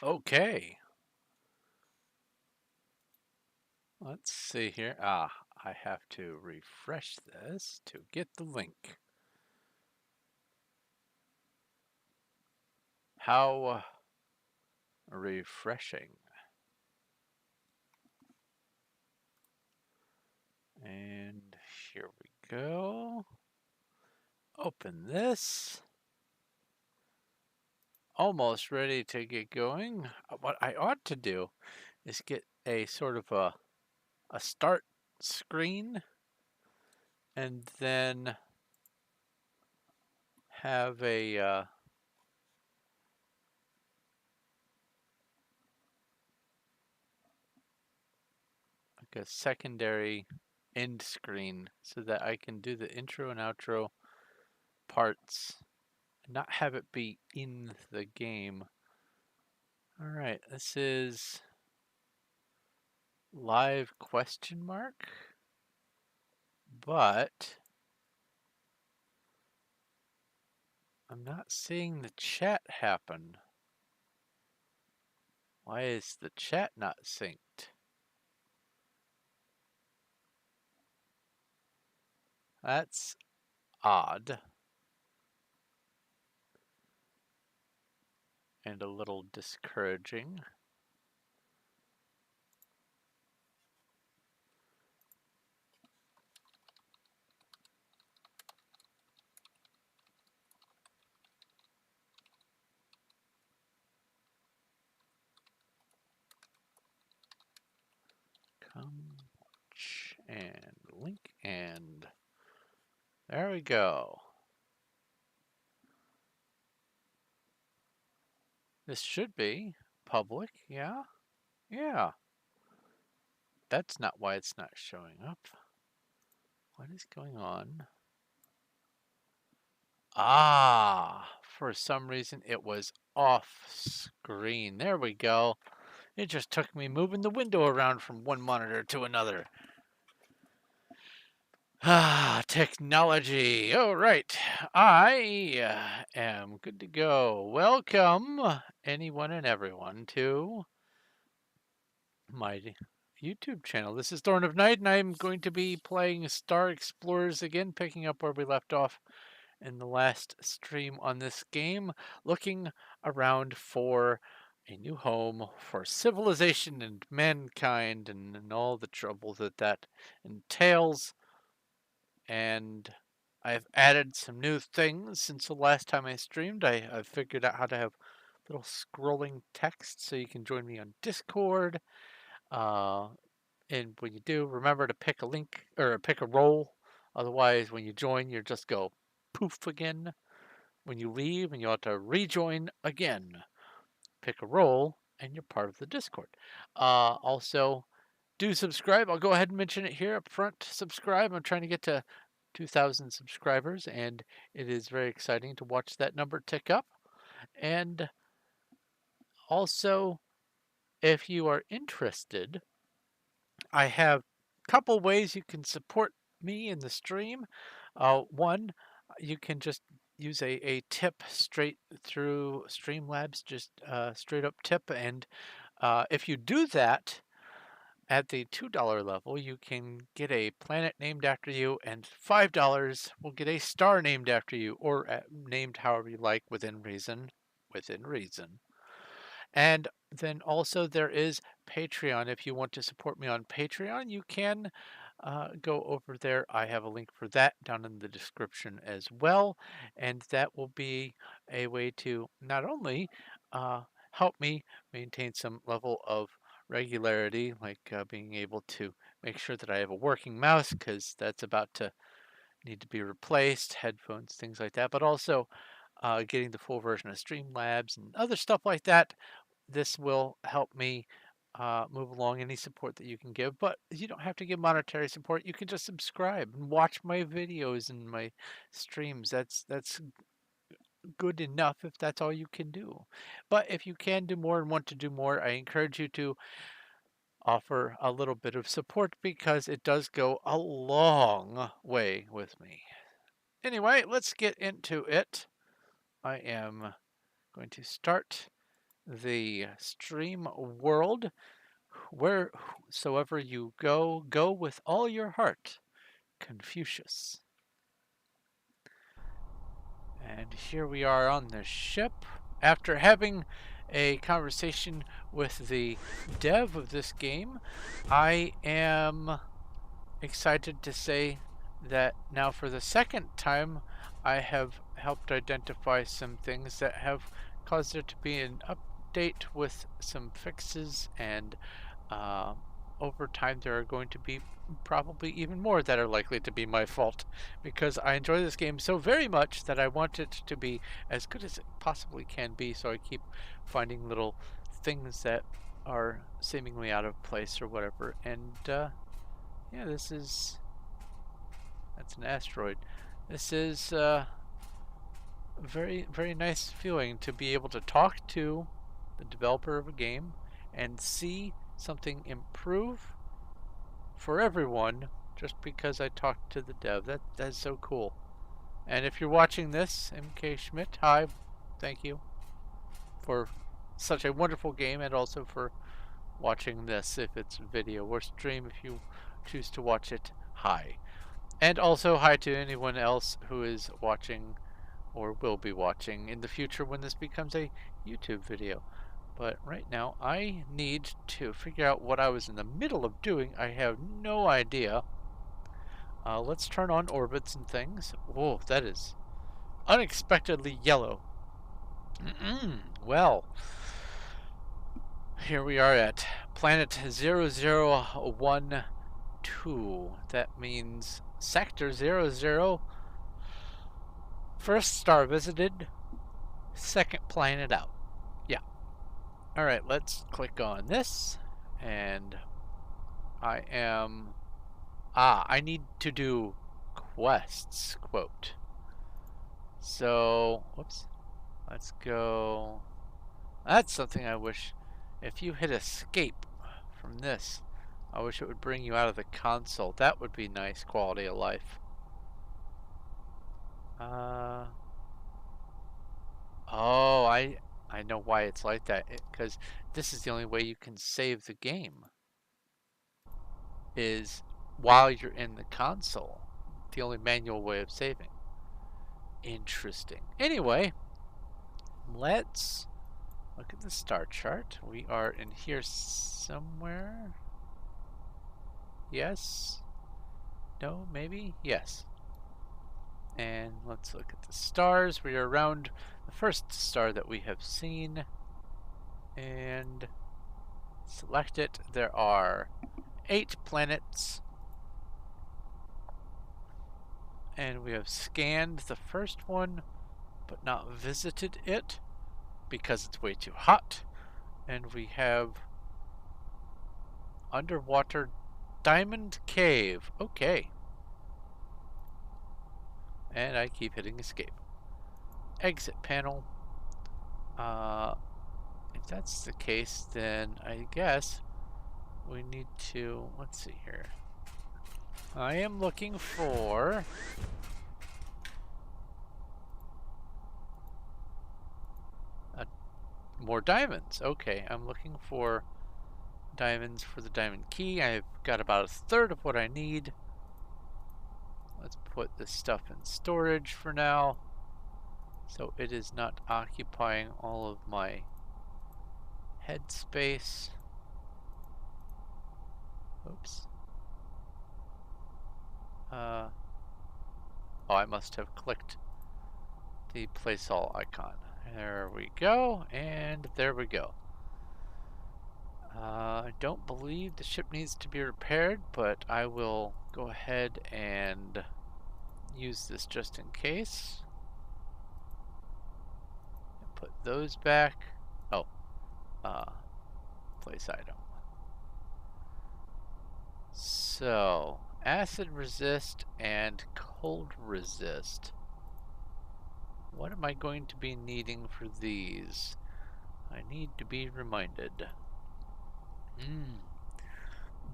Okay. Let's see here. I have to refresh this to get the link. How refreshing. And here we go. Open this. Almost ready to get going. What I ought to do is get a sort of a start screen and then have like a secondary end screen so that I can do the intro and outro parts and not have it be in the game. All right, this is live question mark, but I'm not seeing the chat happen. Why is the chat not synced? That's odd and a little discouraging. Come watch and link and there we go. This should be public, yeah? Yeah. That's not why it's not showing up. What is going on? For some reason it was off screen. There we go. It just took me moving the window around from one monitor to another. Technology. All right. I am good to go. Welcome, anyone and everyone, to my YouTube channel. This is Thorn of Night, and I'm going to be playing Star Explorers again, picking up where we left off in the last stream on this game, looking around for a new home for civilization and mankind and all the trouble that entails. And I've added some new things since the last time I streamed. I've figured out how to have little scrolling text so you can join me on Discord. Uh, and when you do, remember to pick a link or pick a role. Otherwise, when you join, you just go poof again. When you leave, and you have to rejoin again. Pick a role, and you're part of the Discord. Also, do subscribe. I'll go ahead and mention it here up front. Subscribe. I'm trying to get to 2,000 subscribers, and it is very exciting to watch that number tick up. And also, if you are interested, I have a couple ways you can support me in the stream. One, you can just use a tip straight through Streamlabs, just straight up tip. And if you do that, at the $2 level, you can get a planet named after you, and $5 will get a star named after you, or named however you like within reason. Within reason. And then also there is Patreon. If you want to support me on Patreon, you can go over there. I have a link for that down in the description as well. And that will be a way to not only help me maintain some level of regularity, like being able to make sure that I have a working mouse, because that's about to need to be replaced, headphones, things like that, but also getting the full version of Streamlabs and other stuff like that. This will help me move along. Any support that you can give, but you don't have to give monetary support. You can just subscribe and watch my videos and my streams. That's good enough if that's all you can do. But if you can do more and want to do more, I encourage you to offer a little bit of support, because it does go a long way with me. Anyway, let's get into it. I am going to start the stream world. Wheresoever you go, go with all your heart. Confucius. And here we are on the ship. After having a conversation with the dev of this game, I am excited to say that now for the second time, I have helped identify some things that have caused there to be an update with some fixes, and uh, over time there are going to be probably even more that are likely to be my fault, because I enjoy this game so very much that I want it to be as good as it possibly can be, so I keep finding little things that are seemingly out of place or whatever. And yeah, that's an asteroid. This is very, very nice feeling to be able to talk to the developer of a game and see something improve for everyone just because I talked to the dev. That's so cool. And if you're watching this, MK Schmidt, hi, thank you for such a wonderful game, and also for watching this if it's video, or stream if you choose to watch it. Hi. And also hi to anyone else who is watching or will be watching in the future when this becomes a YouTube video. But right now I need to figure out what I was in the middle of doing. I have no idea. Let's turn on orbits and things. Whoa, that is unexpectedly yellow. Well, here we are at planet 0012. That means sector 00. First star visited, second planet out. Yeah. Alright, let's click on this. And I need to do quests, quote. So, whoops. Let's go. That's something I wish. If you hit escape from this, I wish it would bring you out of the console. That would be nice quality of life. Oh, I know why it's like that. Because this is the only way you can save the game. Is while you're in the console. The only manual way of saving. Interesting. Anyway, let's look at the star chart. We are in here somewhere. Yes. No, maybe? Yes. And let's look at the stars. We are around the first star that we have seen. And select it. There are 8 planets. And we have scanned the first one, but not visited it because it's way too hot. And we have underwater diamond cave. Okay. And I keep hitting escape. Exit panel. If that's the case, then I guess we need to, let's see here. I am looking for more diamonds. Okay, I'm looking for diamonds for the diamond key. I've got about a third of what I need. Let's put this stuff in storage for now, so it is not occupying all of my headspace. Oops. Oh, I must have clicked the place all icon. There we go, and there we go. I don't believe the ship needs to be repaired, but I will go ahead and use this just in case. And put those back. Oh, place item. So, acid resist and cold resist. What am I going to be needing for these? I need to be reminded.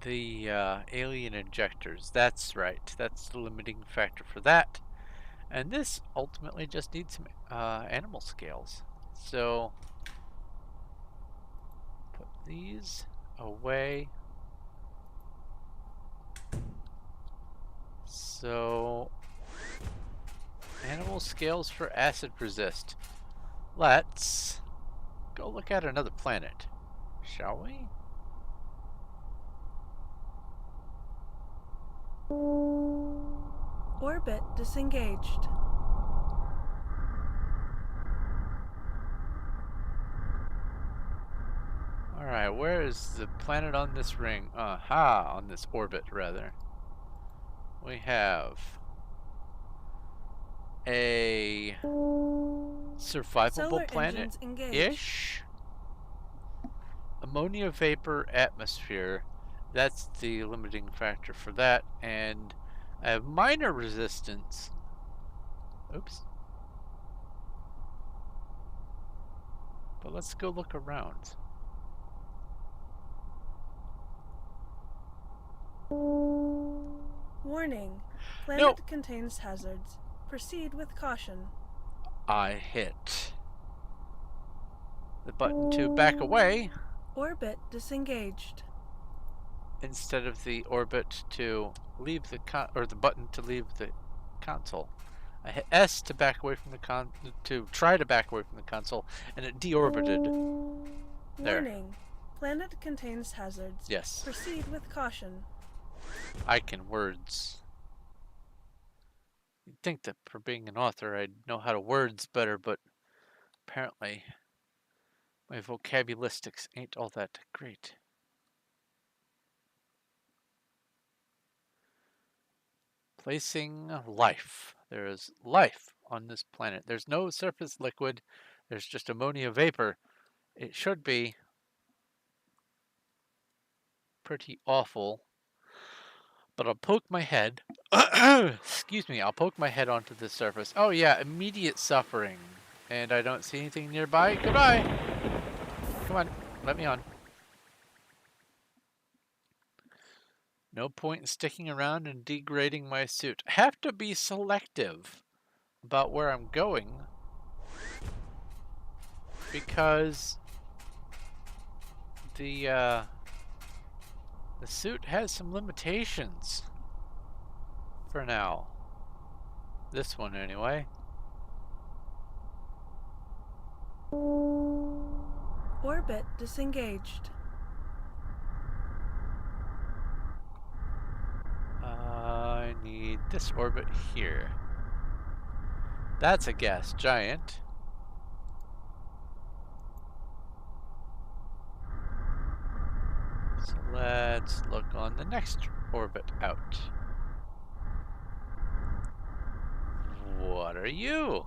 The alien injectors, that's right. That's the limiting factor for that. And this ultimately just needs some animal scales. So these away. So, animal scales for acid resist. Let's go look at another planet, shall we? Orbit disengaged. Alright, where is the planet on this ring? Aha, on this orbit, rather. We have a survivable Solar engines engaged. planet-ish. Ammonia vapor atmosphere. That's the limiting factor for that. And I have minor resistance. Oops. But let's go look around. Warning. Planet contains hazards. Proceed with caution. I hit the button to back away. Orbit disengaged. Instead of the orbit to leave the the button to leave the console. I hit S to back away from the to try to back away from the console, and it deorbited. There. Warning. Planet contains hazards. Yes. Proceed with caution. I can words. You'd think that for being an author I'd know how to words better, but apparently my vocabularistics ain't all that great. Placing life. There is life on this planet. There's no surface liquid. There's just ammonia vapor. It should be pretty awful. But I'll poke my head. Excuse me. I'll poke my head onto the surface. Oh yeah, immediate suffering. And I don't see anything nearby. Goodbye. Come on, let me on. No point in sticking around and degrading my suit. I have to be selective about where I'm going, because the suit has some limitations for now. This one anyway. Orbit disengaged. I need this orbit here. That's a gas giant. So let's look on the next orbit out. What are you?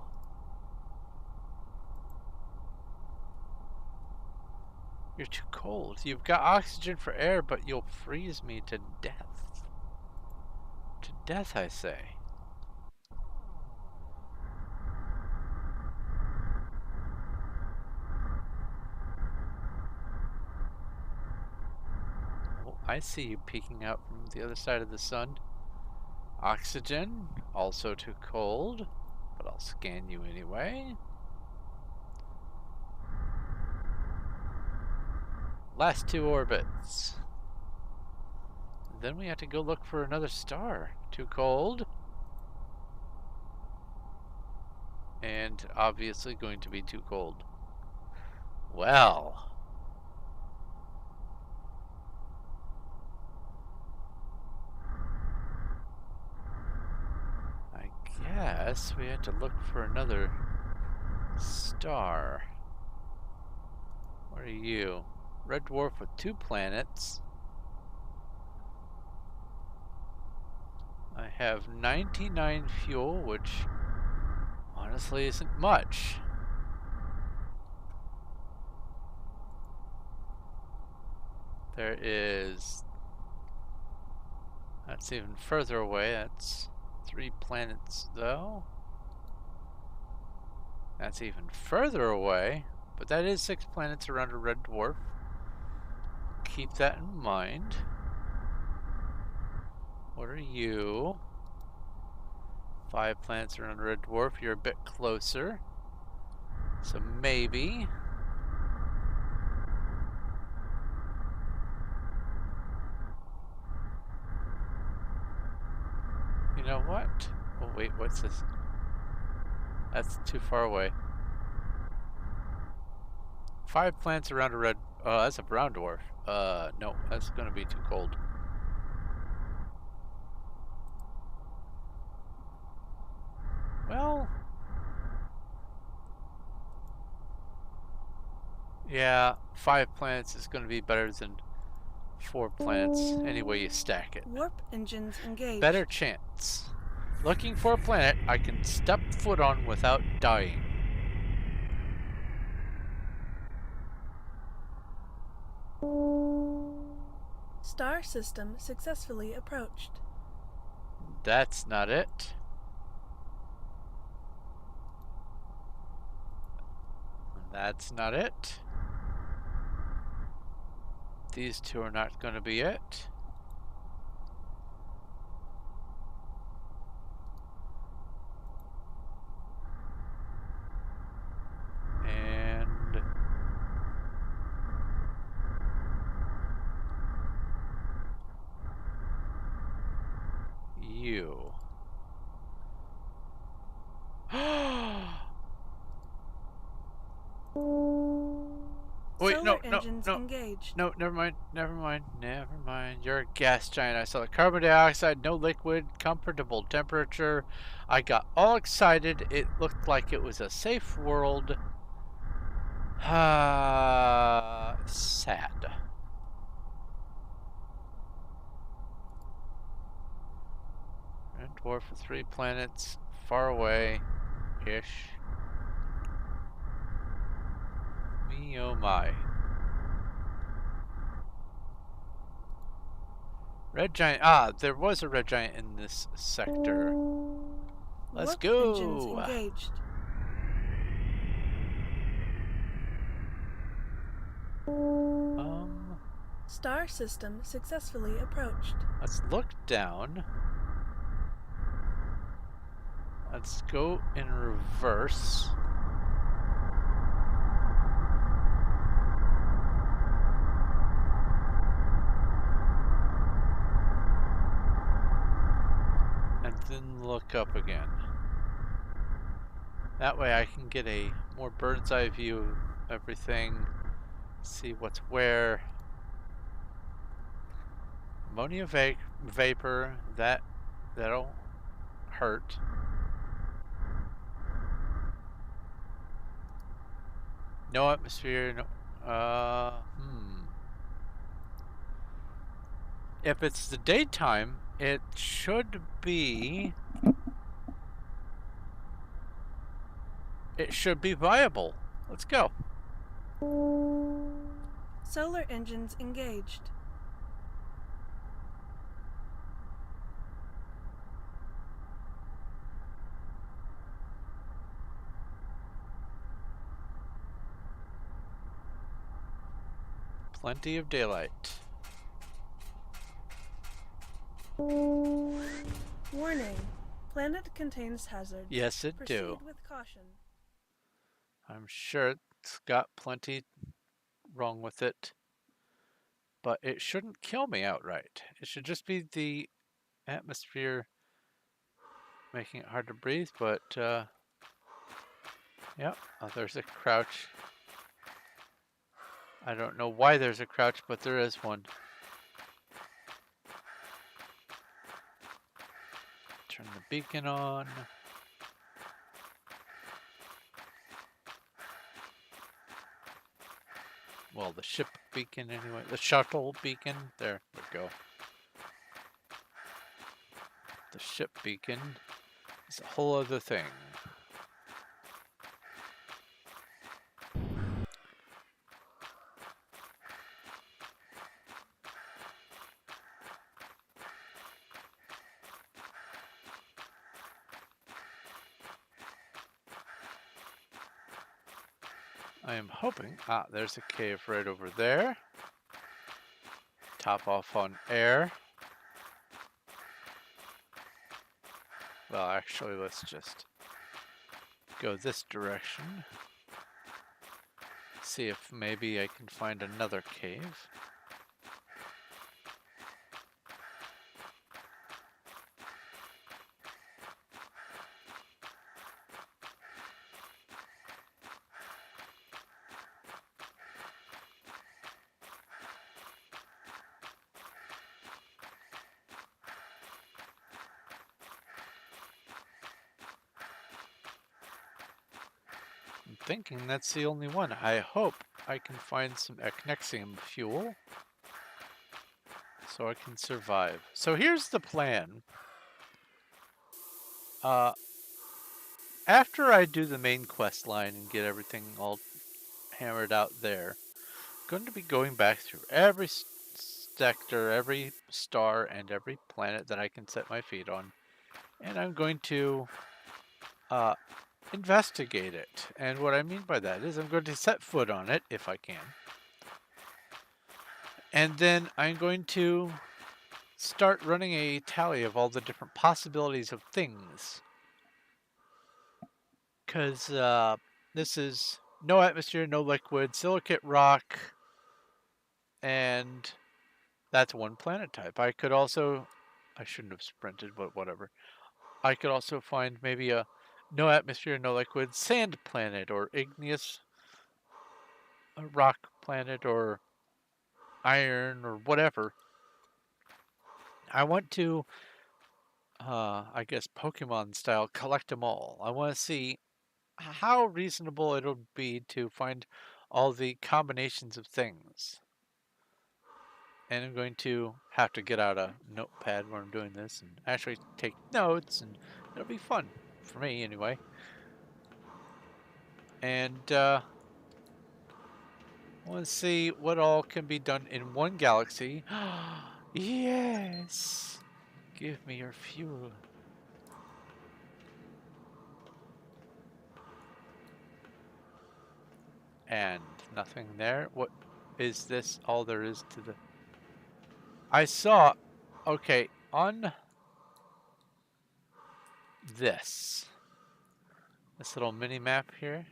You're too cold. You've got oxygen for air, but you'll freeze me to death. To death, I say. Oh, I see you peeking out from the other side of the sun. Oxygen, also too cold, but I'll scan you anyway. Last two orbits. Then we have to go look for another star. Too cold. And obviously going to be too cold. Well. I guess we have to look for another star. What are you? Red dwarf with 2 planets. I have 99 fuel, which honestly isn't much. There is... That's even further away. That's 3 planets, though. That's even further away. But that is 6 planets around a red dwarf. Keep that in mind. What are you? 5 planets around a red dwarf. You're a bit closer. So maybe. You know what? Oh wait, what's this? That's too far away. 5 plants around a red... Oh, that's a brown dwarf. No, that's gonna be too cold. Well... Yeah, 5 plants is gonna be better than 4 plants, any way you stack it. Warp engines engaged. Better chance. Looking for a planet I can step foot on without dying. Star system successfully approached. That's not it. That's not it. These two are not going to be it. And you. Wait, Solar no, engines engaged. no, never mind. You're a gas giant. I saw the carbon dioxide, no liquid, comfortable temperature. I got all excited. It looked like it was a safe world. Sad. Red dwarf with 3 planets, far away-ish. Me oh my. Red giant. Ah, there was a red giant in this sector. Let's Warp go. engines engaged. Star system successfully approached. Let's look down. Let's go in reverse. And then look up again. That way I can get a more bird's eye view of everything. See what's where. Ammonia vapor, that'll hurt. No atmosphere, no, If it's the daytime, it should be viable. Let's go. Solar engines engaged. Plenty of daylight. Warning. Planet contains hazards. Yes, it Proceed do. with caution. I'm sure it's got plenty wrong with it. But it shouldn't kill me outright. It should just be the atmosphere making it hard to breathe, but yeah, oh, there's a crouch. I don't know why there's a crouch, but there is one. Turn the beacon on. Well, the ship beacon anyway. The shuttle beacon. There we go. The ship beacon is a whole other thing. I am hoping... Ah, there's a cave right over there. Top off on air. Well, actually, let's just go this direction. See if maybe I can find another cave. thinking that's the only one. I hope I can find some Eknexium fuel so I can survive. So here's the plan. After I do the main quest line and get everything all hammered out there, I'm going to be going back through every sector, every star, and every planet that I can set my feet on. And I'm going to investigate it. And what I mean by that is I'm going to set foot on it if I can. And then I'm going to start running a tally of all the different possibilities of things. Because this is no atmosphere, no liquid, silicate rock, and that's one planet type. I could also, I shouldn't have sprinted, but whatever. I could also find maybe a no atmosphere, no liquid sand planet, or igneous rock planet, or iron, or whatever. I want to, I guess Pokemon style, collect them all. I want to see how reasonable it'll be to find all the combinations of things. And I'm going to have to get out a notepad when I'm doing this and actually take notes, and it'll be fun for me anyway. And I want to see what all can be done in one galaxy. Yes! Give me your fuel. And nothing there. What is this? All there is to the... I saw... Okay, on this little mini map here,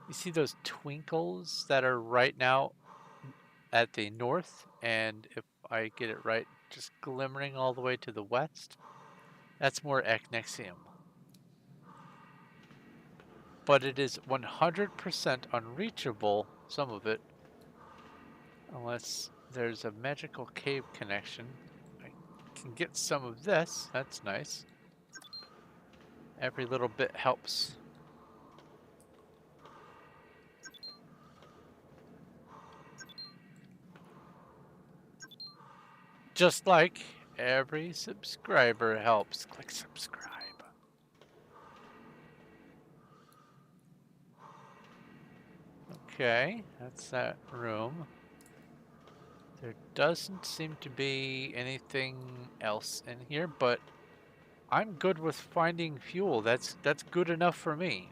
you see those twinkles that are right now at the north, and if I get it right, just glimmering all the way to the west? That's more Eknexium. But it is 100% unreachable, some of it, unless there's a magical cave connection. I can get some of this, that's nice. Every little bit helps. Just like every subscriber helps. Click subscribe. Okay, that's that room. There doesn't seem to be anything else in here, but I'm good with finding fuel. That's good enough for me.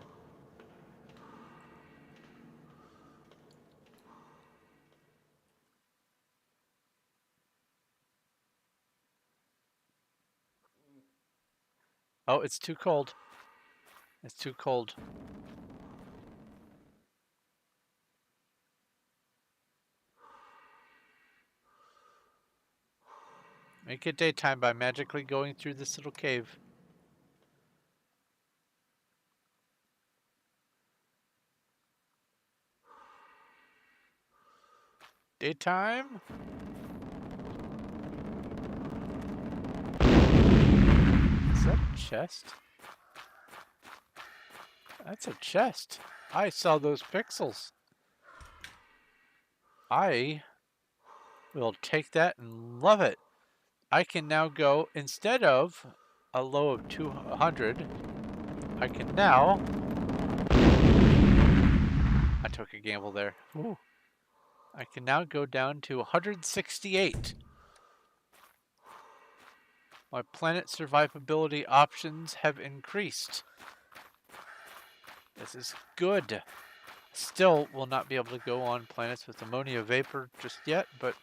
Oh, it's too cold. It's too cold. Make it daytime by magically going through this little cave. Daytime? Is that a chest? That's a chest. I saw those pixels. I will take that and love it. I can now go, instead of a low of 200, I can now... I took a gamble there. Ooh. I can now go down to 168. My planet survivability options have increased. This is good. Still will not be able to go on planets with ammonia vapor just yet, but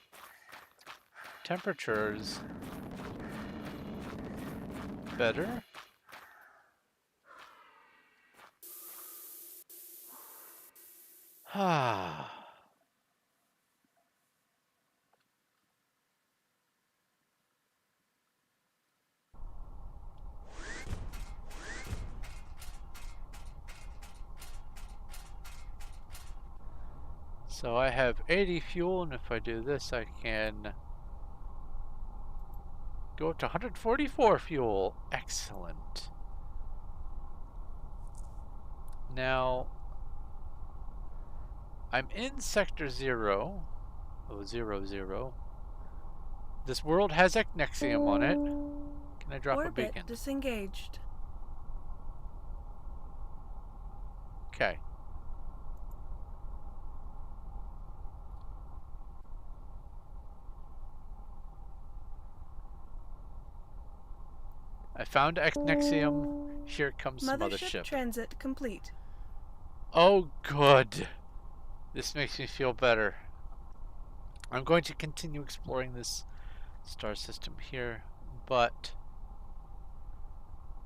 temperatures better. Ah. So I have 80 fuel, and if I do this, I can go up to 144 fuel. Excellent. Now, I'm in Sector 0. Oh, 00. This world has Eknexium on it. Can I drop a Orbit beacon? disengaged. Okay. I found Eknexium. Here comes the mothership. Transit complete. Oh, good. This makes me feel better. I'm going to continue exploring this star system here, but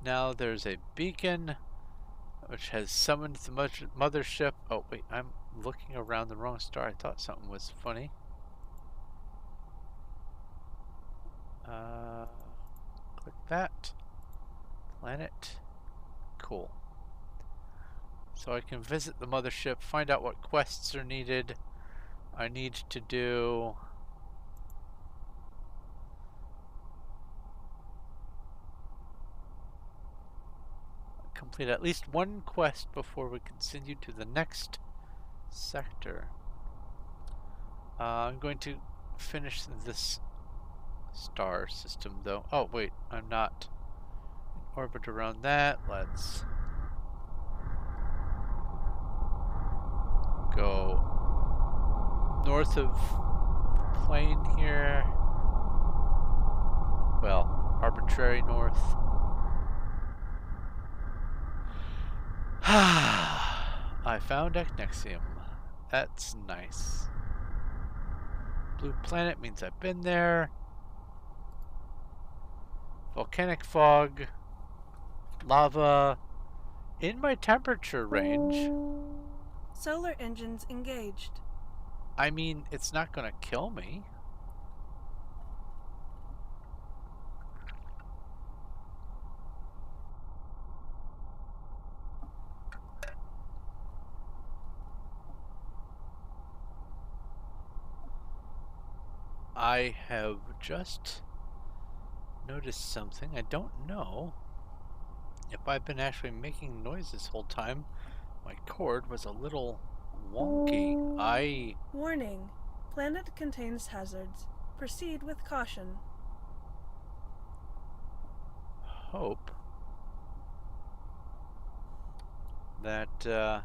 now there's a beacon which has summoned the mothership. Oh, wait, I'm looking around the wrong star. I thought something was funny. Click that. Planet. Cool. So I can visit the mothership, find out what quests are needed. I need to do... complete at least one quest before we continue to the next sector. I'm going to finish this star system though. Oh wait, I'm not in orbit around that. Let's go north of the plane here. Well, arbitrary north. I found Eknexium. That's nice. Blue planet means I've been there. Volcanic fog. Lava. In my temperature range. Solar engines engaged. I mean, it's not gonna kill me. I have just noticed something. I don't know if I've been actually making noise this whole time. My cord was a little wonky. Warning. Planet contains hazards. Proceed with caution. Hope that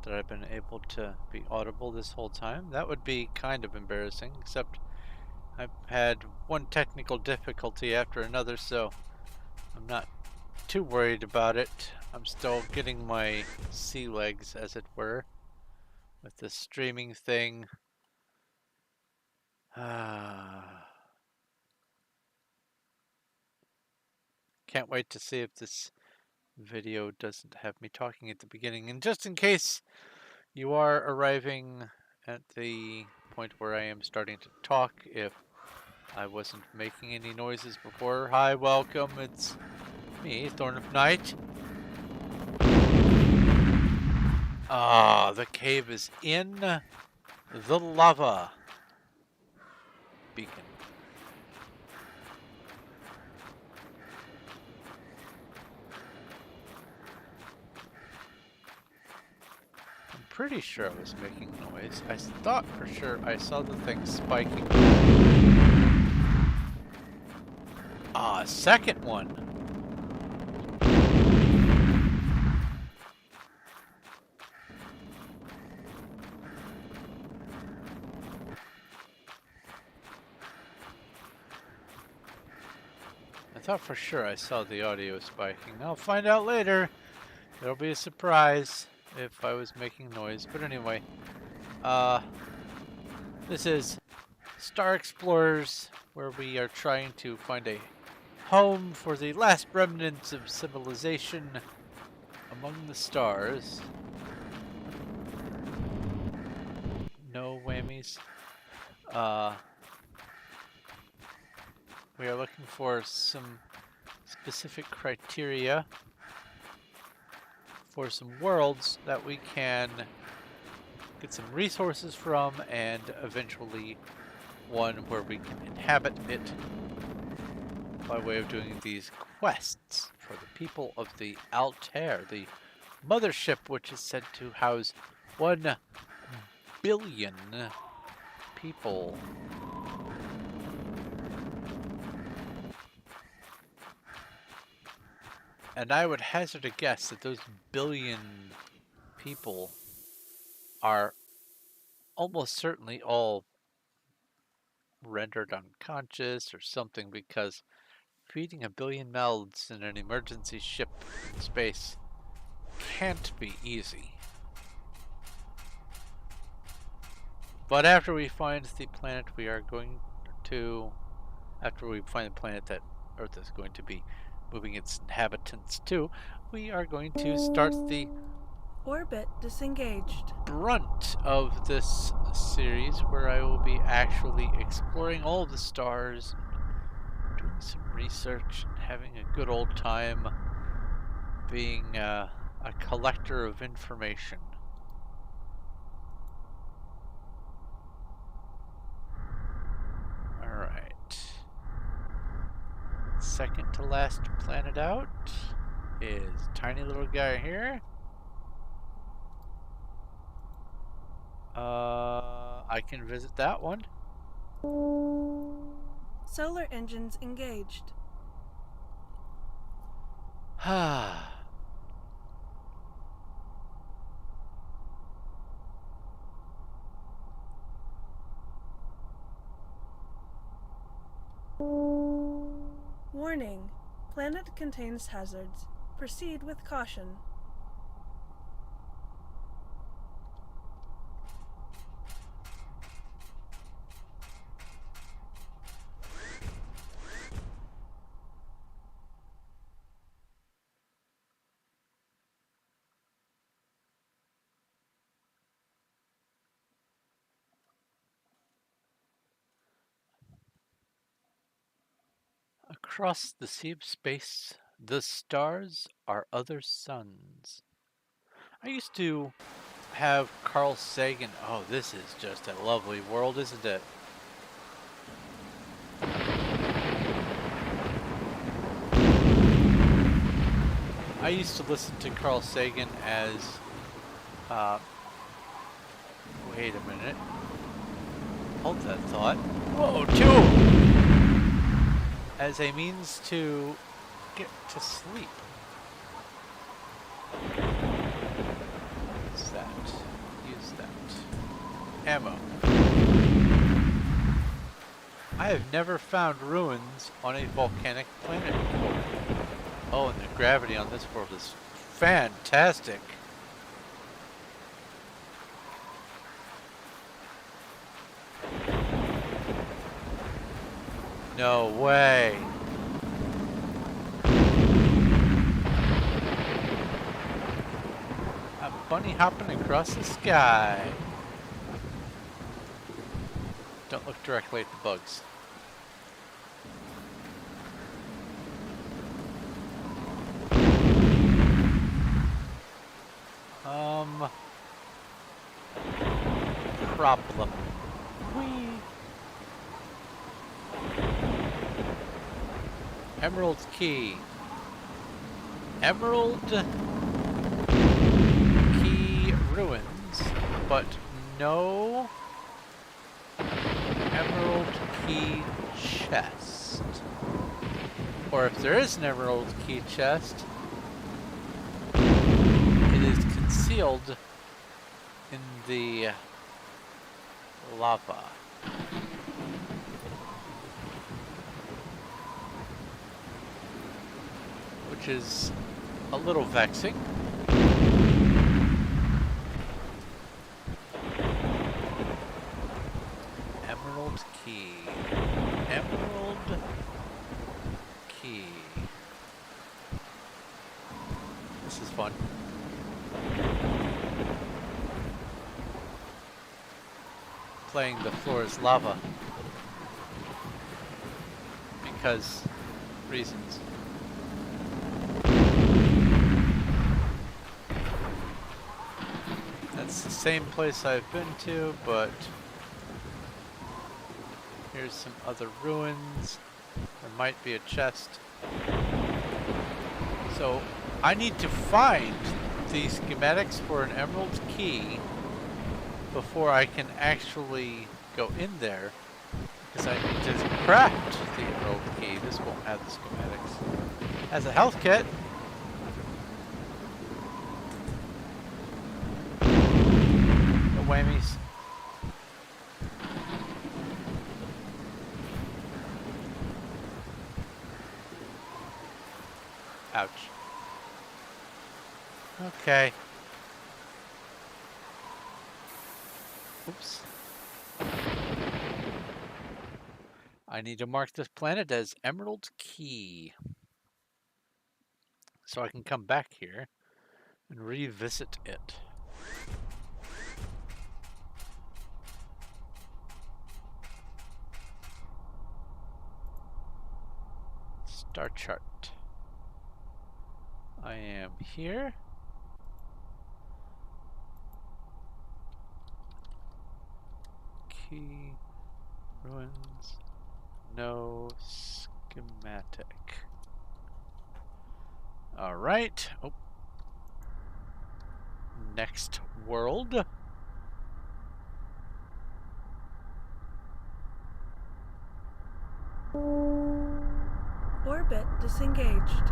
that I've been able to be audible this whole time. That would be kind of embarrassing, except I've had one technical difficulty after another, so I'm not too worried about it. I'm still getting my sea legs, as it were, with this streaming thing. Can't wait to see if this video doesn't have me talking at the beginning. And just in case you are arriving at the point where I am starting to talk, if I wasn't making any noises before, hi, welcome, it's me, Thorn of Night. The cave is in the lava beacon. I'm pretty sure I was making noise. I thought for sure I saw the thing spiking. Second one. I thought for sure I saw the audio spiking. I'll find out later. There'll be a surprise if I was making noise. But anyway, this is Star Explorers, where we are trying to find a home for the last remnants of civilization among the stars. No whammies. We are looking for some specific criteria for some worlds that we can get some resources from, and eventually one where we can inhabit it. by way of doing these quests for the people of the Altair, the mothership which is said to house 1 billion people. And I would hazard a guess that those billion people are almost certainly all rendered unconscious or something, because feeding 1 billion mouths in an emergency ship in space can't be easy. But after we find the planet we are going to, after we find the planet that Earth is going to be moving its inhabitants to, we are going to start the Orbit disengaged. brunt of this series, where I will be actually exploring all the stars, doing some research, and having a good old time being a collector of information. Alright. Second to last planet out is tiny little guy here. I can visit that one. Solar engines engaged. Warning. Planet contains hazards. Proceed with caution. Across the sea of space, the stars are other suns. I used to have Carl Sagan. Oh, this is just a lovely world, isn't it? I used to listen to Carl Sagan as, wait a minute. Hold that thought. Whoa, as a means to get to sleep. Use that. Use that. Ammo. I have never found ruins on a volcanic planet before. Oh, and the gravity on this world is fantastic. No way. I'm bunny hopping across the sky. Don't look directly at the bugs. Problem. Whee! Emerald Key. Emerald Key ruins, but no Emerald Key chest. Or if there is an Emerald Key chest, it is concealed in the lava. Which is a little vexing. Emerald Key. Emerald Key. This is fun. Playing the floor is lava. Because reasons. That's the same place I've been to, but here's some other ruins. There might be a chest. So I need to find the schematics for an emerald key before I can actually go in there, because I need to craft the emerald key. This won't have the schematics. Has a health kit. No whammies. Ouch. Okay. Oops. I need to mark this planet as Emerald Key, so I can come back here and revisit it. Star chart. I am here. Key, ruins, no schematic. All right. Oh. Next world. Orbit disengaged.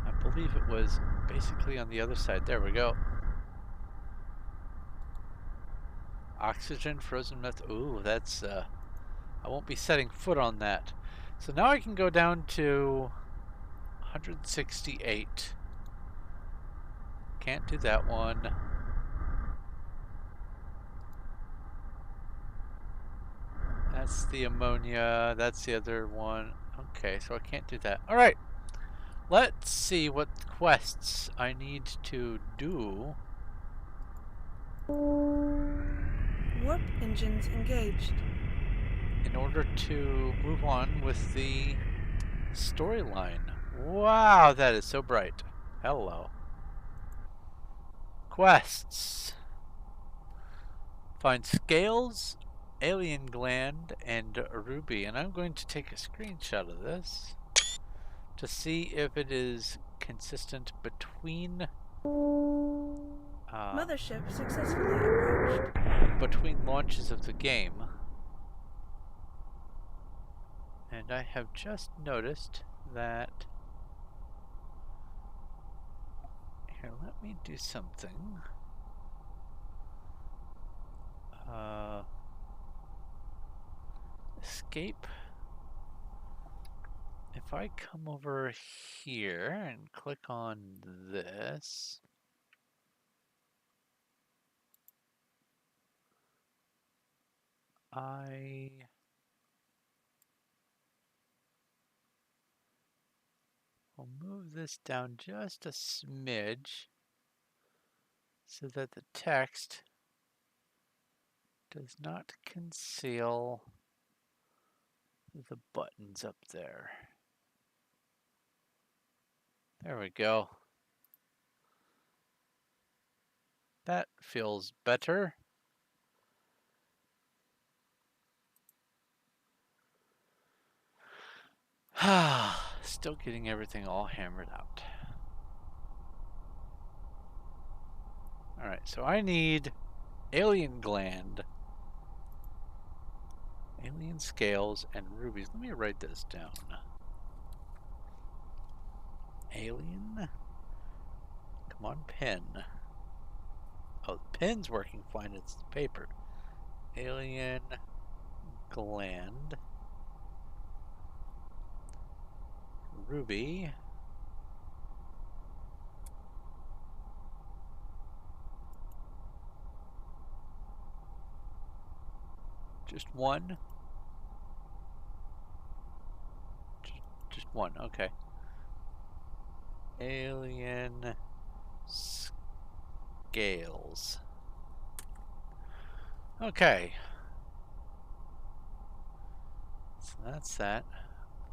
I believe it was basically on the other side. There we go. Oxygen, frozen meth. Ooh, that's I won't be setting foot on that. So now I can go down to 168. Can't do that one. That's the ammonia. That's the other one. Okay, so I can't do that. All right. Let's see what quests I need to do. Warp engines engaged. In order to move on with the storyline. Wow, that is so bright. Hello. Quests. Find scales, alien gland, and ruby. And I'm going to take a screenshot of this to see if it is consistent between Mothership successfully approached. between launches of the game. And I have just noticed that. Here, let me do something. Escape. If I come over here and click on this, I will move this down just a smidge so that the text does not conceal the buttons up there. There we go. That feels better. Still getting everything all hammered out. Alright, so I need alien gland, alien scales, and rubies. Let me write this down. Alien. Come on, pen. Oh, the pen's working fine. It's the paper. Alien gland. Ruby. Just one? Just one, okay. Alien scales. Okay. So that's that.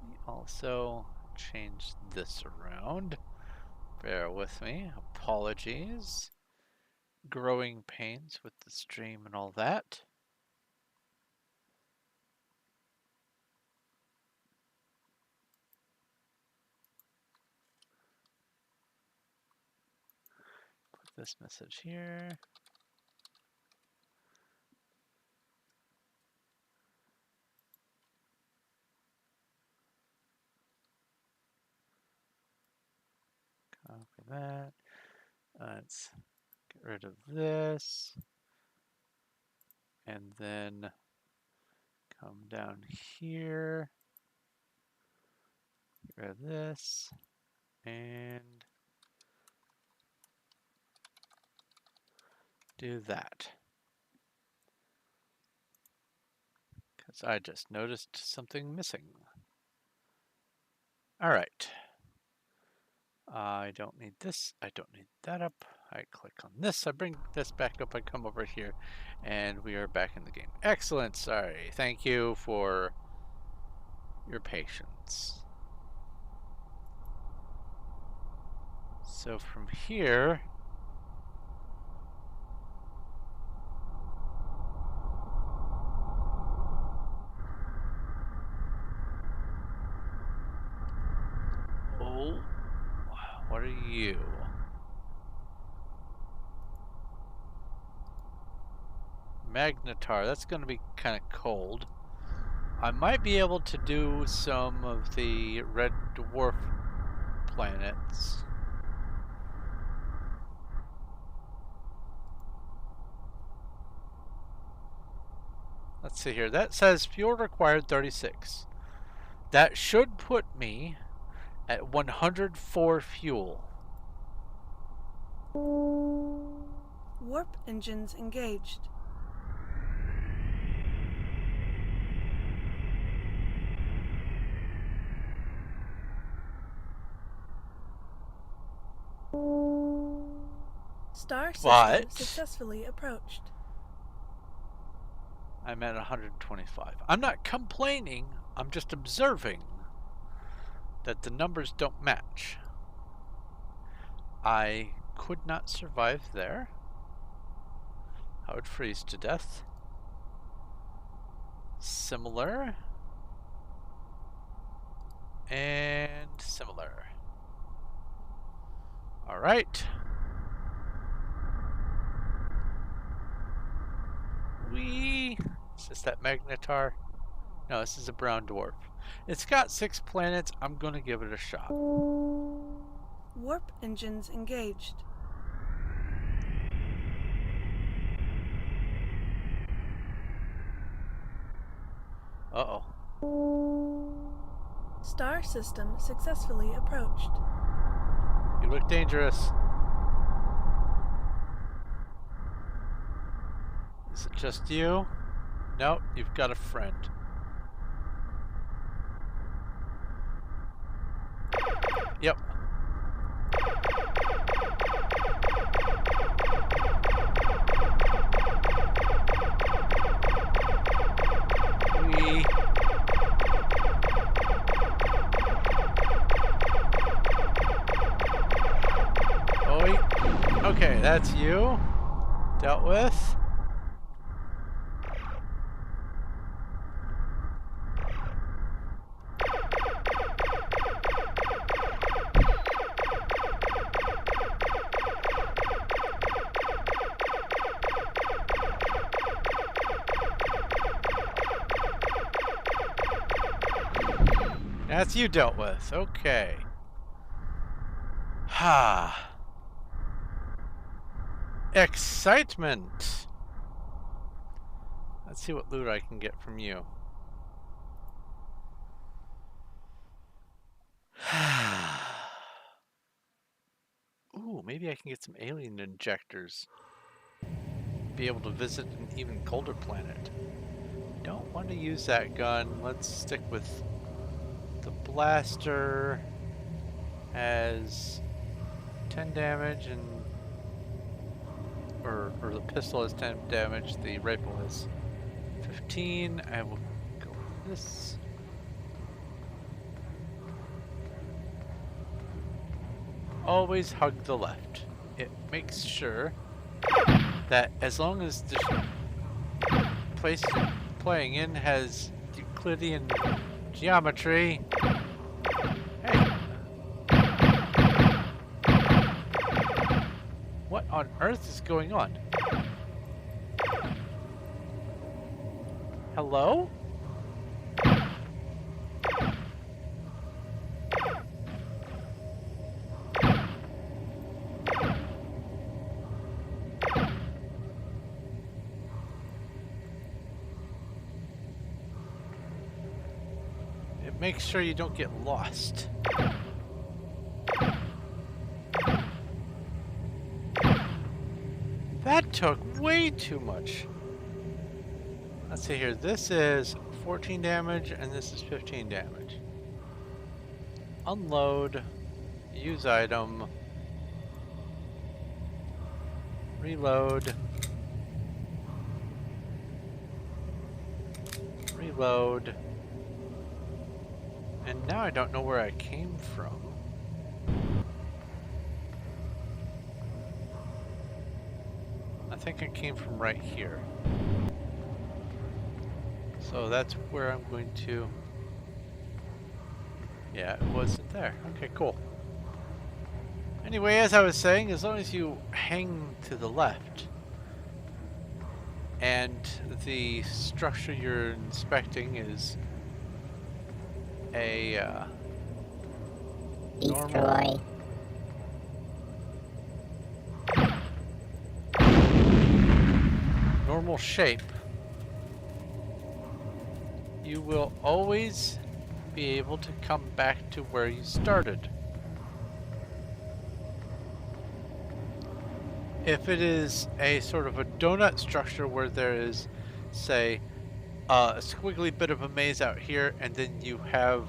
We also change this around. Bear with me. Apologies. Growing pains with the stream and all that. this message here. Copy that. Let's get rid of this. And then come down here. Get rid of this. And do that. Because I just noticed something missing. All right. I don't need this. I don't need that up. I click on this. I bring this back up. I come over here and we are back in the game. Excellent. Sorry. Thank you for your patience. So from here, oh, what are you? Magnetar, that's going to be kind of cold. I might be able to do some of the red dwarf planets. Let's see here. That says fuel required 36. That should put me at 104 fuel. Warp engines engaged. Star system successfully approached. I'm at 125. I'm not complaining, I'm just observing that the numbers don't match. I could not survive there. I would freeze to death. Similar. And similar. All right. Is this that Magnetar? No, this is a brown dwarf. It's got 6 planets. I'm going to give it a shot. Warp engines engaged. Uh-oh. Star system successfully approached. You look dangerous. Is it just you? Nope, you've got a friend. Yep. Okay, that's you. Dealt with. That's you dealt with. Okay. Ha. Excitement. Let's see what loot I can get from you. Ooh, maybe I can get some alien injectors. Be able to visit an even colder planet. Don't want to use that gun. Let's stick with the blaster. Has 10 damage and or the pistol has 10 damage, the rifle has 15. I will go with this. Always hug the left. It makes sure that as long as the place you're playing in has Euclidean geometry. Hey. What on on earth is going on? Hello? Make sure you don't get lost. That took way too much. Let's see here. This is 14 damage and this is 15 damage. Unload. Use item. Reload. Reload. And now I don't know where I came from. I think I came from right here. So that's where I'm going to... Yeah, it wasn't there. Okay, cool. Anyway, as I was saying, as long as you hang to the left and the structure you're inspecting is a normal... normal shape, you will always be able to come back to where you started. If it is a sort of a donut structure where there is, say, a squiggly bit of a maze out here, and then you have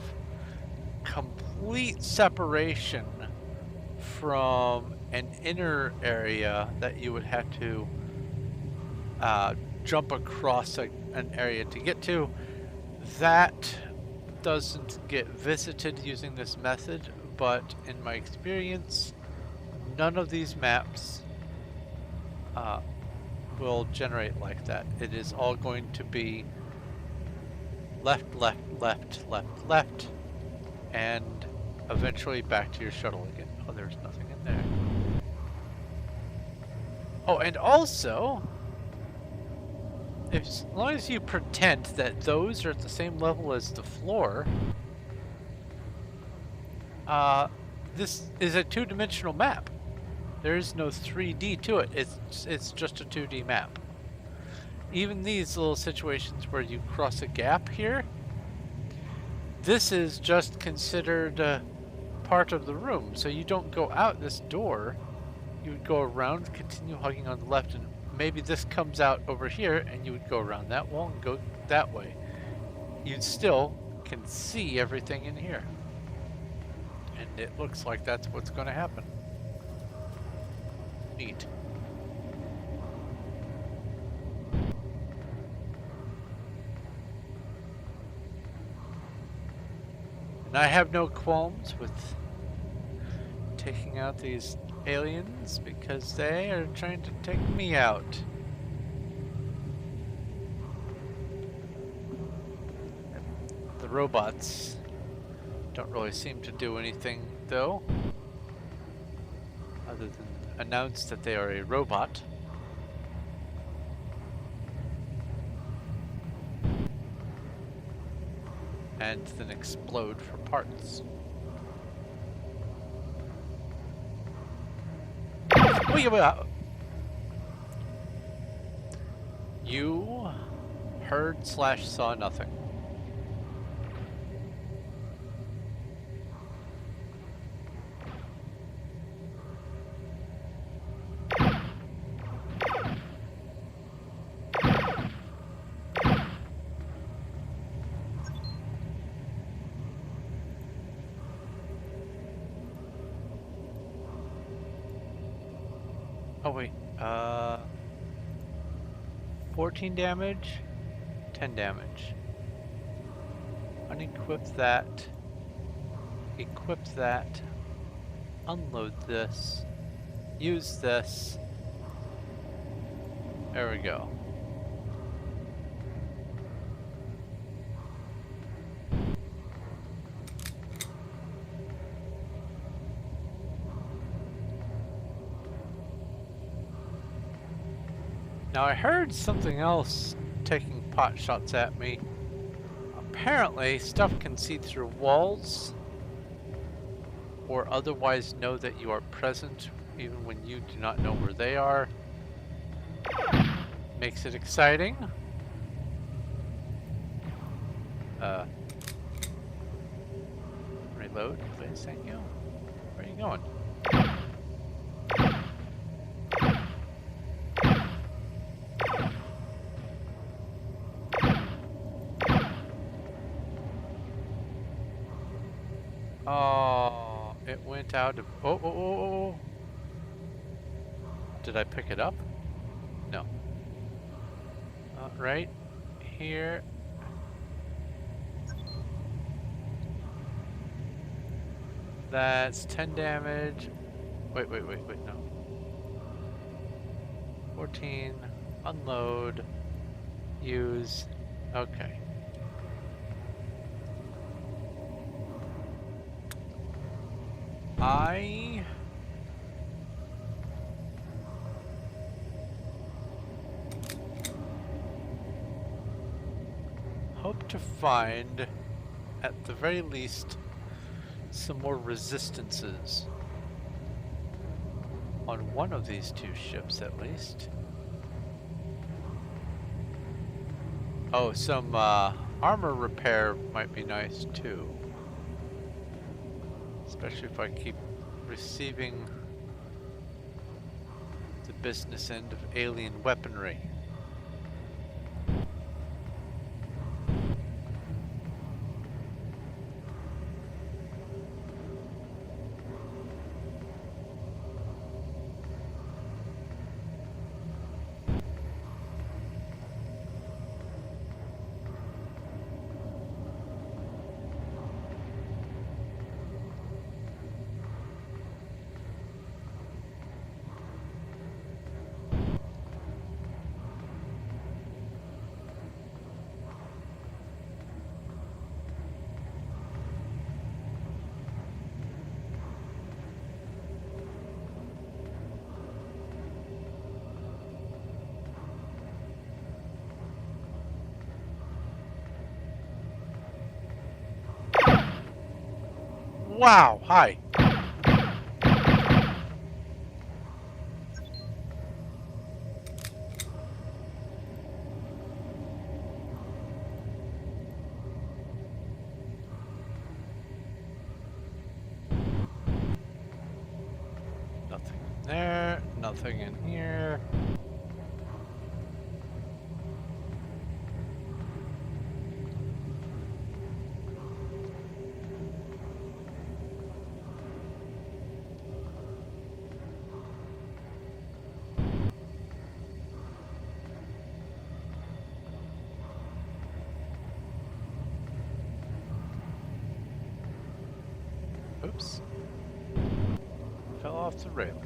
complete separation from an inner area that you would have to jump across an area to get to, that doesn't get visited using this method, but in my experience, none of these maps will generate like that. It is all going to be left, left, left, left, left, and eventually back to your shuttle again. Oh, there's nothing in there. Oh, and also, as long as you pretend that those are at the same level as the floor, this is a two-dimensional map. There is no 3D to it. It's just a 2D map. Even these little situations where you cross a gap here, this is just considered part of the room. So you don't go out this door. You would go around, continue hugging on the left, and maybe this comes out over here, and you would go around that wall and go that way. You still can see everything in here. And it looks like that's what's going to happen. Neat. And I have no qualms with taking out these aliens because they are trying to take me out. The robots don't really seem to do anything though, other than announce that they are a robot. And then explode for parts. You heard / saw nothing. Oh wait, 14 damage, 10 damage. Unequip that, equip that, unload this, use this. There we go. Now I heard something else taking pot shots at me. Apparently, stuff can see through walls or otherwise know that you are present even when you do not know where they are. Makes it exciting. Reload, please, thank you. Where are you going? Oh, it went out of... Oh. Did I pick it up? No. Right here. That's 10 damage. Wait, no. 14. Unload. Use. Okay. I hope to find, at the very least, some more resistances on one of these two ships, at least. Oh, some armor repair might be nice too. Especially if I keep receiving the business end of alien weaponry. Wow, hi. Nothing in there, nothing in here. Oops. Fell off the railing.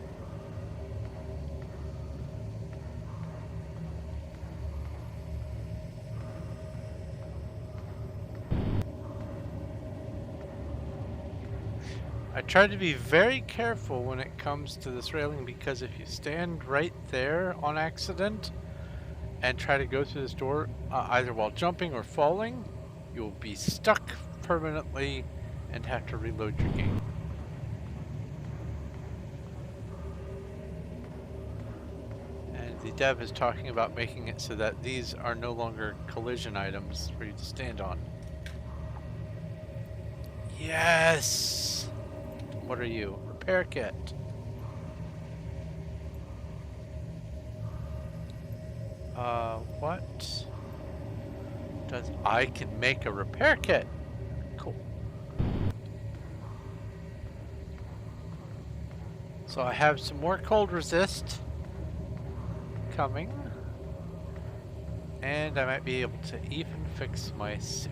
I try to be very careful when it comes to this railing because if you stand right there on accident and try to go through this door, either while jumping or falling, you'll be stuck permanently and have to reload your game. And the dev is talking about making it so that these are no longer collision items for you to stand on. Yes! What are you? Repair kit. What? I can make a repair kit. Cool. So I have some more cold resist coming. And I might be able to even fix my suit.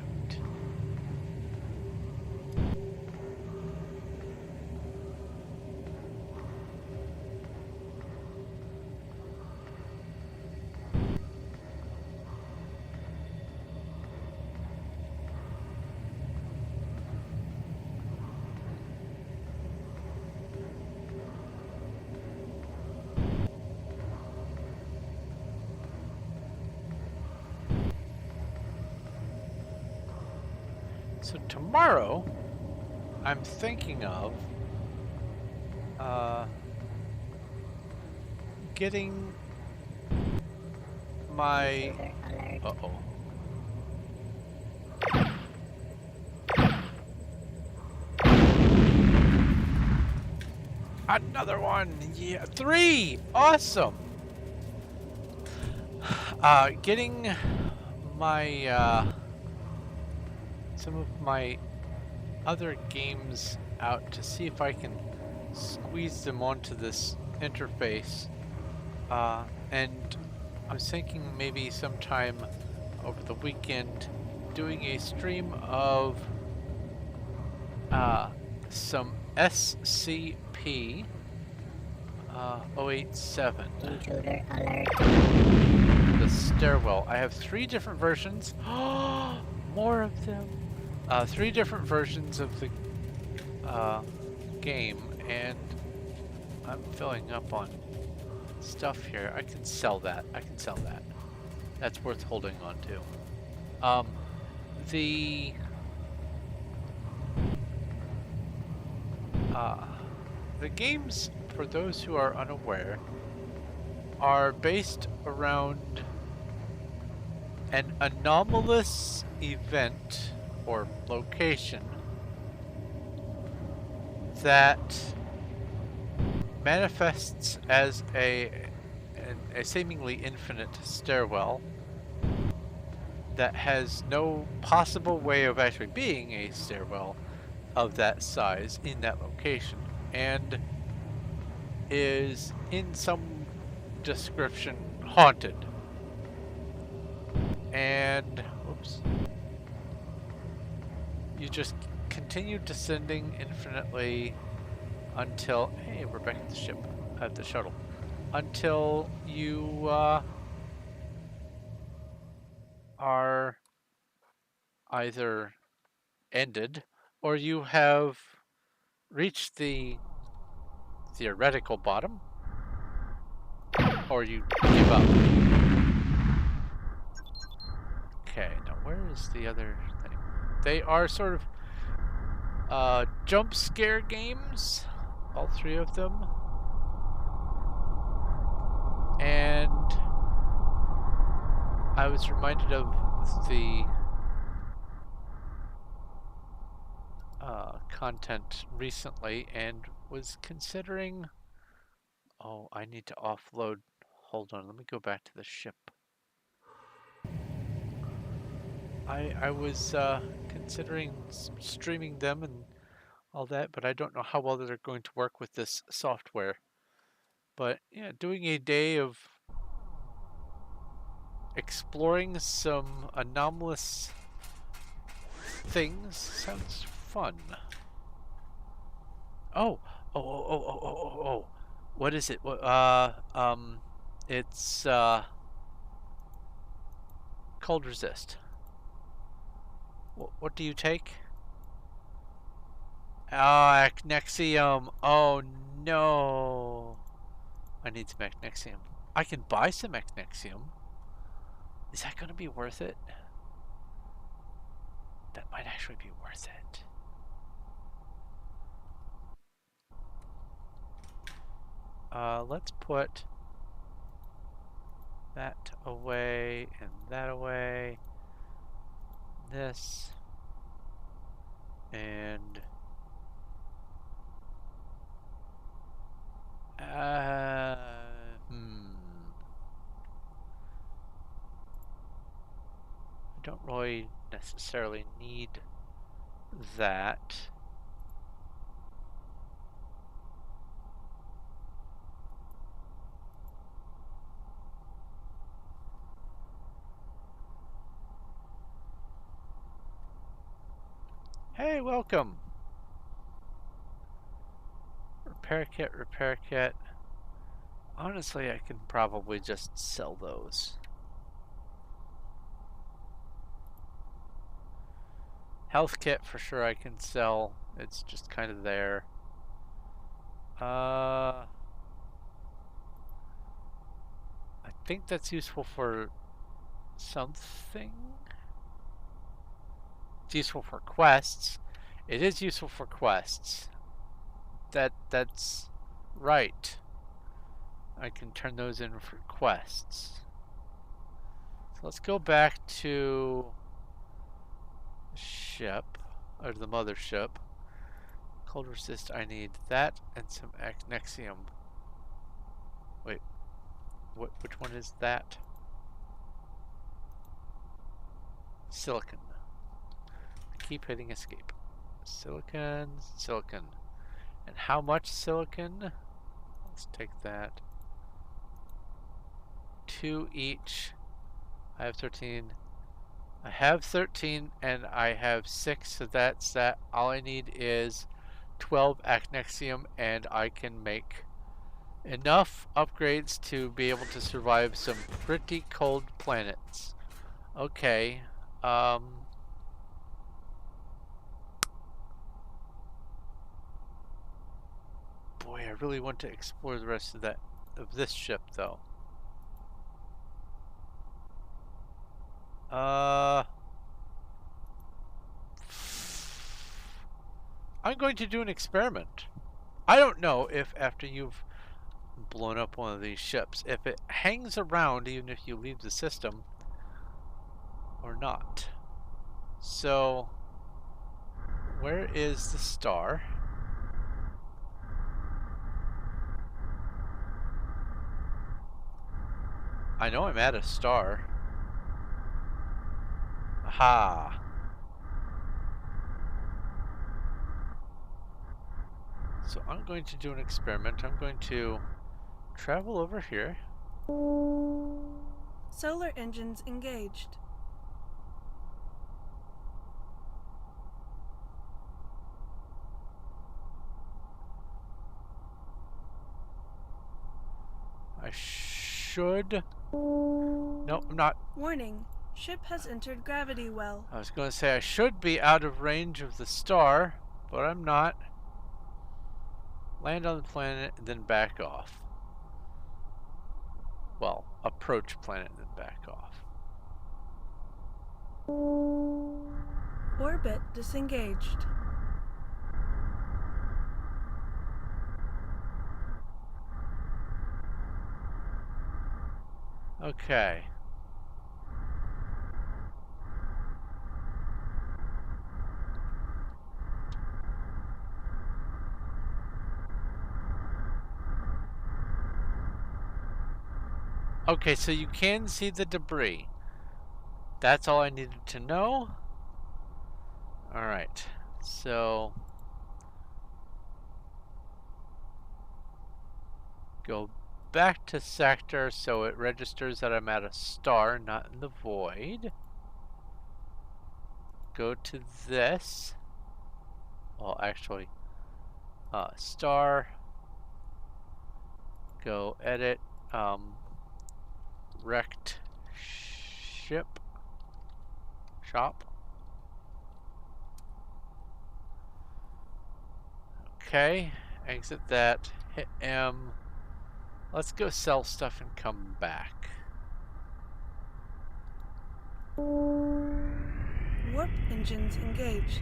So tomorrow, I'm thinking of getting my... Uh-oh. Another one! Yeah, 3! Awesome! Getting my, some of my other games out to see if I can squeeze them onto this interface. And I was thinking maybe sometime over the weekend doing a stream of some SCP 087. Intruder alert. The stairwell. I have 3 different versions. More of them. 3 different versions of the game, and I'm filling up on stuff here. I can sell that. That's worth holding on to. The games, for those who are unaware, are based around an anomalous event or location that manifests as a seemingly infinite stairwell that has no possible way of actually being a stairwell of that size in that location, and is in some description haunted. And oops, you just continue descending infinitely until, hey, we're back at the ship, at the shuttle, until you are either ended or you have reached the theoretical bottom, or you give up. Okay, now where is the other thing? They are sort of jump scare games, all 3 of them. And I was reminded of the content recently and was considering... Oh, I need to offload. Hold on, let me go back to the ship. I was considering streaming them and all that, but I don't know how well they're going to work with this software. But yeah, doing a day of exploring some anomalous things sounds fun. Oh, oh. What is it? It's cold resist. What do you take? Ah, Nexium. Oh no. I need some Nexium. I can buy some Nexium. Is that going to be worth it? That might actually be worth it. Let's put that away and that away. This and I don't really necessarily need that. Hey, welcome. Repair kit. Honestly, I can probably just sell those. Health kit for sure I can sell. It's just kind of there. I think that's useful for something. it's useful for quests. It is useful for quests. That's right. I can turn those in for quests. So let's go back to the ship, or the mothership. Cold resist, I need that and some Nexium. Wait, which one is that? Silicon. Keep hitting escape. Silicon, silicon. And how much silicon? Let's take that. 2 each. I have 13. I have 13 and I have 6, so that's that. All I need is 12 Acnexium and I can make enough upgrades to be able to survive some pretty cold planets. Okay. Boy, I really want to explore the rest of this ship though. I'm going to do an experiment. I don't know if after you've blown up one of these ships, if it hangs around even if you leave the system or not. So, where is the star? I know I'm at a star. Aha! So I'm going to do an experiment. I'm going to travel over here. Solar engines engaged. I should... No, I'm not. Warning. Ship has entered gravity well. I was going to say I should be out of range of the star, but I'm not. Land on the planet and then back off. Well, approach planet and then back off. Orbit disengaged. Okay. Okay, so you can see the debris. That's all I needed to know. Alright, so go back to sector so it registers that I'm at a star, not in the void. Go to this. Well, actually, star. Go edit, wrecked ship. Shop. Okay, exit that, hit M. Let's go sell stuff and come back. Warp engines engaged.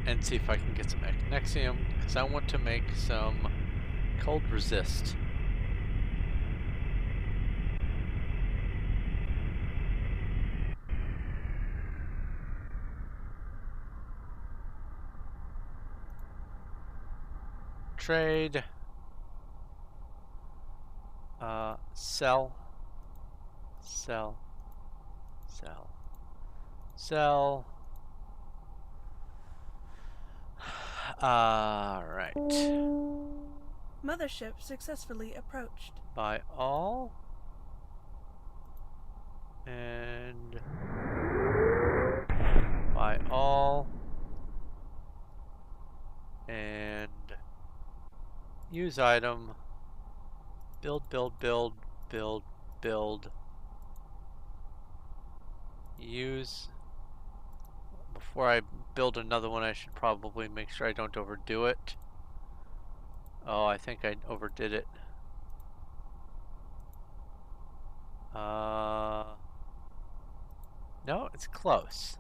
And see if I can get some Nexium, because I want to make some cold resist. Trade. Sell. Sell. Sell. Sell. Right. Mothership successfully approached. Buy all. And buy all. And use item. Build, build, build, build, build. Use. Before I build another one, I should probably make sure I don't overdo it. Oh, I think I overdid it. No, it's close.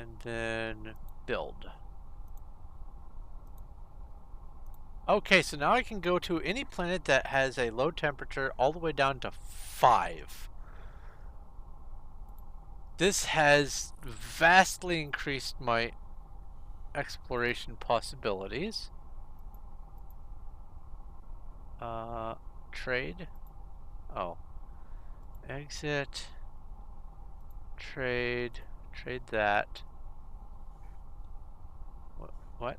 And then build. Okay, so now I can go to any planet that has a low temperature all the way down to 5. This has vastly increased my exploration possibilities. Trade. Oh. Exit. Trade. Trade that. What?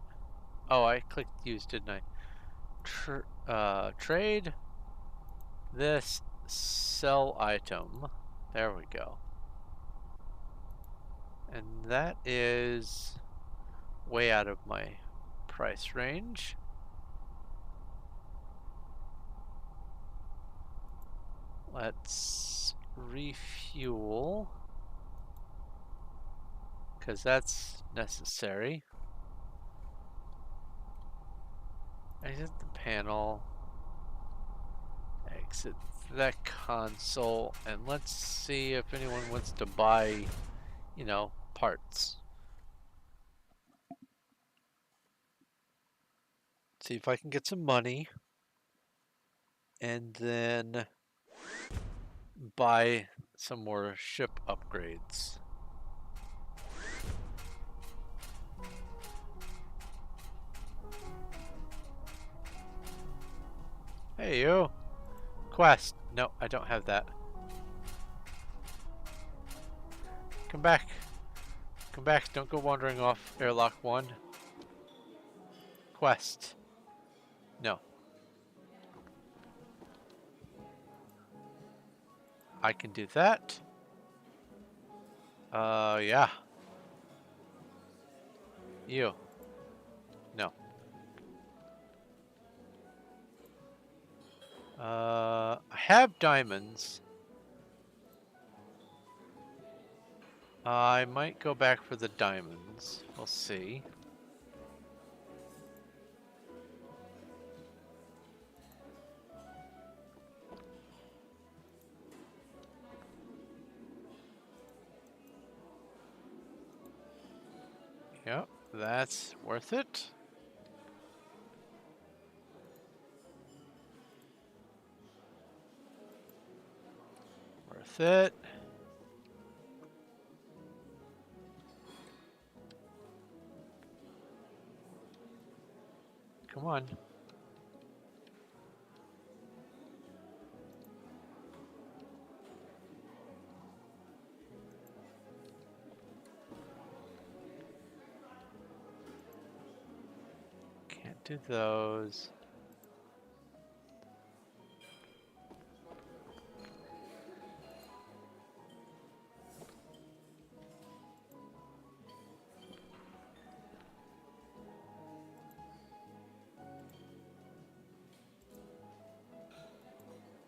Oh, I clicked use, didn't I? Trade. This. Sell item. There we go. And that is way out of my price range. Let's refuel, because that's necessary. Exit the panel. Exit that console. And let's see if anyone wants to buy, you know, parts. See if I can get some money. And then buy some more ship upgrades. Hey, you. Quest. No, I don't have that. Come back. Come back. Don't go wandering off airlock 1. Quest. No. I can do that. Yeah. You. No. I have diamonds. I might go back for the diamonds. We'll see. Yep, that's worth it. Worth it. Come on. Can't do those.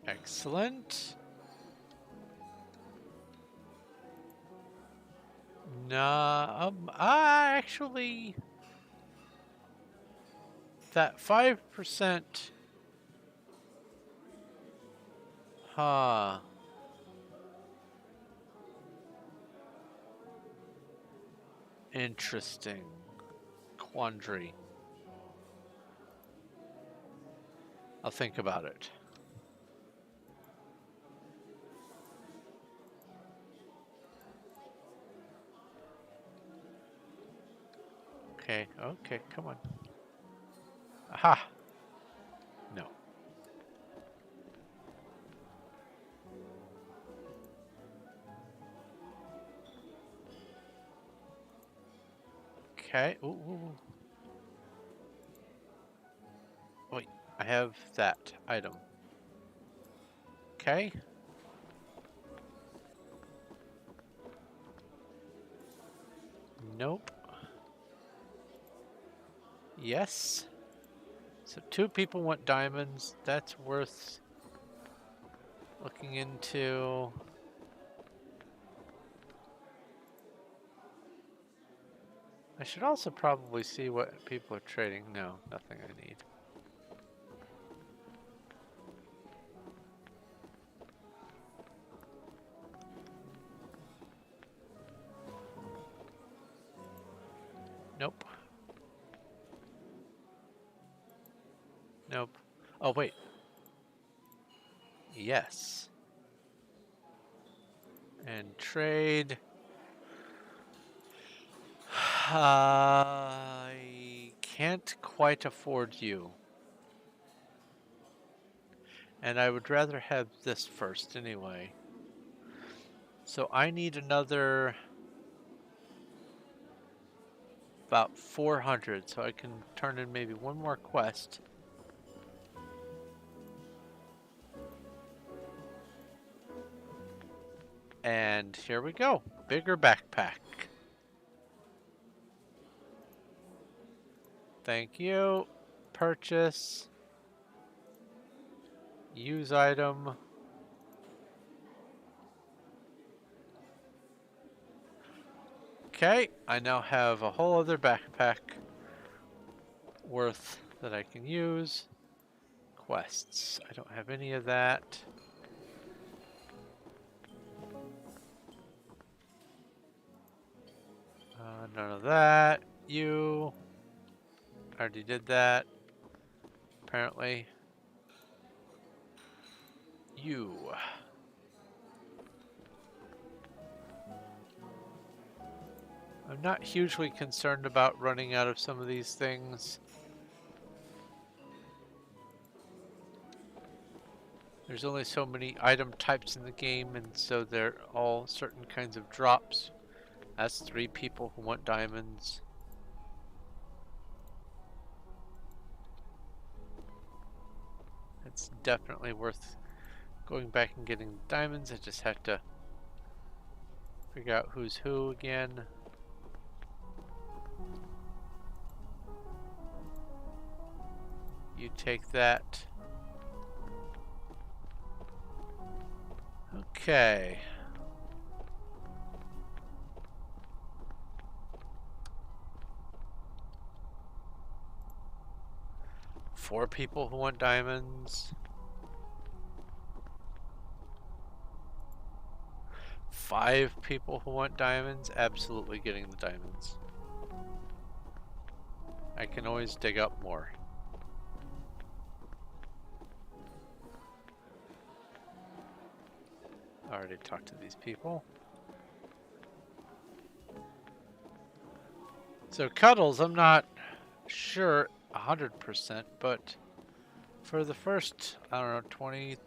Excellent. Nah, actually, that 5%, huh. Interesting. Quandary. I'll think about it. Okay, okay, come on. Aha! No. Okay, ooh. Wait, I have that item. Okay. Nope. Yes. So 2 people want diamonds. That's worth looking into. I should also probably see what people are trading. No, nothing I need. Nope. Nope. Oh, wait. Yes. And trade. I can't quite afford you. And I would rather have this first anyway. So I need another about 400 so I can turn in maybe one more quest. And here we go. Bigger backpack. Thank you. Purchase. Use item. Okay, I now have a whole other backpack worth that I can use. Quests. I don't have any of that. None of that. You. Already did that. Apparently. You. I'm not hugely concerned about running out of some of these things. There's only so many item types in the game, and so they're all certain kinds of drops. That's 3 people who want diamonds. It's definitely worth going back and getting diamonds. I just have to figure out who's who again. You take that. Okay. Four people who want diamonds. 5 people who want diamonds. Absolutely getting the diamonds. I can always dig up more. I already talked to these people. So Cuddles, I'm not sure 100%, but for the first, I don't know, 20,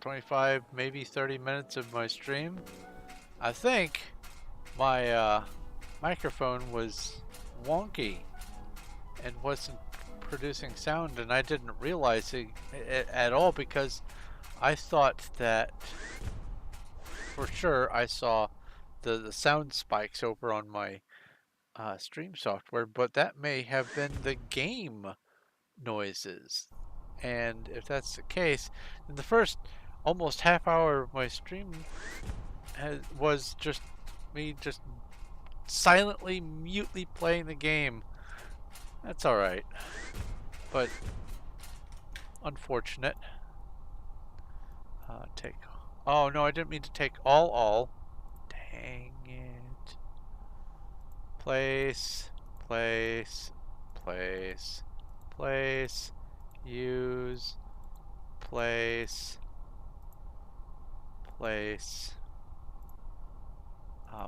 25, maybe 30 minutes of my stream, I think my microphone was wonky and wasn't producing sound, and I didn't realize it at all because I thought that for sure I saw the sound spikes over on my stream software, but that may have been the game noises. And if that's the case, then the first almost half hour of my stream was just me just silently, mutely playing the game. That's alright. But unfortunate. Take. Oh no, I didn't mean to take all. Dang it. Place. Use. Place.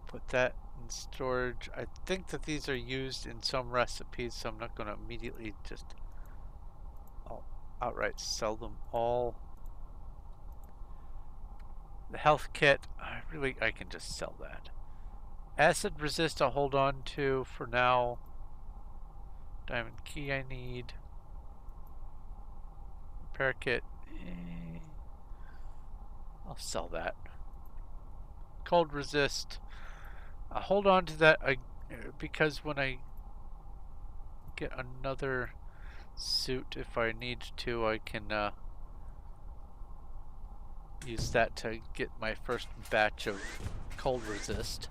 Put that in storage. I think that these are used in some recipes, so I'm not going to immediately just outright sell them all. The health kit, I can just sell that. Acid resist I'll hold on to for now. Diamond key I need. Repair kit, I'll sell that. Cold resist, I'll hold on to that because when I get another suit, if I need to, I can use that to get my first batch of cold resist.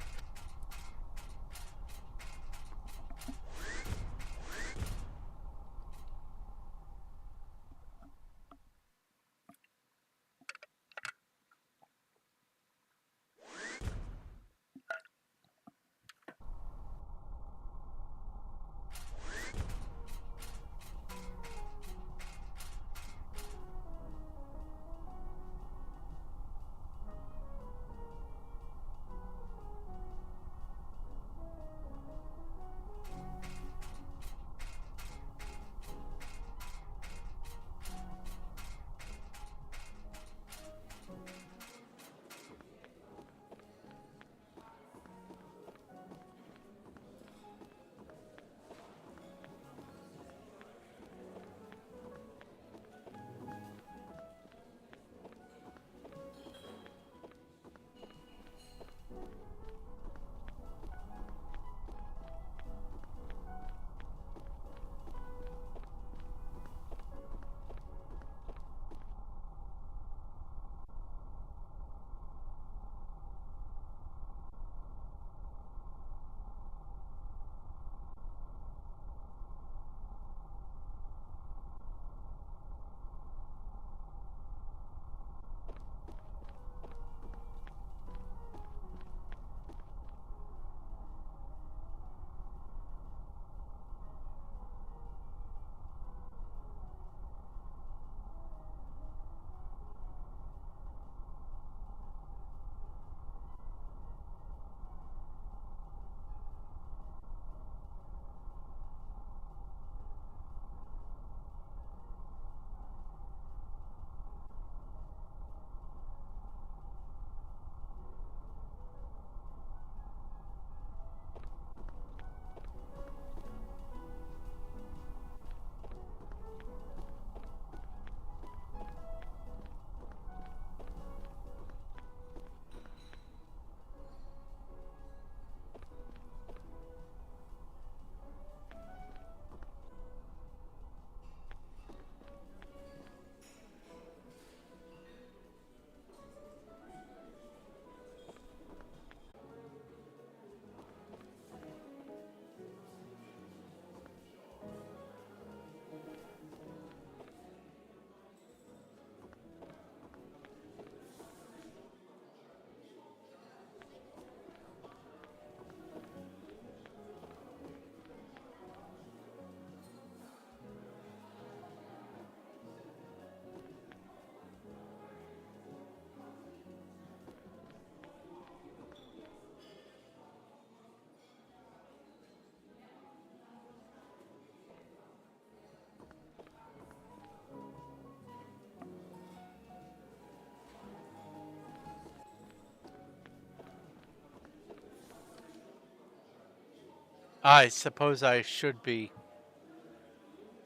I suppose I should be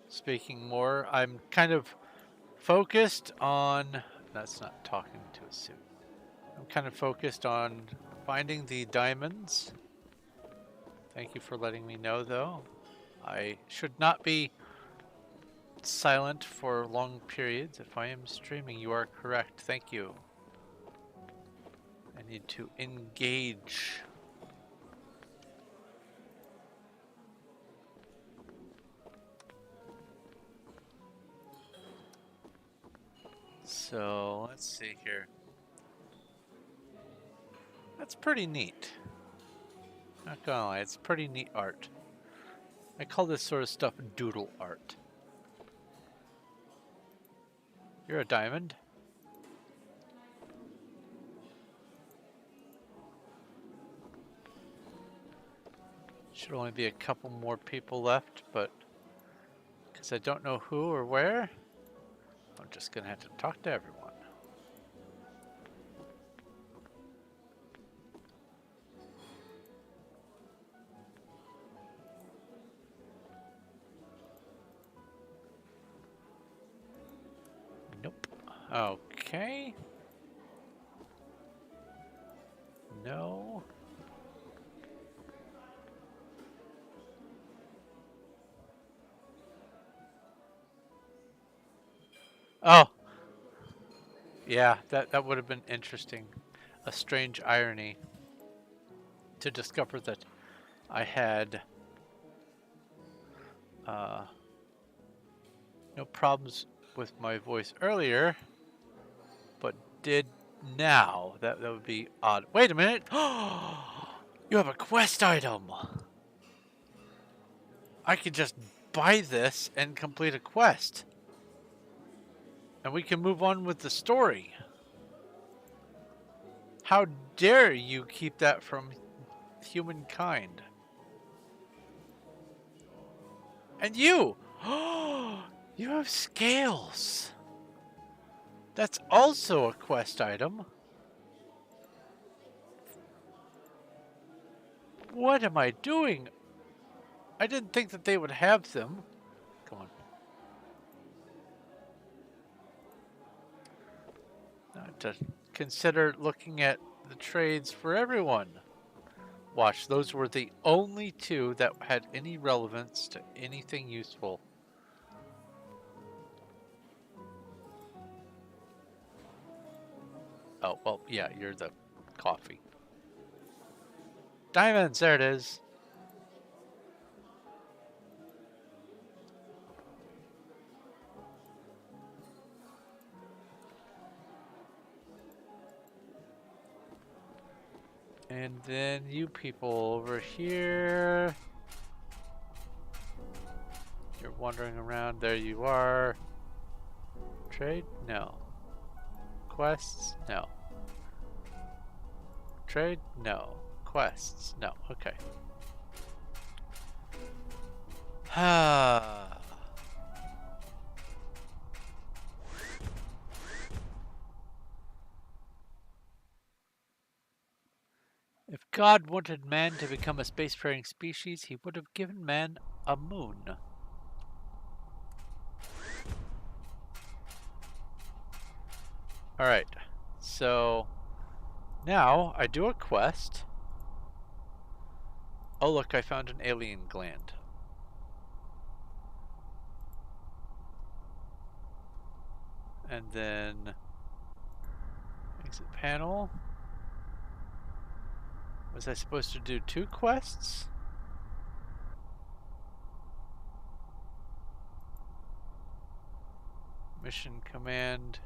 speaking more. I'm kind of focused on... That's not talking to a suit. I'm kind of focused on finding the diamonds. Thank you for letting me know, though. I should not be silent for long periods if I am streaming. You are correct. Thank you. I need to engage. So, let's see here. That's pretty neat. Not gonna lie, it's pretty neat art. I call this sort of stuff doodle art. You're a diamond. Should only be a couple more people left, but because I don't know who or where, I'm just gonna have to talk to everyone. Nope. Okay. No. Oh. Yeah, that would have been interesting. A strange irony to discover that I had no problems with my voice earlier, but did now. That would be odd. Wait a minute! You have a quest item! I could just buy this and complete a quest. And we can move on with the story. How dare you keep that from humankind? And you! You have scales! That's also a quest item. What am I doing? I didn't think that they would have them. Come on. To consider looking at the trades for everyone. Watch, those were the only two that had any relevance to anything useful. Oh, well, yeah, you're the coffee. Diamonds, there it is. And then you people over here. You're wandering around. There you are. Trade? No. Quests? No. Trade? No. Quests? No. Okay. If God wanted man to become a spacefaring species, he would have given man a moon. Alright, so now I do a quest. Oh look, I found an alien gland. And then exit panel. Was I supposed to do 2 quests? Mission command.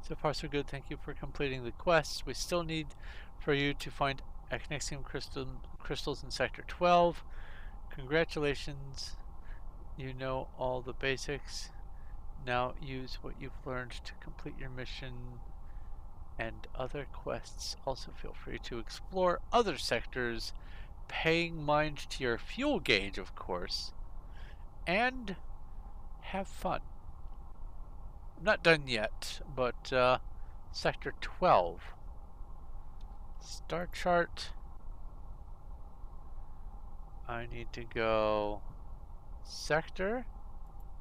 So far so good. Thank you for completing the quests. We still need for you to find Echnexium crystals in Sector 12. Congratulations. You know all the basics. Now use what you've learned to complete your mission and other quests. Also feel free to explore other sectors, paying mind to your fuel gauge, of course, and have fun. I'm not done yet, but Sector 12. Star chart. I need to go sector.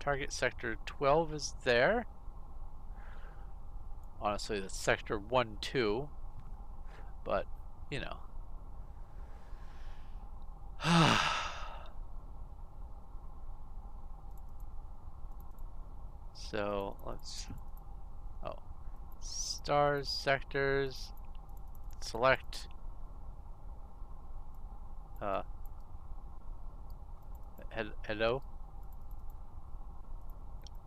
Target sector 12 is there. Honestly, that's sector 1, 2. But, you know. So let's, stars, sectors, select, hello,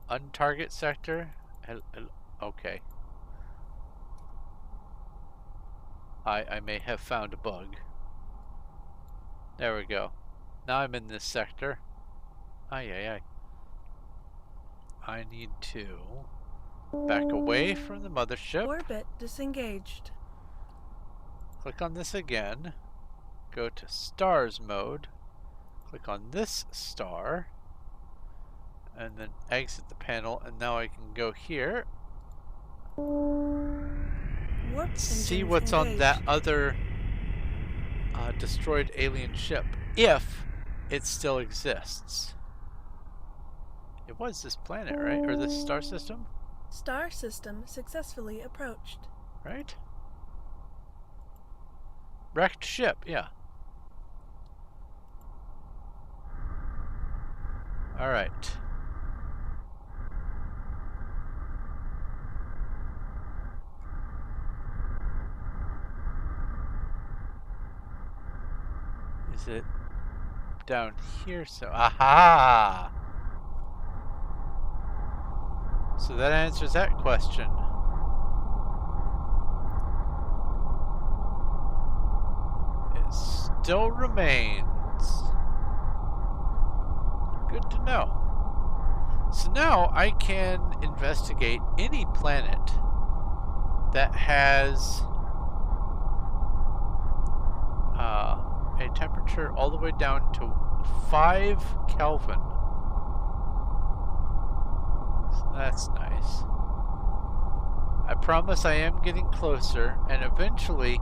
untarget sector, okay. I may have found a bug. There we go. Now I'm in this sector. Ay. I need to back away from the mothership. Orbit disengaged. Click on this again. Go to stars mode. Click on this star. And then exit the panel. And now I can go here. Warp See engines what's engaged. on that other destroyed alien ship. If it still exists. It was this planet, right? Or this star system? Star system successfully approached. Right? Wrecked ship, yeah. Alright. Is it down here? So, aha! So that answers that question. It still remains. Good to know. So now I can investigate any planet that has a temperature all the way down to 5 Kelvin. So that's nice. I promise I am getting closer, and eventually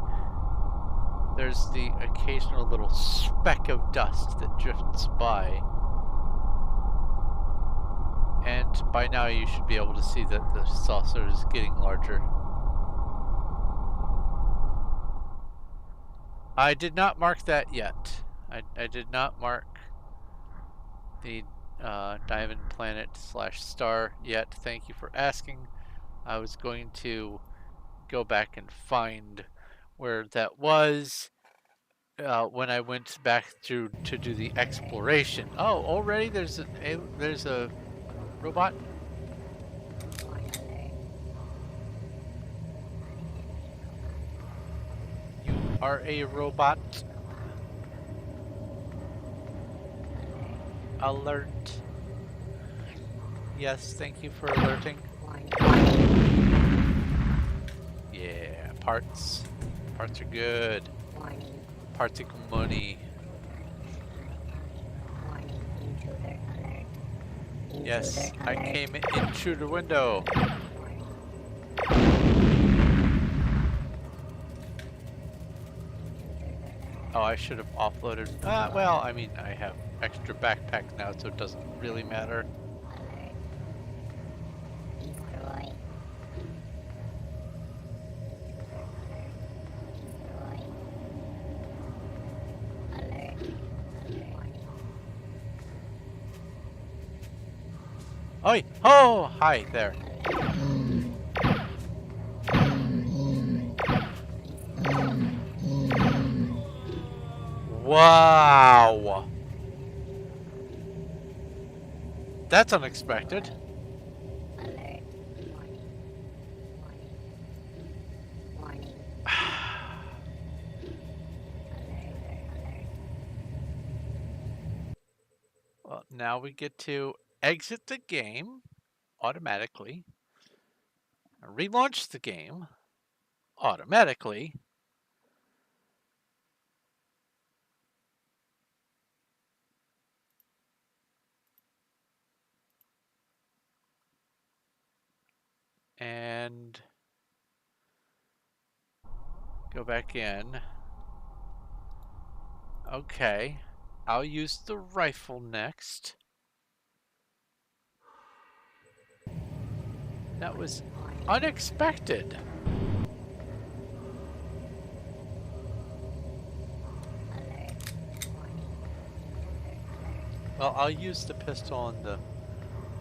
there's the occasional little speck of dust that drifts by. And by now you should be able to see that the saucer is getting larger. I did not mark that yet. I did not mark the diamond planet / star yet. Thank you for asking. I was going to go back and find where that was when I went back through to do the exploration. Oh, already there's a robot. You are a robot. Alert. Yes, thank you for alerting. Yeah, parts. Parts are good. Parts equal money. Yes, I came in through the window. Oh, I should have offloaded. Well, I mean, I have extra backpack now, so it doesn't really matter. Oi! Oh, hi there. Wow! That's unexpected. Well, now we get to exit the game automatically, relaunch the game automatically, and go back in. Okay. I'll use the rifle next. That was unexpected. Well, I'll use the pistol on the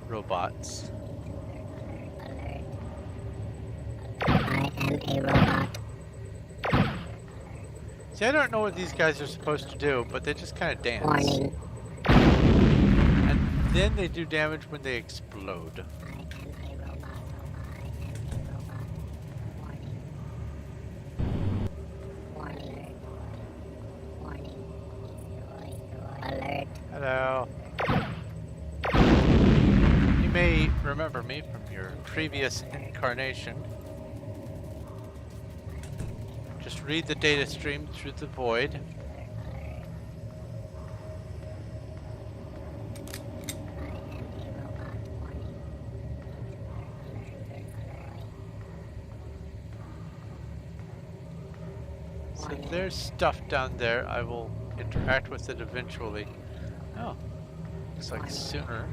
robots. I am a robot. See, I don't know what these guys are supposed to do, but they just kind of dance. Warning. And then they do damage when they explode. Alert. Hello. You may remember me from your previous incarnation. Just read the data stream through the void. So there's stuff down there. I will interact with it eventually. Oh, looks like sooner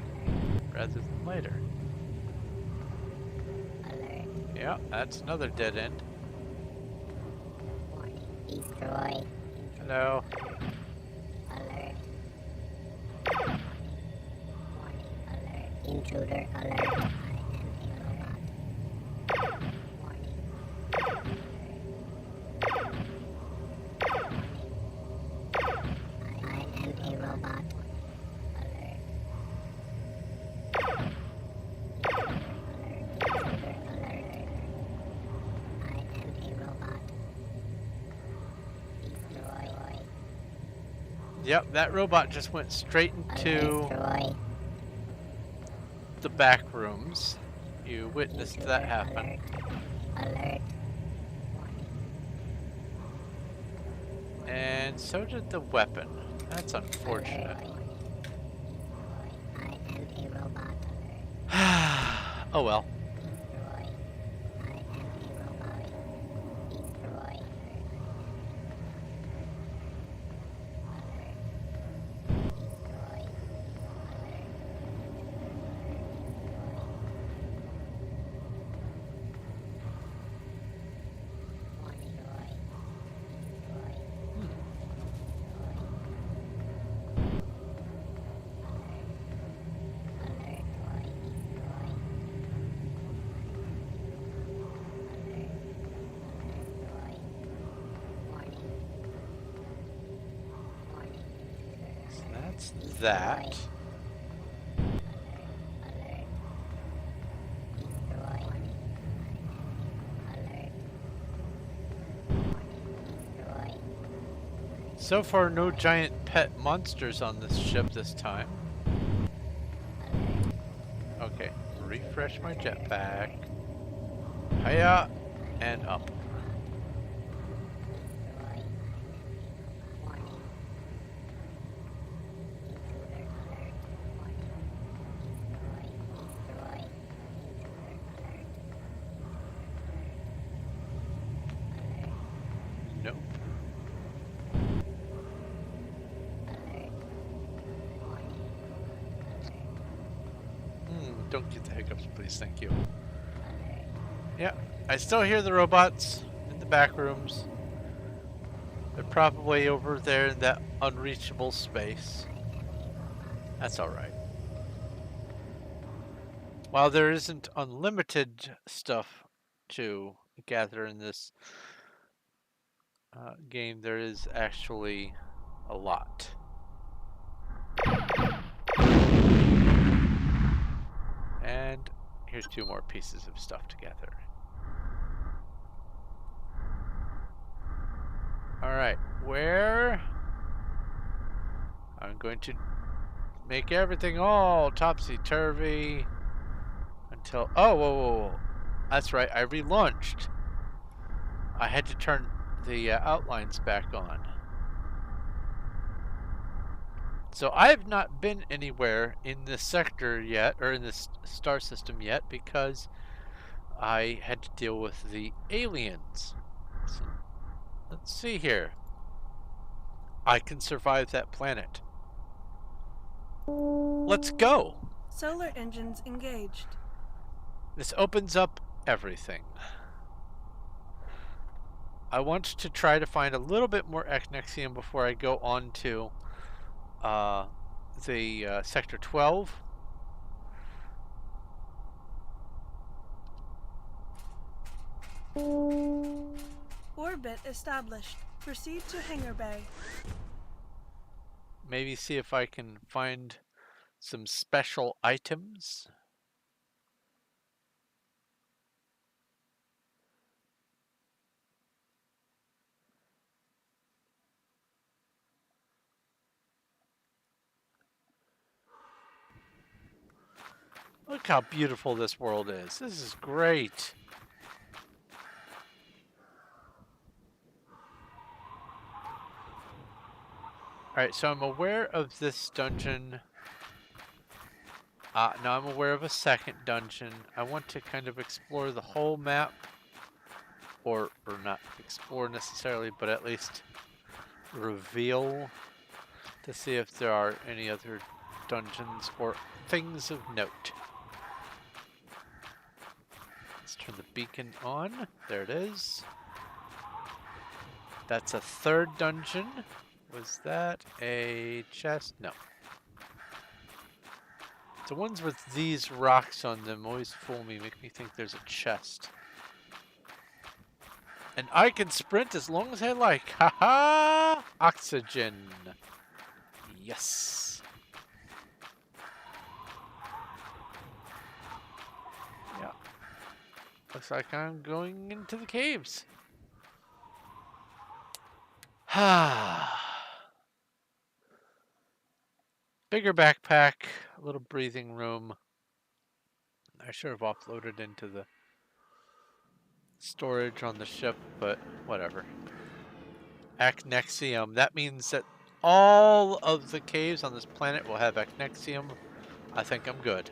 rather than later. Yeah, that's another dead end. Destroy. Hello. Alert. Intruder alert. I am a robot. Yep, that robot just went straight into Destroy. the back rooms. You witnessed that happen. Alert. And so did the weapon. That's unfortunate. I am a robot. Oh well. Destroy. I am a robot. Destroy. So that's that. So far, no giant pet monsters on this ship this time. Okay, refresh my jetpack. Hiya! And up. Nope. Don't get the hiccups, please. Thank you. Yeah, I still hear the robots in the back rooms. They're probably over there in that unreachable space. That's alright. While there isn't unlimited stuff to gather in this game, there is actually a lot. And here's 2 more pieces of stuff to gather. Alright, where? I'm going to make everything all topsy-turvy until... Oh, whoa, whoa, whoa. That's right, I relaunched. I had to turn the outlines back on. So I have not been anywhere in this sector yet, or in this star system yet, because I had to deal with the aliens. So, let's see here. I can survive that planet. Let's go. Solar engines engaged. This opens up everything. I want to try to find a little bit more Echnexium before I go on to the Sector 12. Orbit established. Proceed to hangar bay. Maybe see if I can find some special items. Look how beautiful this world is. This is great. Alright, so I'm aware of this dungeon. Now I'm aware of a second dungeon. I want to kind of explore the whole map. Or not explore necessarily, but at least reveal to see if there are any other dungeons or things of note. Let's turn the beacon on. There it is. That's a third dungeon. Was that a chest? No. The ones with these rocks on them always fool me, make me think there's a chest. And I can sprint as long as I like. Haha! Oxygen. Yes. Yeah. Looks like I'm going into the caves. Bigger backpack, a little breathing room. I should have offloaded into the storage on the ship, but whatever. Echnexium. That means that all of the caves on this planet will have Echnexium. I think I'm good.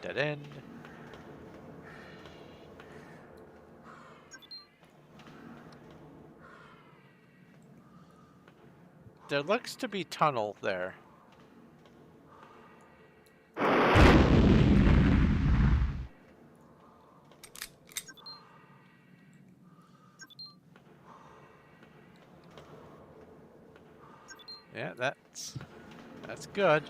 Dead end. There looks to be tunnel there. Yeah, that's good.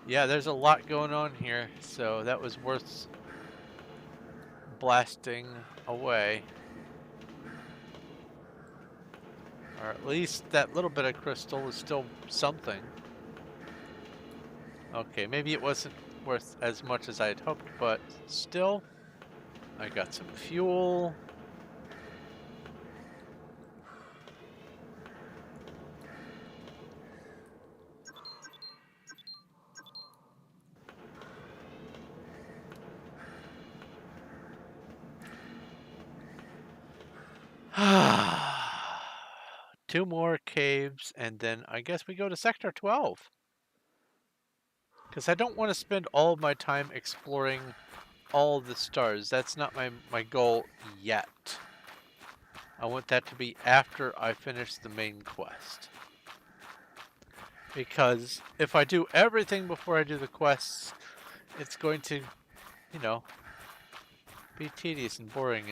Yeah, there's a lot going on here, so that was worth blasting away. Or at least that little bit of crystal is still something. Okay, maybe it wasn't worth as much as I had hoped, but still, I got some fuel. Two more caves, and then I guess we go to Sector 12. Because I don't want to spend all of my time exploring all the stars. That's not my goal yet. I want that to be after I finish the main quest. Because if I do everything before I do the quests, it's going to, you know, be tedious and boring,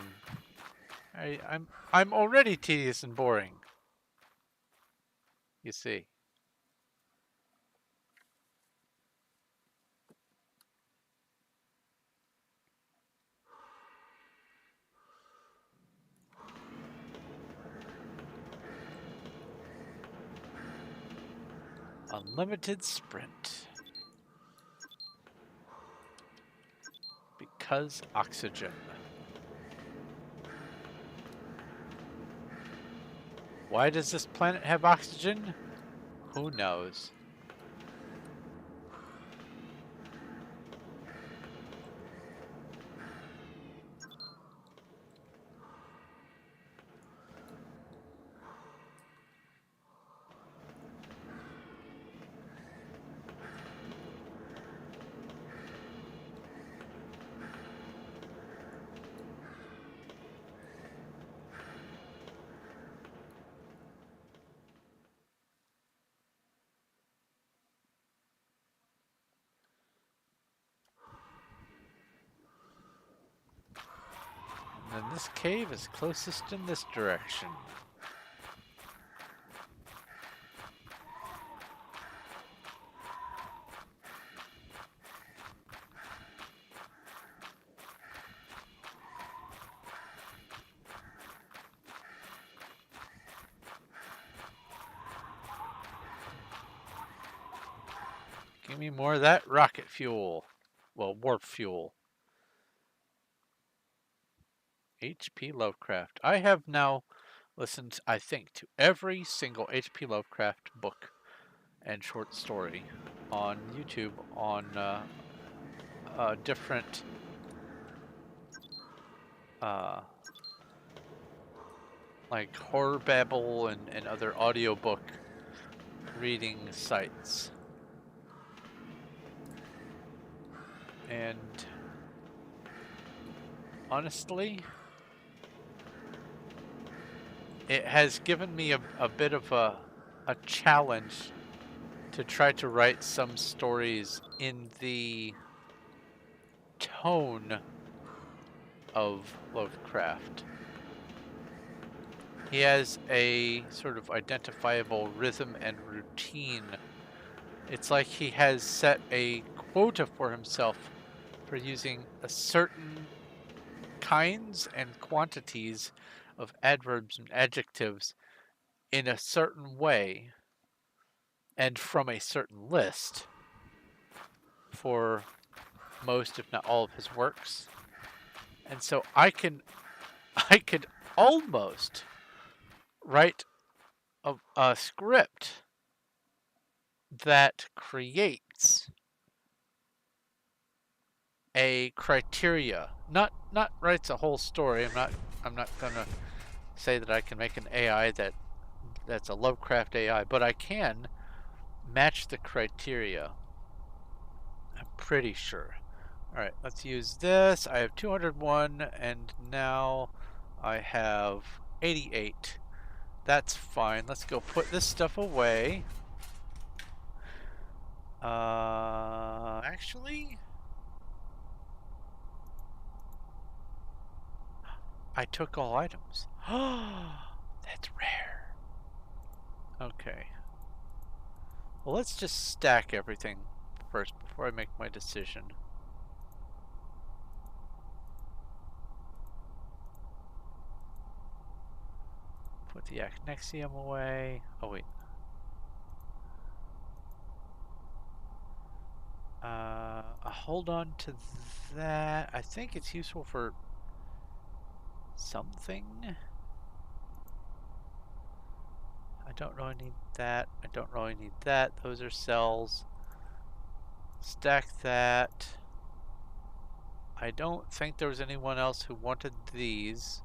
and I'm already tedious and boring. You see. Unlimited sprint. Because oxygen. Why does this planet have oxygen? Who knows? And this cave is closest in this direction. Give me more of that rocket fuel. Well, warp fuel. H.P. Lovecraft. I have now listened, I think, to every single H.P. Lovecraft book and short story on YouTube on different like Horror Babble and other audiobook reading sites. And honestly, it has given me a bit of a challenge to try to write some stories in the tone of Lovecraft. He has a sort of identifiable rhythm and routine. It's like he has set a quota for himself for using a certain kinds and quantities of adverbs and adjectives in a certain way and from a certain list for most, if not all, of his works. And so I could almost write a script that creates a criteria, not writes a whole story. I'm not gonna say that I can make an AI that's a Lovecraft AI, but I can match the criteria. I'm pretty sure. Alright, let's use this. I have 201 and now I have 88. That's fine. Let's go put this stuff away. Actually, I took all items. That's rare. Okay. Well, let's just stack everything first before I make my decision. Put the Acnexium away. Oh, wait. I'll hold on to that. I think it's useful for something. I don't really need that. I don't really need that. Those are cells. Stack that. I don't think there was anyone else who wanted these.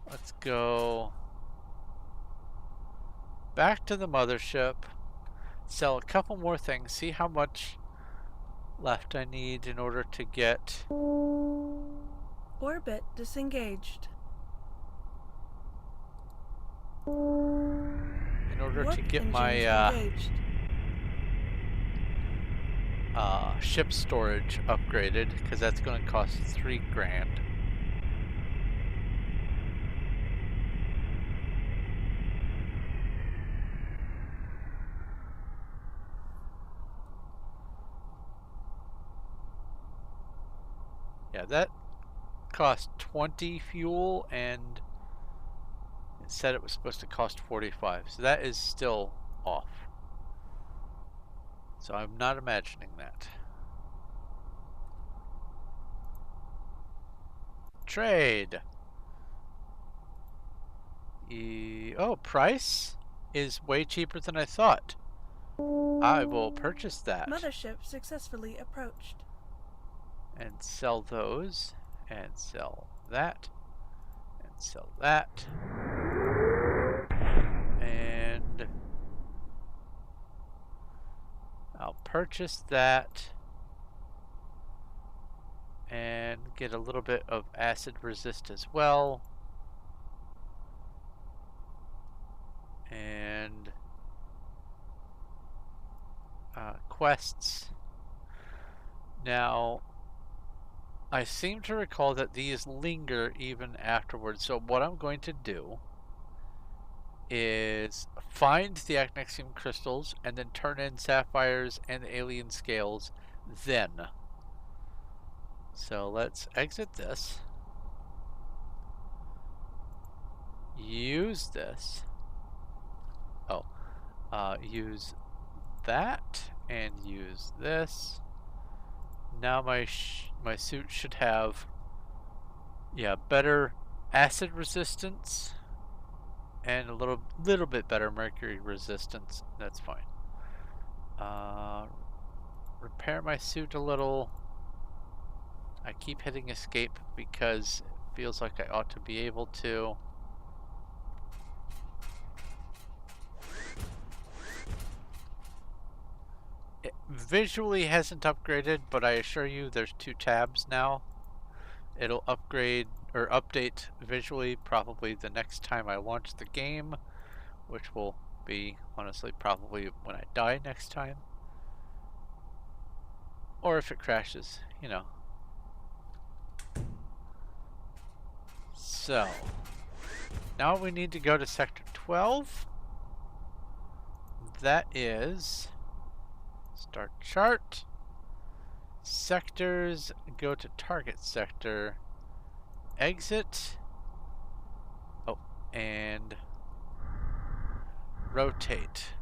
Let's go back to the mothership. Sell a couple more things. See how much left I need in order to get... Orbit disengaged. In order Warp to get engines my engaged. ship storage upgraded, because that's going to cost $3 grand. Yeah, that cost 20 fuel, and it said it was supposed to cost 45, so that is still off. So I'm not imagining that. Trade. Oh, price is way cheaper than I thought. I will purchase that. Mothership successfully approached. And sell those. And sell that. And sell that. And I'll purchase that. And get a little bit of acid resist as well. And quests. Now, I seem to recall that these linger even afterwards, so what I'm going to do is find the Acnexium crystals and then turn in sapphires and the alien scales then. So let's exit this. Use this. Oh, use that and use this. Now my suit should have, yeah, better acid resistance and a little bit better mercury resistance. That's fine. Repair my suit a little. I keep hitting escape because it feels like I ought to be able to. It visually hasn't upgraded, but I assure you there's 2 tabs now. It'll upgrade or update visually probably the next time I launch the game, which will be honestly probably when I die next time. Or if it crashes, you know. So, now we need to go to Sector 12. That is start chart. Sectors, go to target sector. Exit. Oh, and rotate.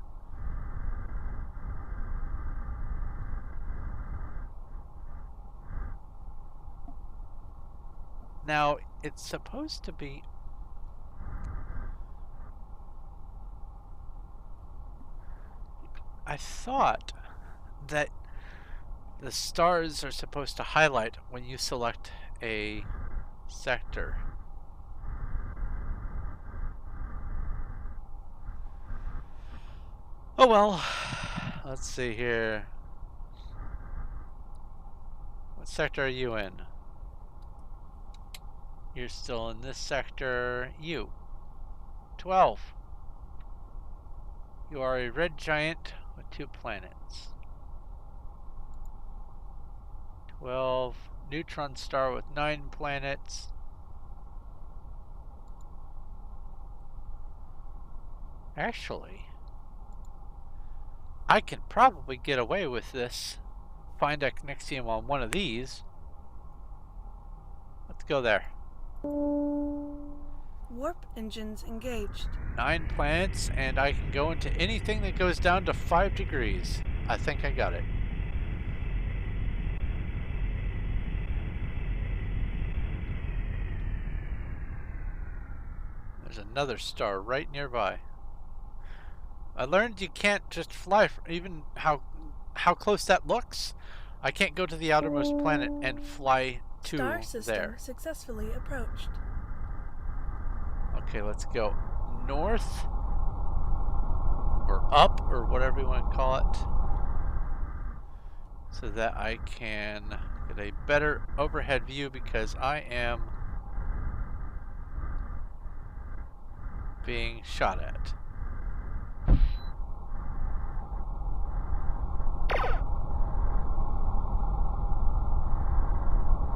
Now, it's supposed to be... I thought that the stars are supposed to highlight when you select a sector. Oh well, let's see here. What sector are you in? You're still in this sector. You. 12. You are a red giant with 2 planets. 12. Neutron star with 9 planets. Actually, I can probably get away with this. Find Acnexium on one of these. Let's go there. Warp engines engaged. 9 planets, and I can go into anything that goes down to 5 degrees. I think I got it. There's another star right nearby. I learned you can't just fly, even how close that looks. I can't go to the outermost planet and fly to Star system there. successfully approached. Okay, let's go north or up or whatever you want to call it, so that I can get a better overhead view because I am being shot at.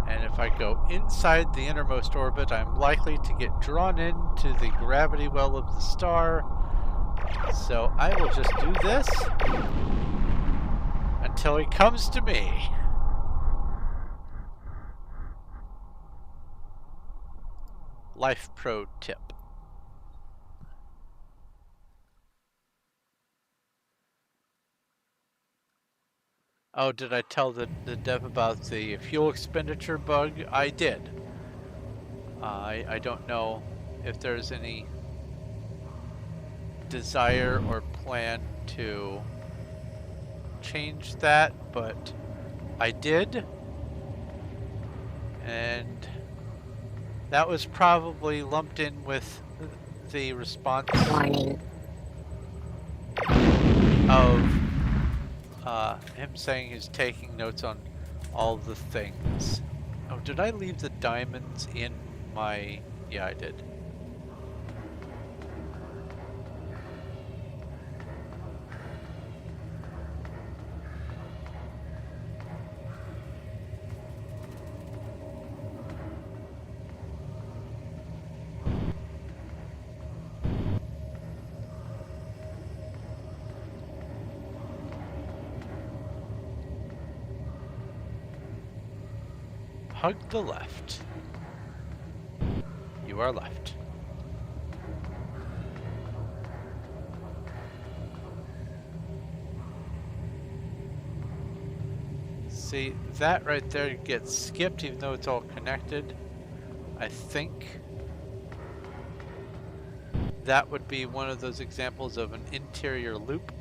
And if I go inside the innermost orbit, I'm likely to get drawn into the gravity well of the star. So I will just do this until he comes to me. Life Pro tip. Oh, did I tell the dev about the fuel expenditure bug? I did. I don't know if there's any desire or plan to change that, but I did. And that was probably lumped in with the response Warning. of him saying he's taking notes on all the things. Oh, did I leave the diamonds in my... Yeah, I did. hug the left. You are left. See, that right there gets skipped even though it's all connected. I think that would be one of those examples of an interior loop.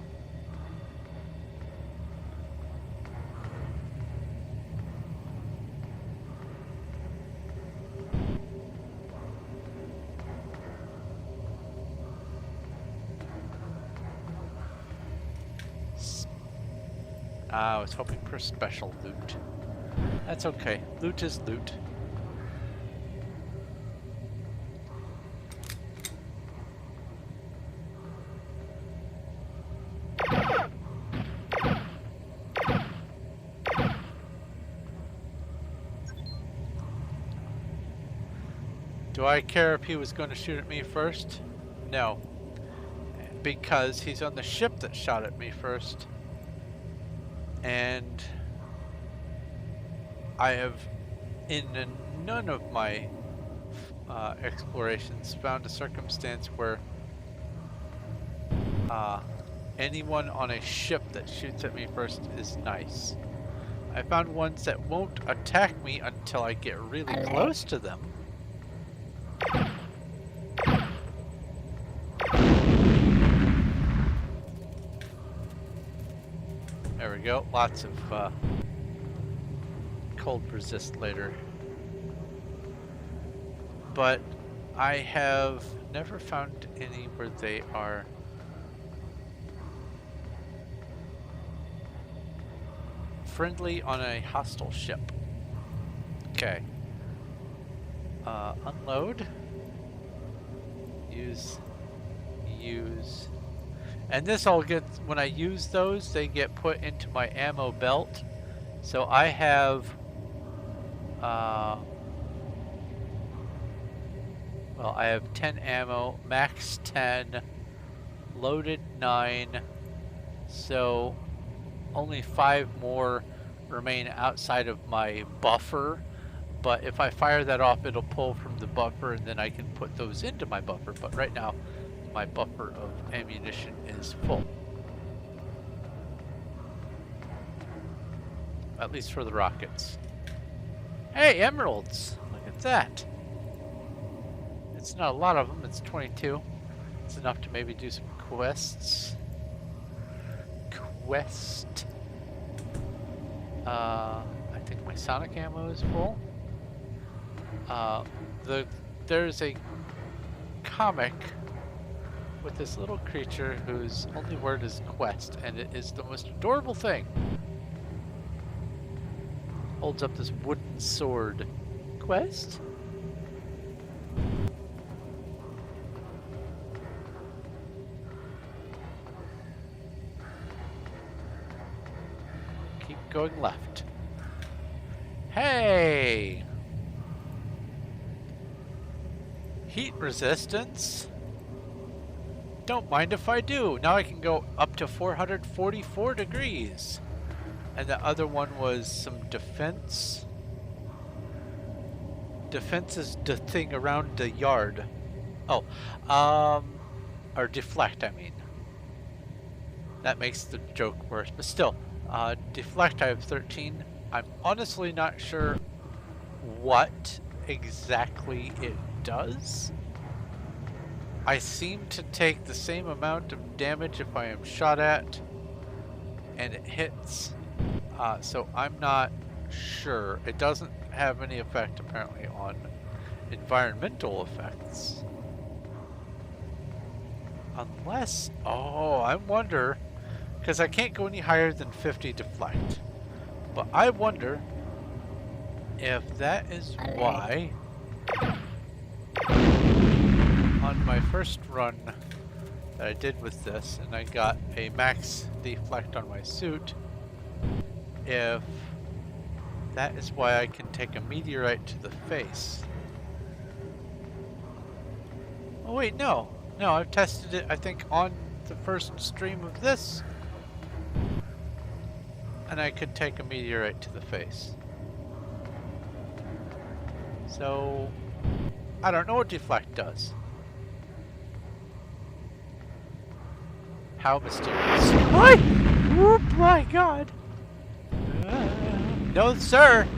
I was hoping for special loot. That's okay. Loot is loot. Do I care if he was going to shoot at me first? No. Because he's on the ship that shot at me first. And I have, in none of my explorations, found a circumstance where anyone on a ship that shoots at me first is nice. I found ones that won't attack me until I get really close to them. There we go. Lots of cold resist later. But I have never found any where they are friendly on a hostile ship. Okay. Unload. Use. And this all gets, when I use those, they get put into my ammo belt. So I have, well, I have 10 ammo, max 10, loaded 9, so only 5 more remain outside of my buffer. But if I fire that off, it'll pull from the buffer and then I can put those into my buffer. But right now, my buffer of ammunition is full. At least for the rockets. Hey, emeralds! Look at that. It's not a lot of them, it's 22. It's enough to maybe do some quests. I think my sonic ammo is full. There's a comic with this little creature whose only word is quest, and it is the most adorable thing. Holds up this wooden sword. Quest? Keep going left. Hey! Heat resistance? Don't mind if I do. Now I can go up to 444 degrees. And the other one was some defense. Defense is the thing around the yard. Oh, or deflect, I mean. That makes the joke worse, but still, deflect I have 13. I'm honestly not sure what exactly it does. I seem to take the same amount of damage if I am shot at, and it hits. So I'm not sure. It doesn't have any effect apparently on environmental effects. Unless, oh, I wonder, because I can't go any higher than 50 deflect. But I wonder if that is why on my first run that I did with this, and I got a max deflect on my suit, if that is why I can take a meteorite to the face. Oh wait, no. No, I've tested it, I think, on the first stream of this. And I could take a meteorite to the face. So, I don't know what deflect does. How mysterious. What? Oh my god! No, sir!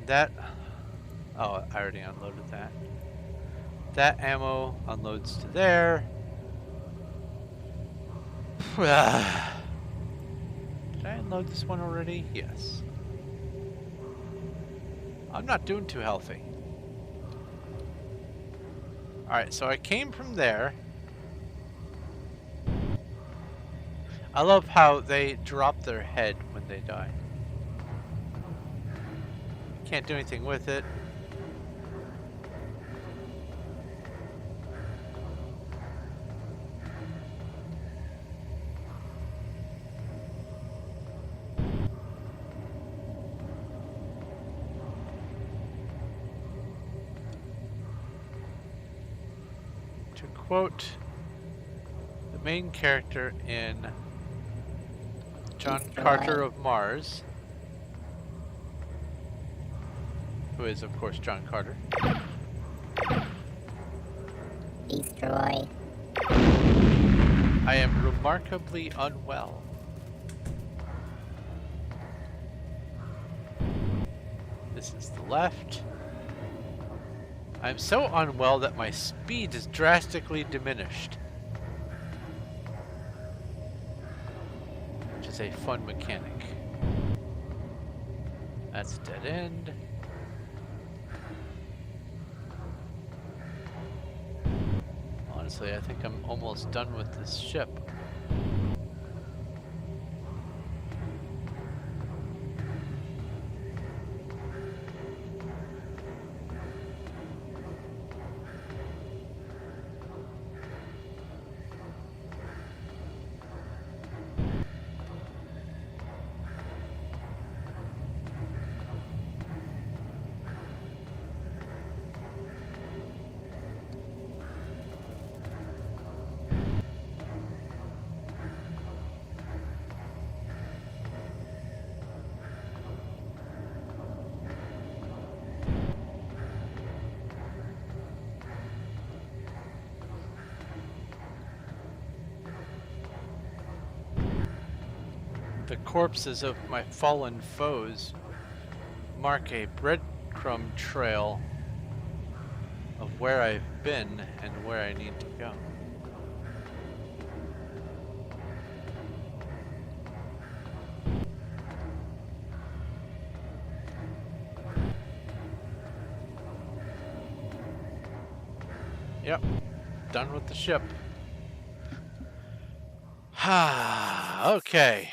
That... Oh, I already unloaded that. That ammo unloads to there. Did I unload this one already? Yes. I'm not doing too healthy. Alright, so I came from there. I love how they drop their head when they die. Can't do anything with it. To quote the main character in John Carter of Mars, who is, of course, John Carter. Destroy. I am remarkably unwell. This is the left. I'm so unwell that my speed is drastically diminished. Which is a fun mechanic. That's a dead end. Honestly, I think I'm almost done with this ship. The corpses of my fallen foes mark a breadcrumb trail of where I've been and where I need to go. Yep, done with the ship. Okay.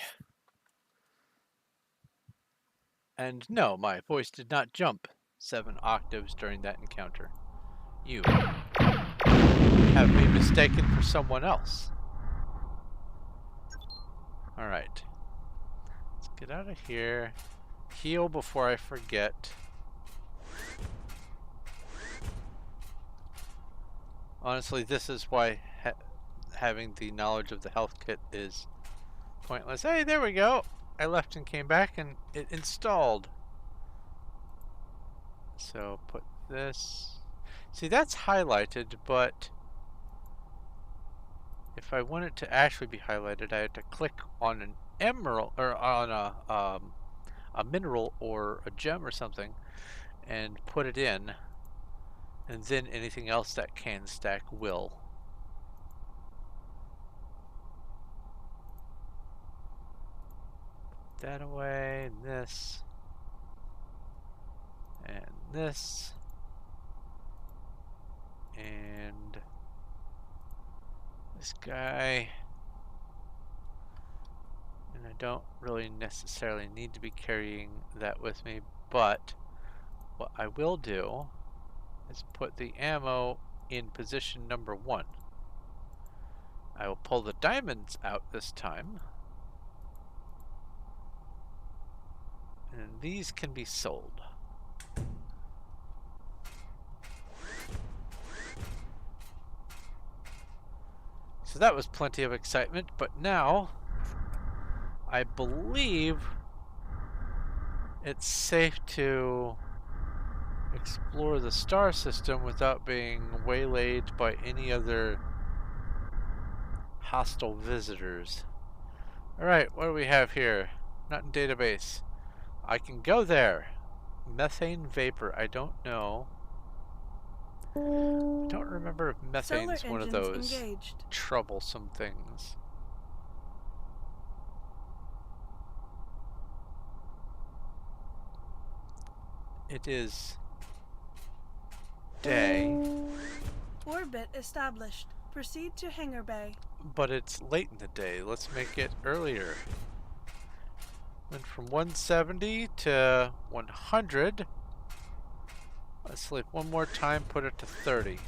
And no, my voice did not jump 7 octaves during that encounter. You have been mistaken for someone else. Alright. Let's get out of here. Heal before I forget. Honestly, this is why having the knowledge of the health kit is pointless. Hey, there we go! I left and came back and it installed. So put this. See, that's highlighted, but if I want it to actually be highlighted, I have to click on an emerald or on a mineral or a gem or something and put it in, and then anything else that can stack will. That away, and this, and this, and this guy, and And I don't really necessarily need to be carrying that with me, but what I will do is put the ammo in position number 1. I will pull the diamonds out this time. And these can be sold. So that was plenty of excitement, but now I believe it's safe to explore the star system without being waylaid by any other hostile visitors. Alright, what do we have here? Not in database. I can go there. Methane vapor, I don't know. I don't remember if methane's one of those troublesome things. It is day. Orbit established. Proceed to Hangar Bay. But it's late in the day. Let's make it earlier. Went from 170 to 100. Let's sleep one more time, put it to 30.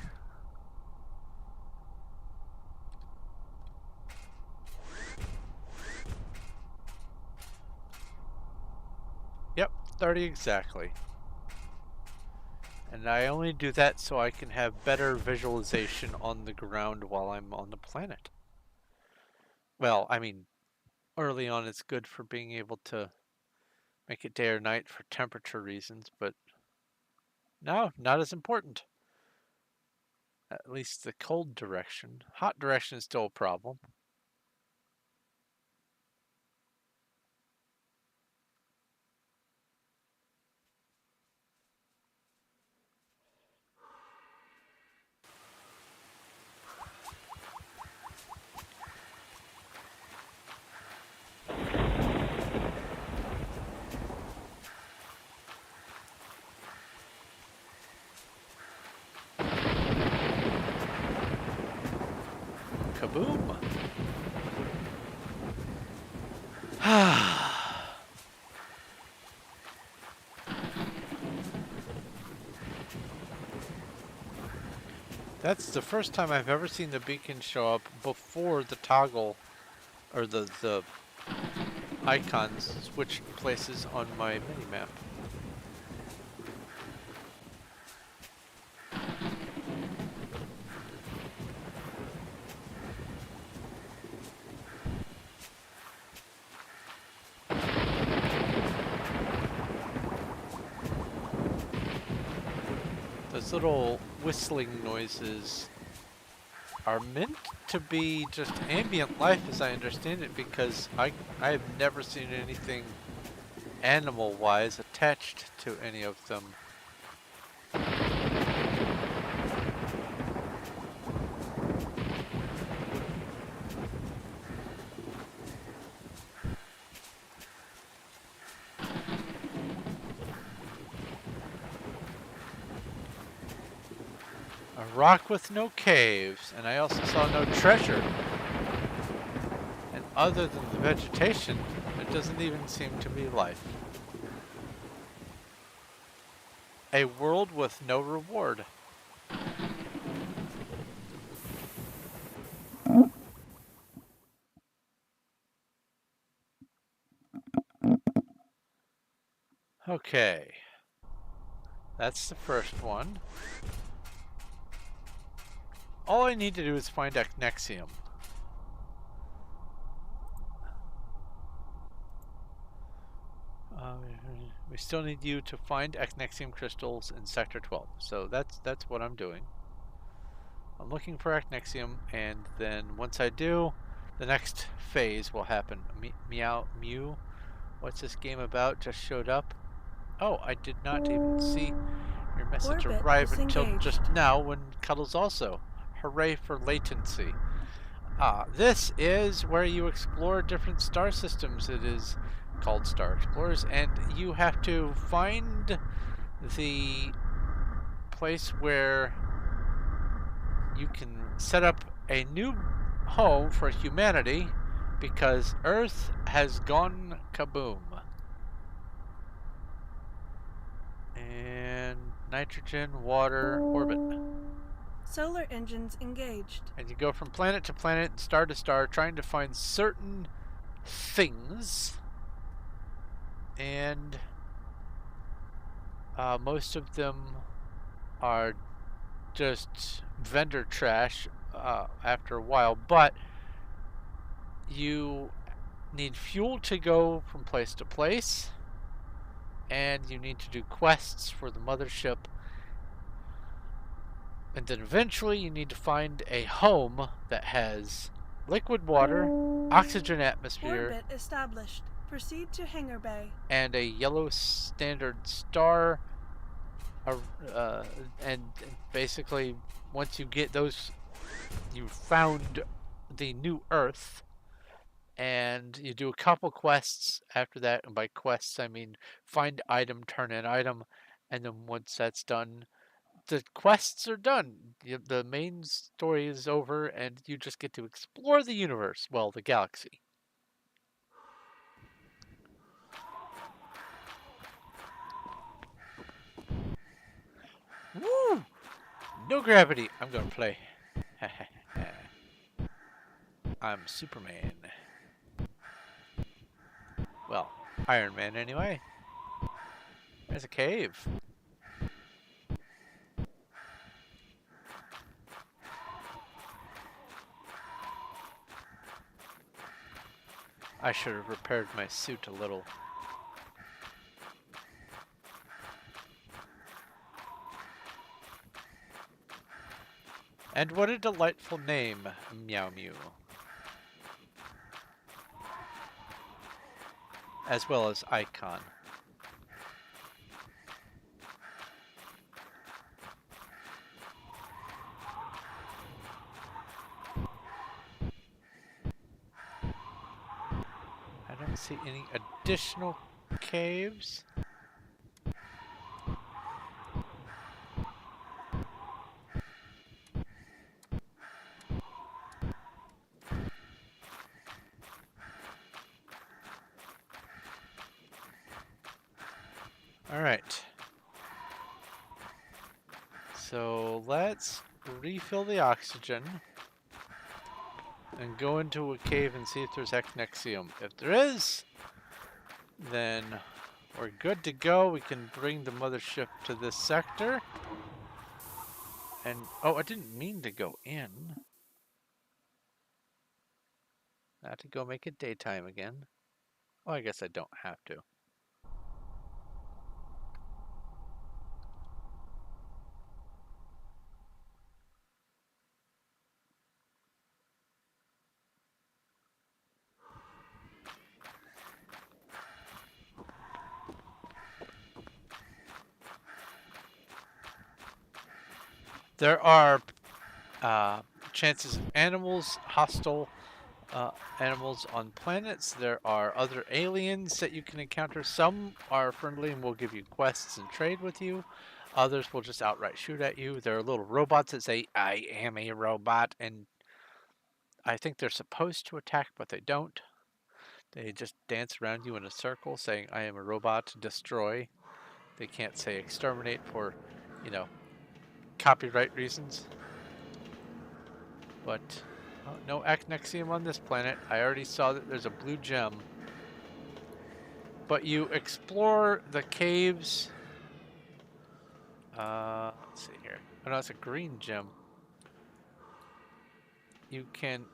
Yep, 30 exactly. And I only do that so I can have better visualization on the ground while I'm on the planet. Well, I mean, early on it's good for being able to make it day or night for temperature reasons, but no, not as important. At least the cold direction. Hot direction is still a problem. Kaboom! That's the first time I've ever seen the beacon show up before the toggle or the icons switch places on my mini-map. Those little whistling noises are meant to be just ambient life as I understand it, because I have never seen anything animal-wise attached to any of them. A rock with no caves, and I also saw no treasure. And other than the vegetation, there doesn't even seem to be life. A world with no reward. Okay. That's the first one. All I need to do is find Acnexium. We still need you to find Acnexium crystals in Sector 12. So that's what I'm doing. I'm looking for Acnexium, and then once I do, the next phase will happen. Mew. What's this game about? Just showed up. Oh, I did not even see your message arrive until just now when Cuddles also. Hooray for latency. This is where you explore different star systems. It is called Star Explorers, and you have to find the place where you can set up a new home for humanity because Earth has gone kaboom. And nitrogen, water, orbit. Solar engines engaged. And you go from planet to planet and star to star trying to find certain things. And most of them are just vendor trash after a while. But you need fuel to go from place to place. And you need to do quests for the mothership. And then eventually you need to find a home that has liquid water, oxygen atmosphere, Orbit established. Proceed to Hangar Bay. and a yellow standard star. And basically, once you get those, you found the new Earth. And you do a couple quests after that. And by quests, I mean find item, turn in item. And then once that's done, the quests are done. The main story is over, and you just get to explore the universe. Well, the galaxy. Woo! No gravity. I'm gonna play. I'm Superman. Well, Iron Man anyway. There's a cave. I should have repaired my suit a little. And what a delightful name, Meow Mew. As well as Icon. I don't see any additional caves. Alright. So let's refill the oxygen and go into a cave and see if there's Echnexium. If there is, then we're good to go. We can bring the mothership to this sector. And, oh, I didn't mean to go in. I have to go make it daytime again. Oh, I guess I don't have to. There are chances of animals, hostile animals on planets. There are other aliens that you can encounter. Some are friendly and will give you quests and trade with you. Others will just outright shoot at you. There are little robots that say, "I am a robot," and I think they're supposed to attack, but they don't. They just dance around you in a circle saying, "I am a robot, destroy." They can't say exterminate for, you know, copyright reasons. But no Echnexium on this planet. I already saw that there's a blue gem. But you explore the caves. Let's see here. Oh no, it's a green gem. You can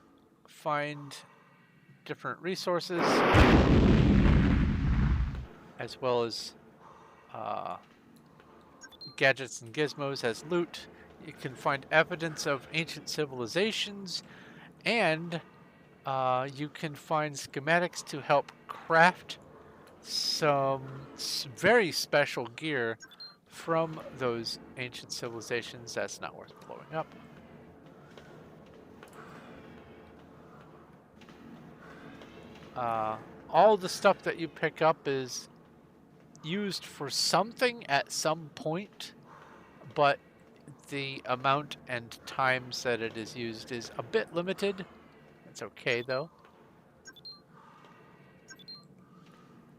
find different resources as well as gadgets and gizmos as loot. You can find evidence of ancient civilizations, and you can find schematics to help craft some very special gear from those ancient civilizations that's not worth blowing up. All the stuff that you pick up is used for something at some point, but the amount and times that it is used is a bit limited. It's okay though.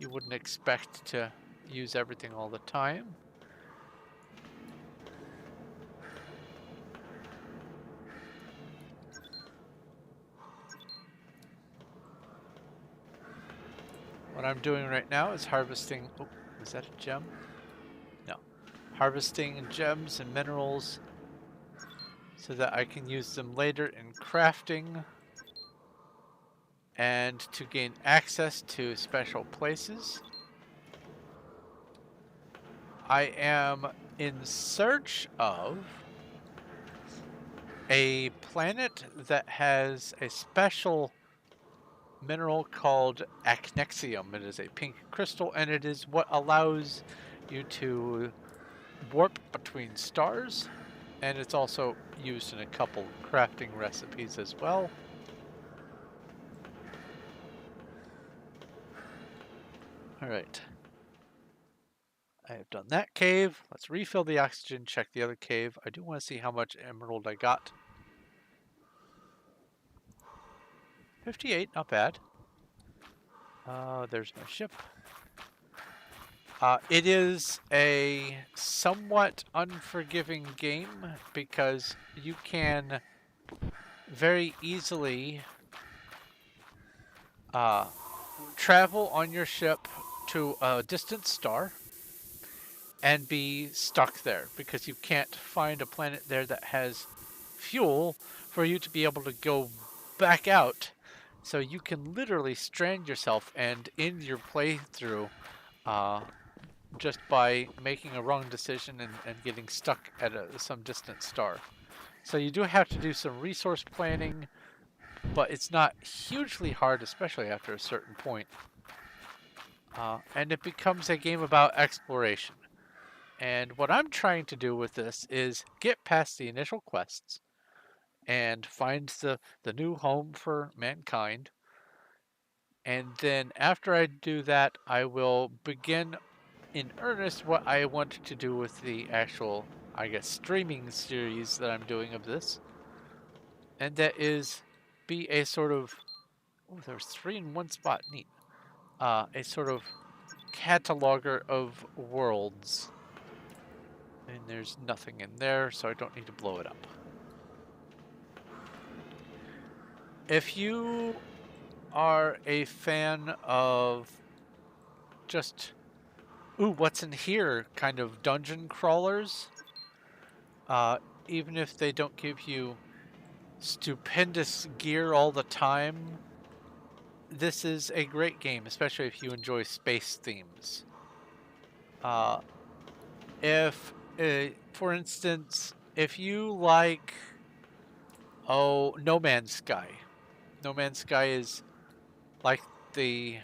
you wouldn't expect to use everything all the time. What I'm doing right now is harvesting. Oh, is that a gem? No. Harvesting gems and minerals so that I can use them later in crafting and to gain access to special places. I am in search of a planet that has a special mineral called acnexium. It is a pink crystal, and it is what allows you to warp between stars, and it's also used in a couple crafting recipes as well. All right. I have done that cave. Let's refill the oxygen, check the other cave. I do want to see how much emerald I got. 58, not bad. There's my ship. It is a somewhat unforgiving game because you can very easily travel on your ship to a distant star and be stuck there because you can't find a planet there that has fuel for you to be able to go back out. So you can literally strand yourself and end your playthrough just by making a wrong decision and getting stuck at some distant star. So you do have to do some resource planning, but it's not hugely hard, especially after a certain point. And it becomes a game about exploration. And what I'm trying to do with this is get past the initial quests and find the new home for mankind. And then after I do that, I will begin in earnest what I want to do with the actual, I guess, streaming series that I'm doing of this. And that is be a sort of, oh, there's 3 in one spot, neat. A sort of cataloger of worlds. And there's nothing in there, so I don't need to blow it up. If you are a fan of just, ooh, what's in here kind of dungeon crawlers, even if they don't give you stupendous gear all the time, this is a great game, especially if you enjoy space themes. For instance, if you like, No Man's Sky. No Man's Sky is like the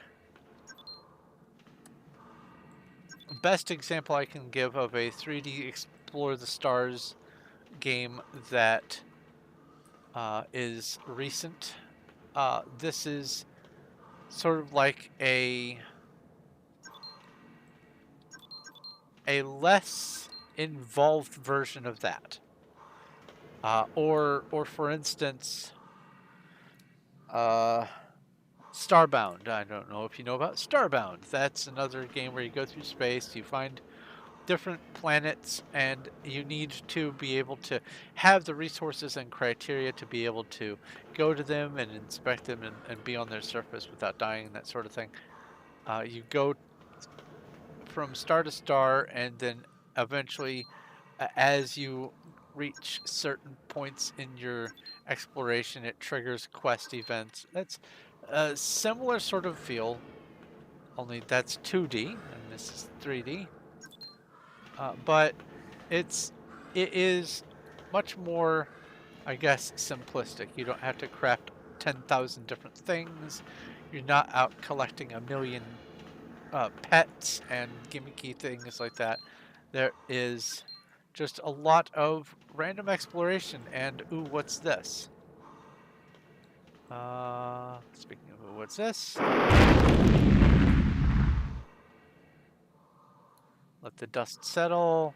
best example I can give of a 3D Explore the Stars game that is recent. This is sort of like a less involved version of that. Or for instance, Starbound. I don't know if you know about Starbound. That's another game where you go through space, you find different planets, and you need to be able to have the resources and criteria to be able to go to them and inspect them and be on their surface without dying and that sort of thing. You go from star to star, and then eventually, as you reach certain points in your exploration, it triggers quest events. That's a similar sort of feel, only that's 2D and this is 3D. But it is much more, I guess, simplistic. You don't have to craft 10,000 different things. You're not out collecting a million pets and gimmicky things like that. There is just a lot of random exploration and, ooh, what's this? Speaking of, what's this? Let the dust settle.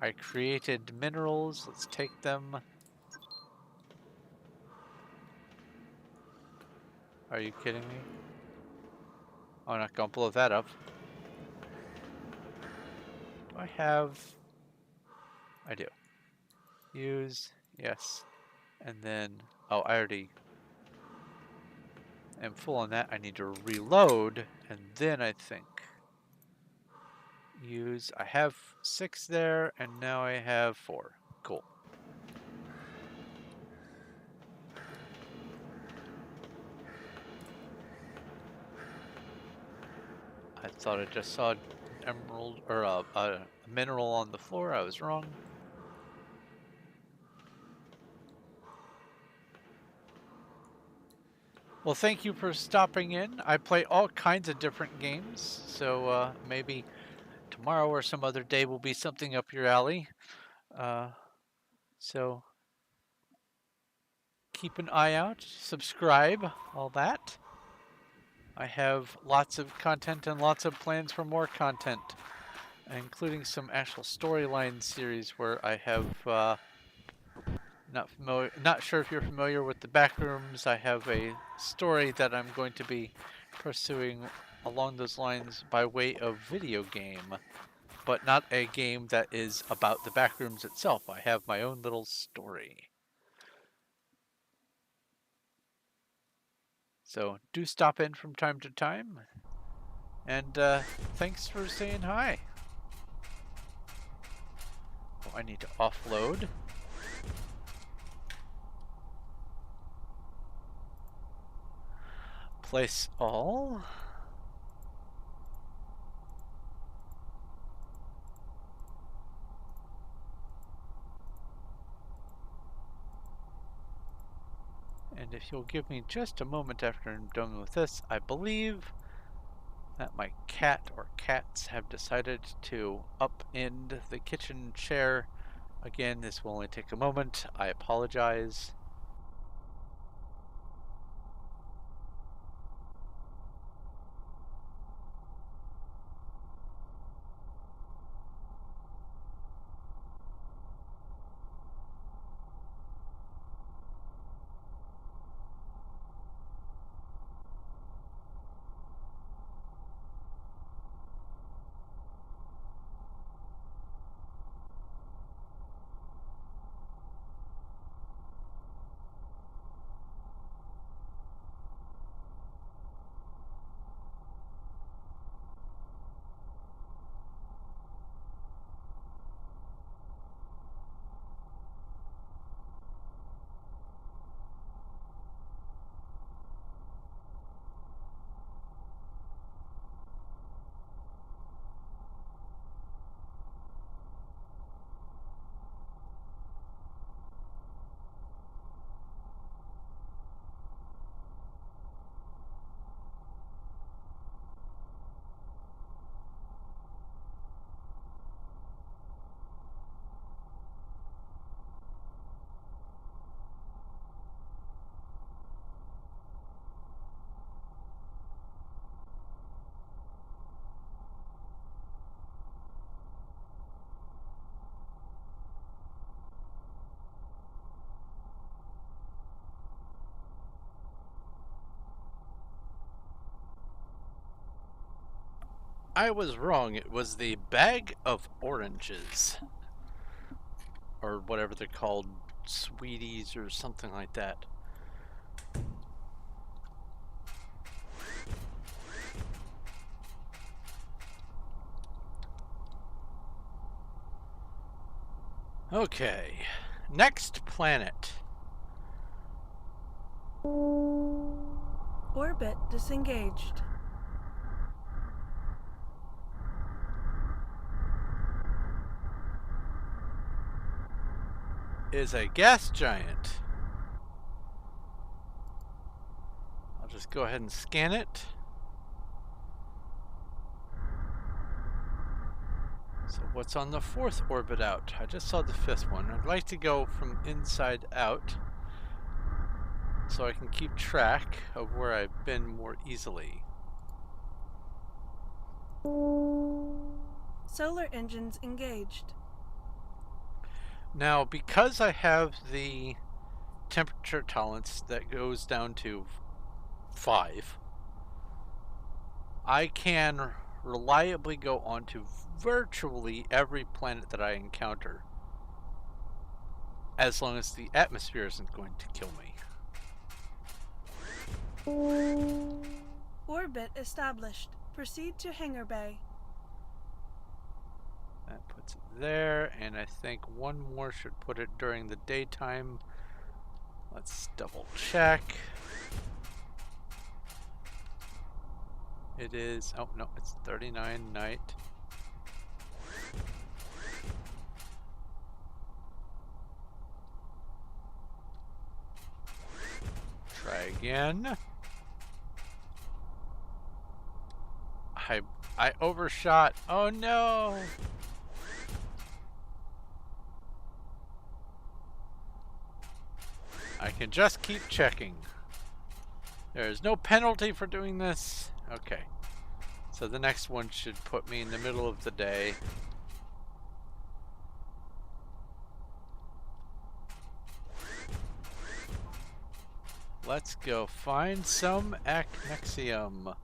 I created minerals. Let's take them. Are you kidding me? I'm not going to blow that up. Do I have... I do. Use, yes. And then, oh, I already am full on that. I need to reload, and then I think use, I have 6 there, and now I have 4. Cool. I thought I just saw an emerald, or a mineral on the floor. I was wrong. Well, thank you for stopping in. I play all kinds of different games, so maybe tomorrow or some other day will be something up your alley. So keep an eye out, subscribe, all that. I have lots of content and lots of plans for more content, including some actual storyline series where I have not sure if you're familiar with the Backrooms. I have a story that I'm going to be pursuing along those lines by way of video game, but not a game that is about the Backrooms itself. I have my own little story. So do stop in from time to time, and thanks for saying hi. Oh, I need to offload. Place all. And if you'll give me just a moment after I'm done with this, I believe that my cat or cats have decided to upend the kitchen chair. Again, this will only take a moment. I apologize. I was wrong. It was the bag of oranges. Or whatever they're called. Sweeties or something like that. Okay. Next planet. Orbit disengaged. Is a gas giant. I'll just go ahead and scan it. So what's on the 4th orbit out? I just saw the 5th one. I'd like to go from inside out so I can keep track of where I've been more easily. Solar engines engaged. Now, because I have the temperature tolerance that goes down to 5, I can reliably go onto virtually every planet that I encounter, as long as the atmosphere isn't going to kill me. Orbit established. Proceed to Hangar Bay. That puts it there, and I think one more should put it during the daytime. Let's double check. It is, oh no, it's 39 night. Try again. I overshot. Oh no! I can just keep checking. There is no penalty for doing this. Okay. So the next one should put me in the middle of the day. Let's go find some Acnexium.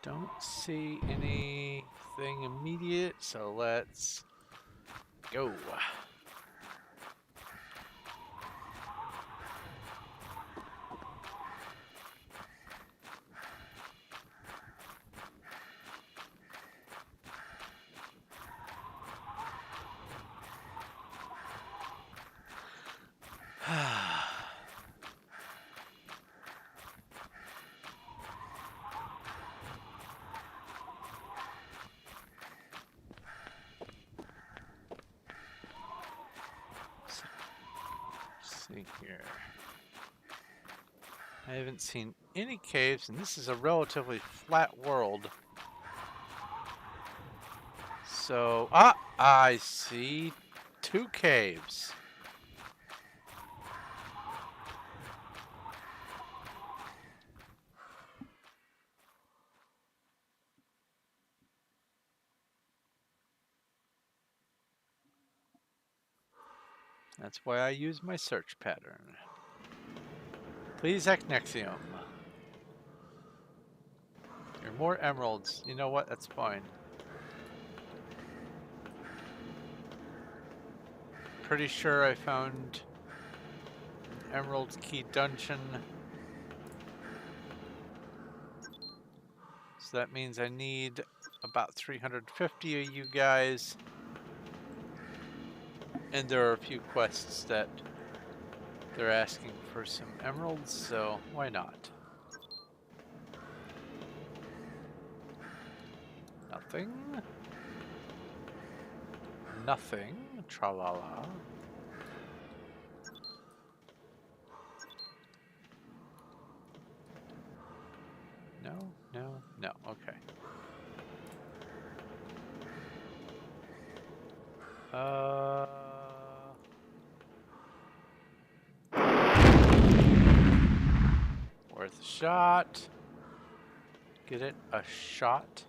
Don't see anything immediate, so let's go. See here. I haven't seen any caves, and this is a relatively flat world. So, I see 2 caves. That's why I use my search pattern. Please, Acnexium. You're more emeralds. You know what? That's fine. Pretty sure I found an Emerald Key dungeon. So that means I need about 350 of you guys. And there are a few quests that they're asking for some emeralds, so why not? Nothing. Nothing. Tra-la-la. No, no, no. Okay. Worth a shot. Get it? A shot.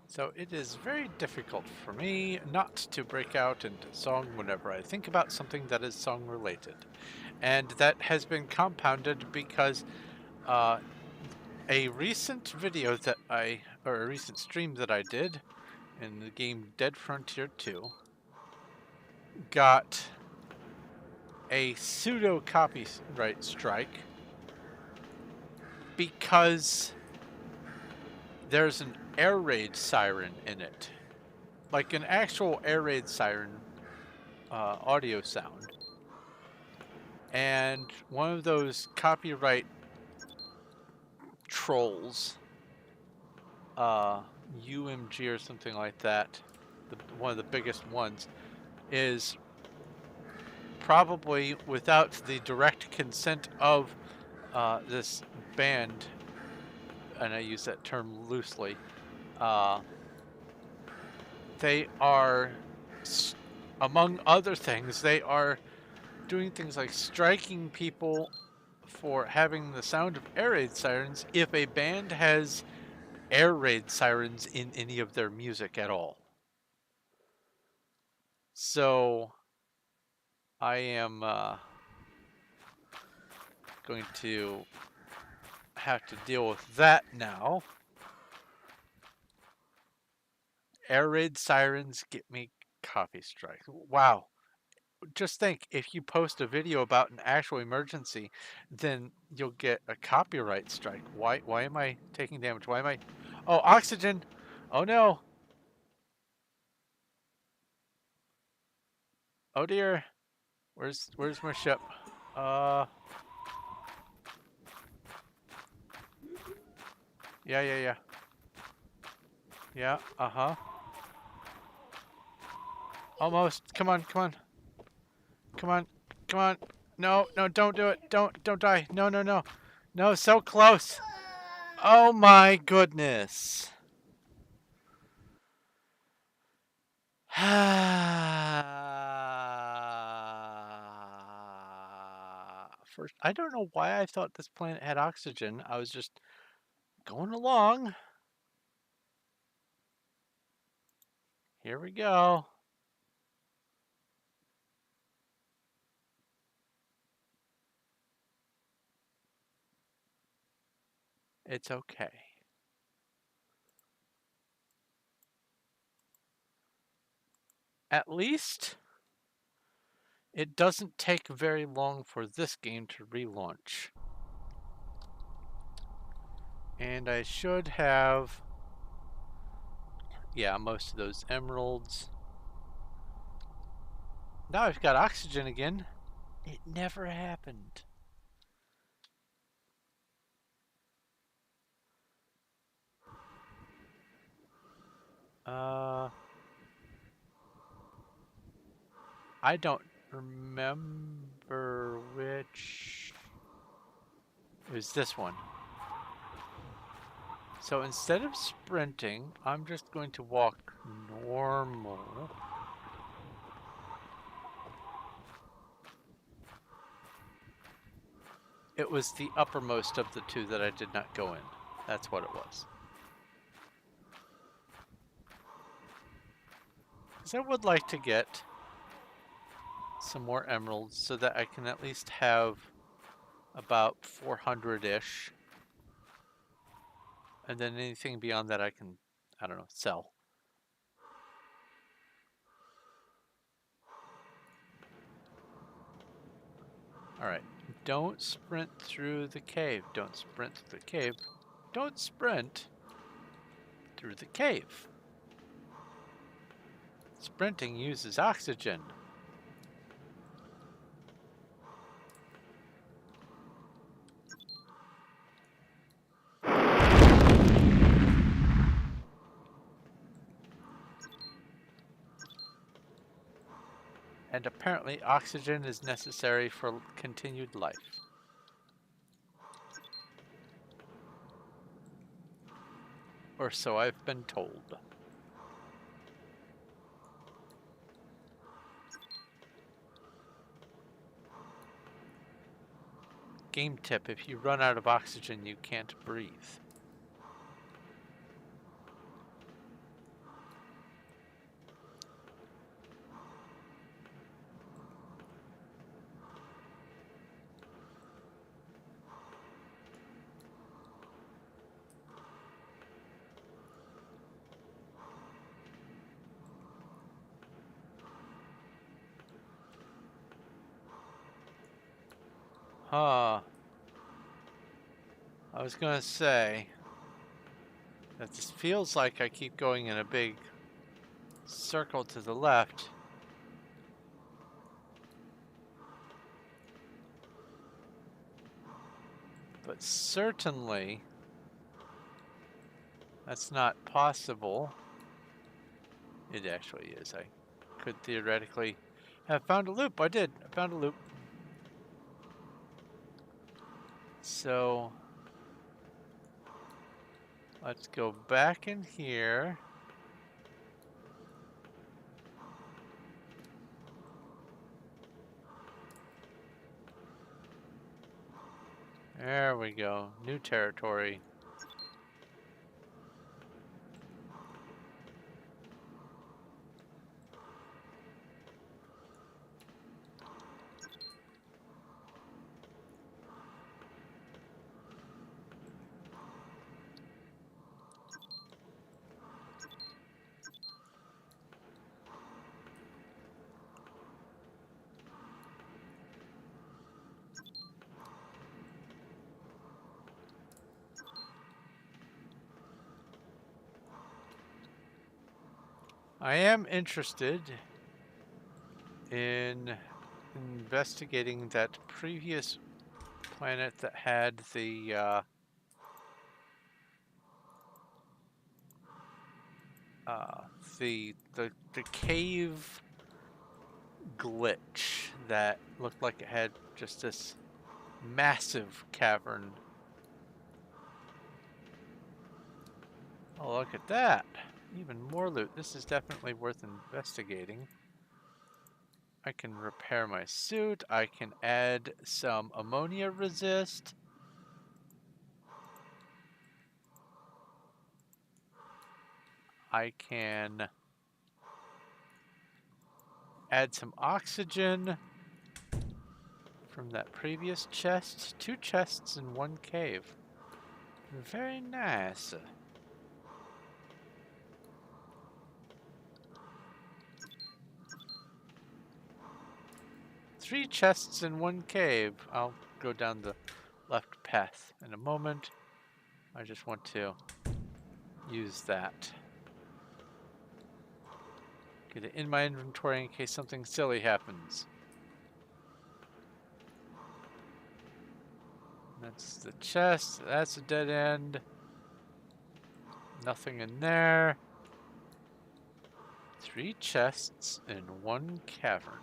So it is very difficult for me not to break out into song whenever I think about something that is song related. And that has been compounded because a recent video that or a recent stream that I did in the game Dead Frontier 2 got a pseudo copyright strike because there's an air raid siren in it. Like an actual air raid siren audio sound. And one of those copyright trolls, UMG or something like that, one of the biggest ones, is probably without the direct consent of this band, and I use that term loosely, they are, among other things, they are doing things like striking people for having the sound of air raid sirens if a band has air raid sirens in any of their music at all. So I am going to have to deal with that now. Air raid sirens get me coffee strikes. Wow. Just think, if you post a video about an actual emergency, then you'll get a copyright strike. Why am I taking damage? Why am I... Oh, oxygen! Oh no! Oh dear. Where's my ship? Yeah. Yeah, uh-huh. Almost. Come on. No, don't do it. Don't die. No. No, so close. Oh my goodness. First, I don't know why I thought this planet had oxygen. I was just going along. Here we go. It's okay. At least it doesn't take very long for this game to relaunch. And I should have, yeah, most of those emeralds. Now I've got oxygen again. It never happened. I don't remember which... It was this one. So instead of sprinting, I'm just going to walk normal. It was the uppermost of the two that I did not go in. That's what it was. Because I would like to get some more emeralds so that I can at least have about 400-ish. And then anything beyond that I can, I don't know, sell. Alright, don't sprint through the cave. Don't sprint through the cave. Don't sprint through the cave. Sprinting uses oxygen. And apparently oxygen is necessary for continued life. Or so I've been told. Game tip, if you run out of oxygen, you can't breathe. Huh. I was gonna say that this feels like I keep going in a big circle to the left. But certainly that's not possible. It actually is. I could theoretically have found a loop. I did. I found a loop. So let's go back in here. There we go. New territory. I am interested in investigating that previous planet that had the the cave glitch that looked like it had just this massive cavern. Oh, look at that. Even more loot. This is definitely worth investigating. I can repair my suit. I can add some ammonia resist. I can add some oxygen from that previous chest. 2 chests in 1 cave. Very nice. Three chests in 1 cave. I'll go down the left path in a moment. I just want to use that. Get it in my inventory in case something silly happens. That's the chest. That's a dead end. Nothing in there. 3 chests in 1 cavern.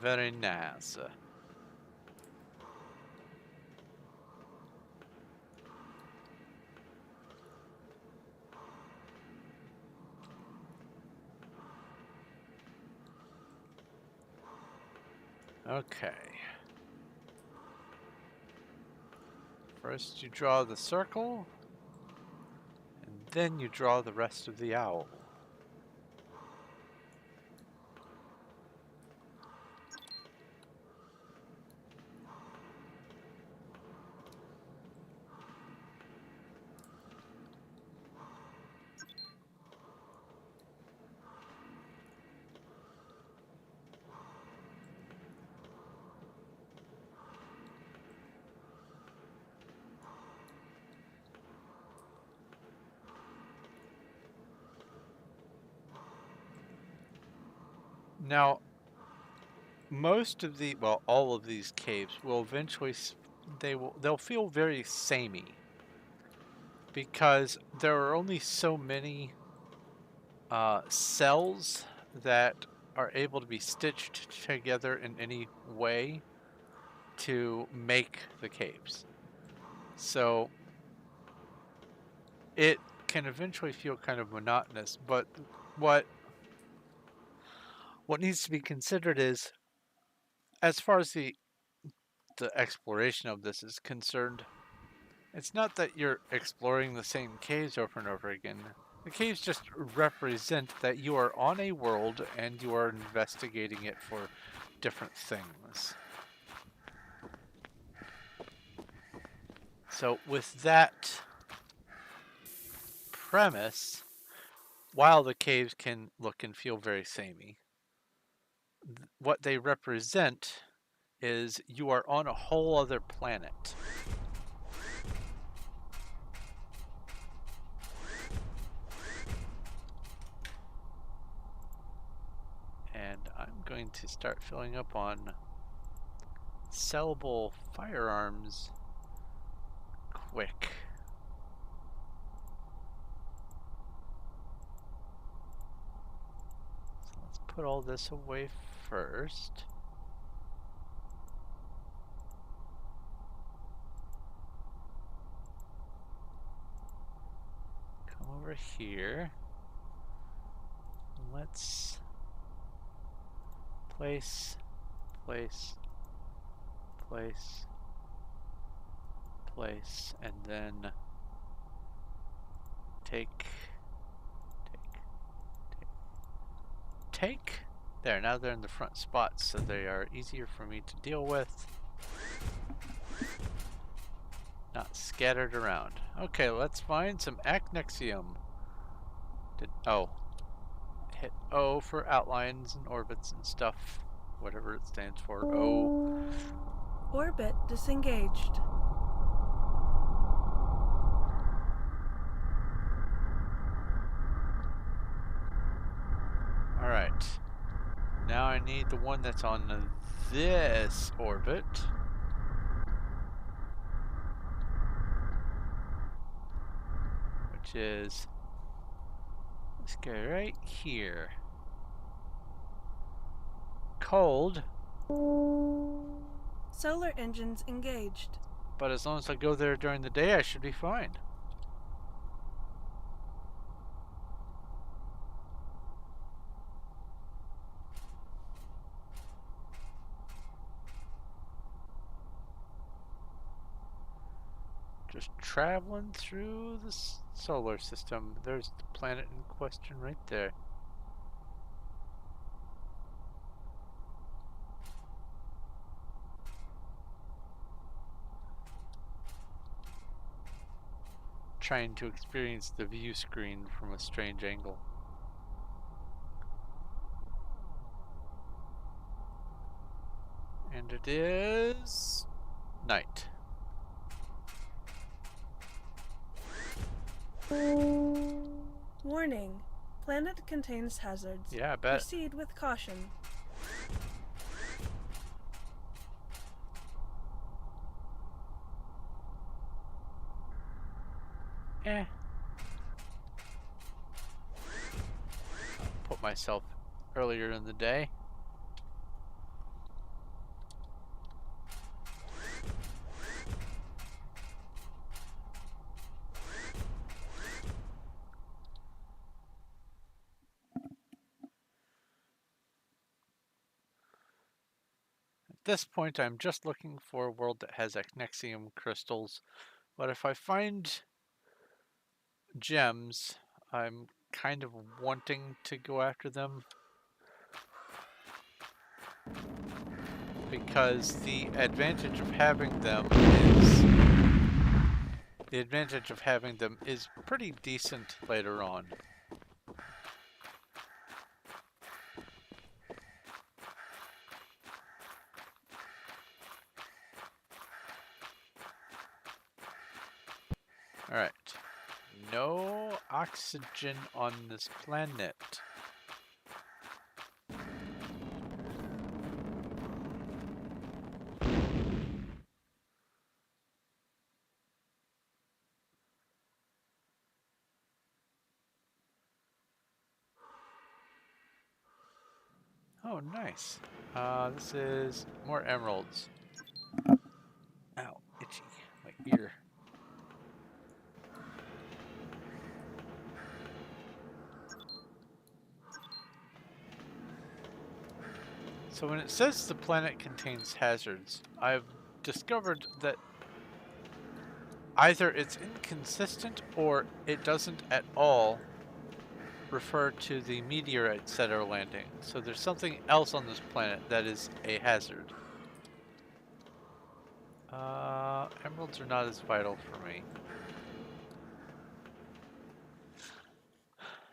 Very nice. Okay. First you draw the circle, and then you draw the rest of the owl. Now, most of the, well, all of these caves will eventually, they'll feel very samey because there are only so many cells that are able to be stitched together in any way to make the caves. So it can eventually feel kind of monotonous, but what needs to be considered is, as far as the exploration of this is concerned, it's not that you're exploring the same caves over and over again. The caves just represent that you are on a world and you are investigating it for different things. So with that premise, while the caves can look and feel very samey, what they represent is you are on a whole other planet. And I'm going to start filling up on sellable firearms quick. put all this away first. Come over here. Let's place, and then take. There, now they're in the front spots, so they are easier for me to deal with. Not scattered around. Okay, let's find some acnexium. Hit O for outlines and orbits and stuff. Whatever it stands for. O. Orbit disengaged. Alright. Now I need the one that's on this orbit. Which is this guy right here. Cold. Solar engines engaged. But as long as I go there during the day, I should be fine. Just traveling through the solar system. There's the planet in question right there. Trying to experience the view screen from a strange angle. And it is night. Warning. Planet contains hazards. Yeah, I bet. Proceed with caution. Put myself earlier in the day. At this point, I'm just looking for a world that has acnexium crystals. But if I find gems, I'm kind of wanting to go after them. Because the advantage of having them is pretty decent later on. Alright. No oxygen on this planet. Oh, nice. This is more emeralds. Ow, itchy. My ear. So when it says the planet contains hazards, I've discovered that either it's inconsistent or it doesn't at all refer to the meteorites that are landing. So there's something else on this planet that is a hazard. Emeralds are not as vital for me.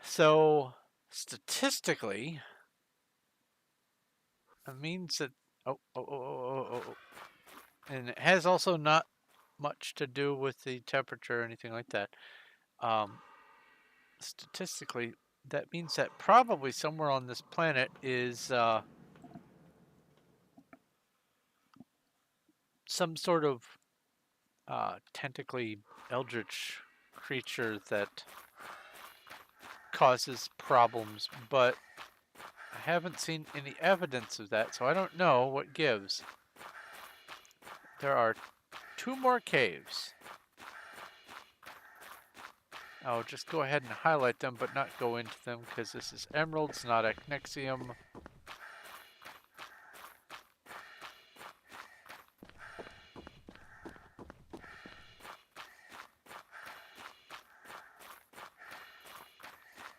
So statistically, it means that and it has also not much to do with the temperature or anything like that. Statistically, that means that probably somewhere on this planet is some sort of tentacly eldritch creature that causes problems, but haven't seen any evidence of that, so I don't know what gives. There are 2 more caves. I'll just go ahead and highlight them, but not go into them, because this is emeralds, not echnexium.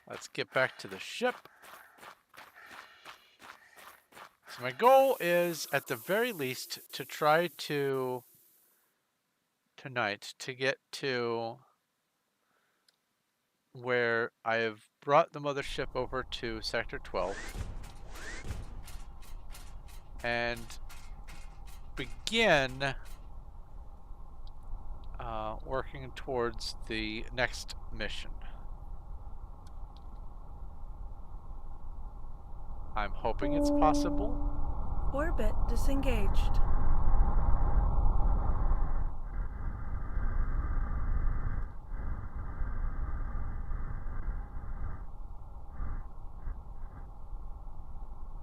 Let's get back to the ship. So my goal is, at the very least, to try to, tonight, to get to where I have brought the mothership over to Sector 12 and begin working towards the next mission. I'm hoping it's possible. Orbit disengaged.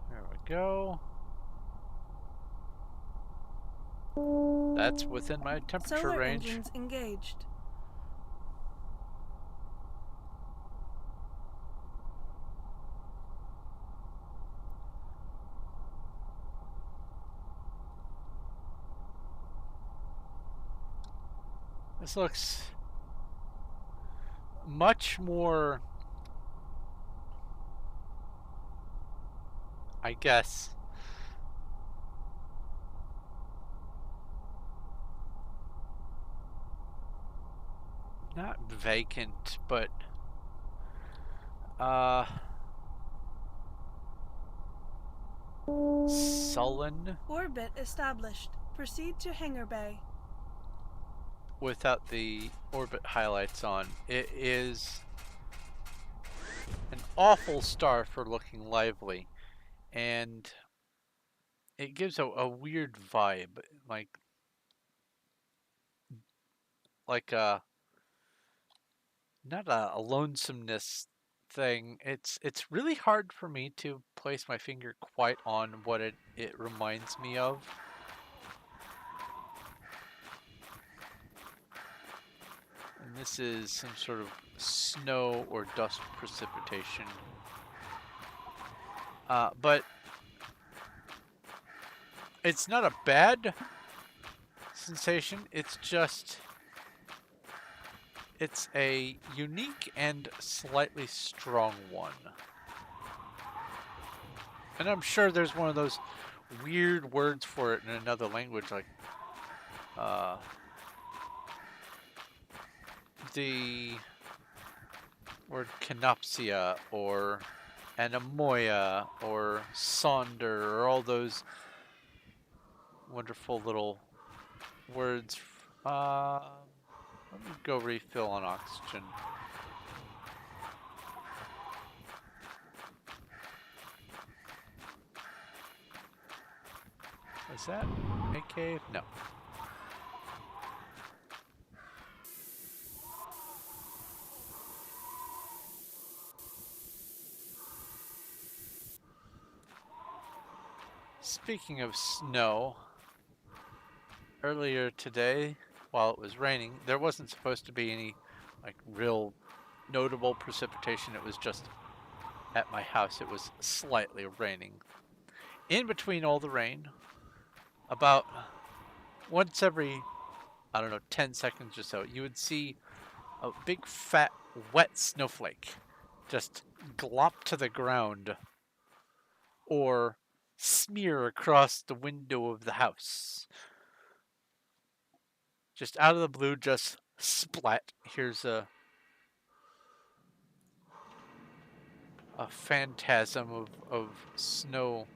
There we go. That's within my temperature Solar range. engines engaged. This looks much more, I guess, not vacant, but sullen Orbit established. Proceed to hangar bay. without the orbit highlights on. It is an awful star for looking lively, and it gives a weird vibe, like a, not a lonesomeness thing. It's really hard for me to place my finger quite on what it reminds me of. And this is some sort of snow or dust precipitation. But it's not a bad sensation. It's just, it's a unique and slightly strong one. And I'm sure there's one of those weird words for it in another language, like the word canopsia or anemoia or sonder, or all those wonderful little words. Let me go refill on oxygen. Is that a cave? No. Speaking of snow, earlier today, while it was raining, there wasn't supposed to be any like real notable precipitation. It was just at my house, it was slightly raining. In between all the rain, about once every, I don't know, 10 seconds or so, you would see a big fat wet snowflake just glop to the ground or smear across the window of the house. Just out of the blue, just splat. Here's a phantasm of snow.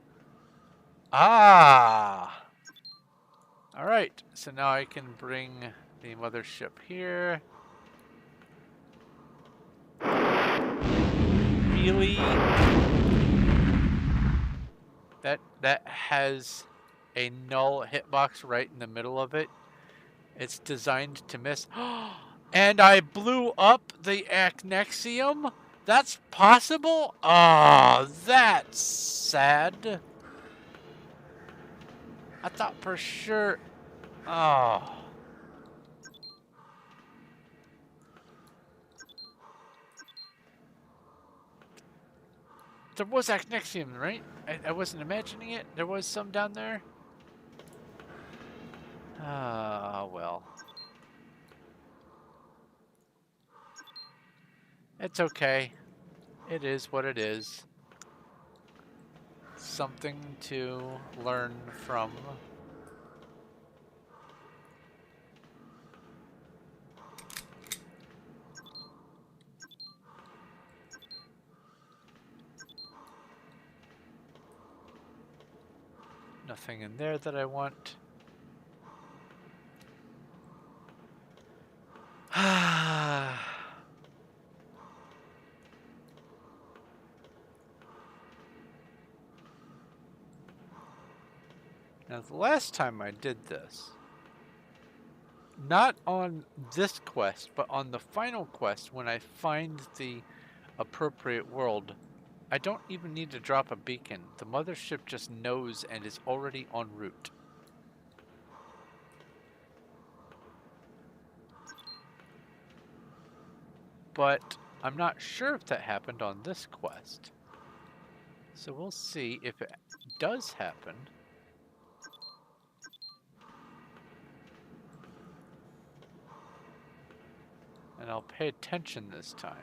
Ah! Alright, so now I can bring the mothership here. Really? That has a null hitbox right in the middle of it. It's designed to miss. And I blew up the echnexium? That's possible? Oh, that's sad. I thought for sure. Oh. There was Acnexium, right? I wasn't imagining it. There was some down there. Ah, well. It's okay. It is what it is. Something to learn from. Nothing in there that I want. Now, the last time I did this, not on this quest, but on the final quest, when I find the appropriate world, I don't even need to drop a beacon. The mothership just knows and is already en route. But I'm not sure if that happened on this quest. So we'll see if it does happen. And I'll pay attention this time.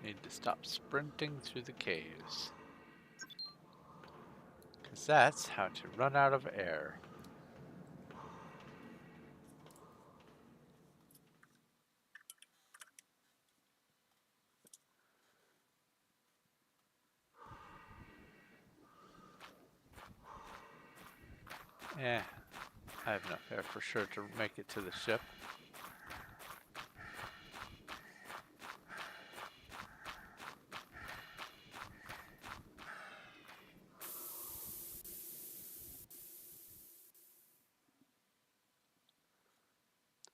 Need to stop sprinting through the caves. Because that's how to run out of air. Yeah, I have enough air for sure to make it to the ship.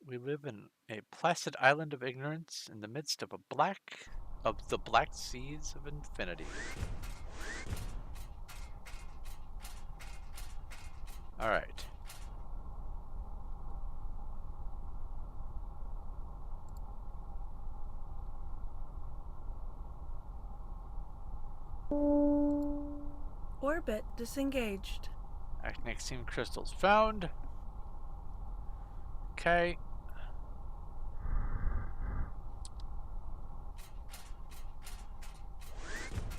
We live in a placid island of ignorance in the midst of the black seas of infinity. All right. Orbit disengaged. Acnexium crystals found. Okay.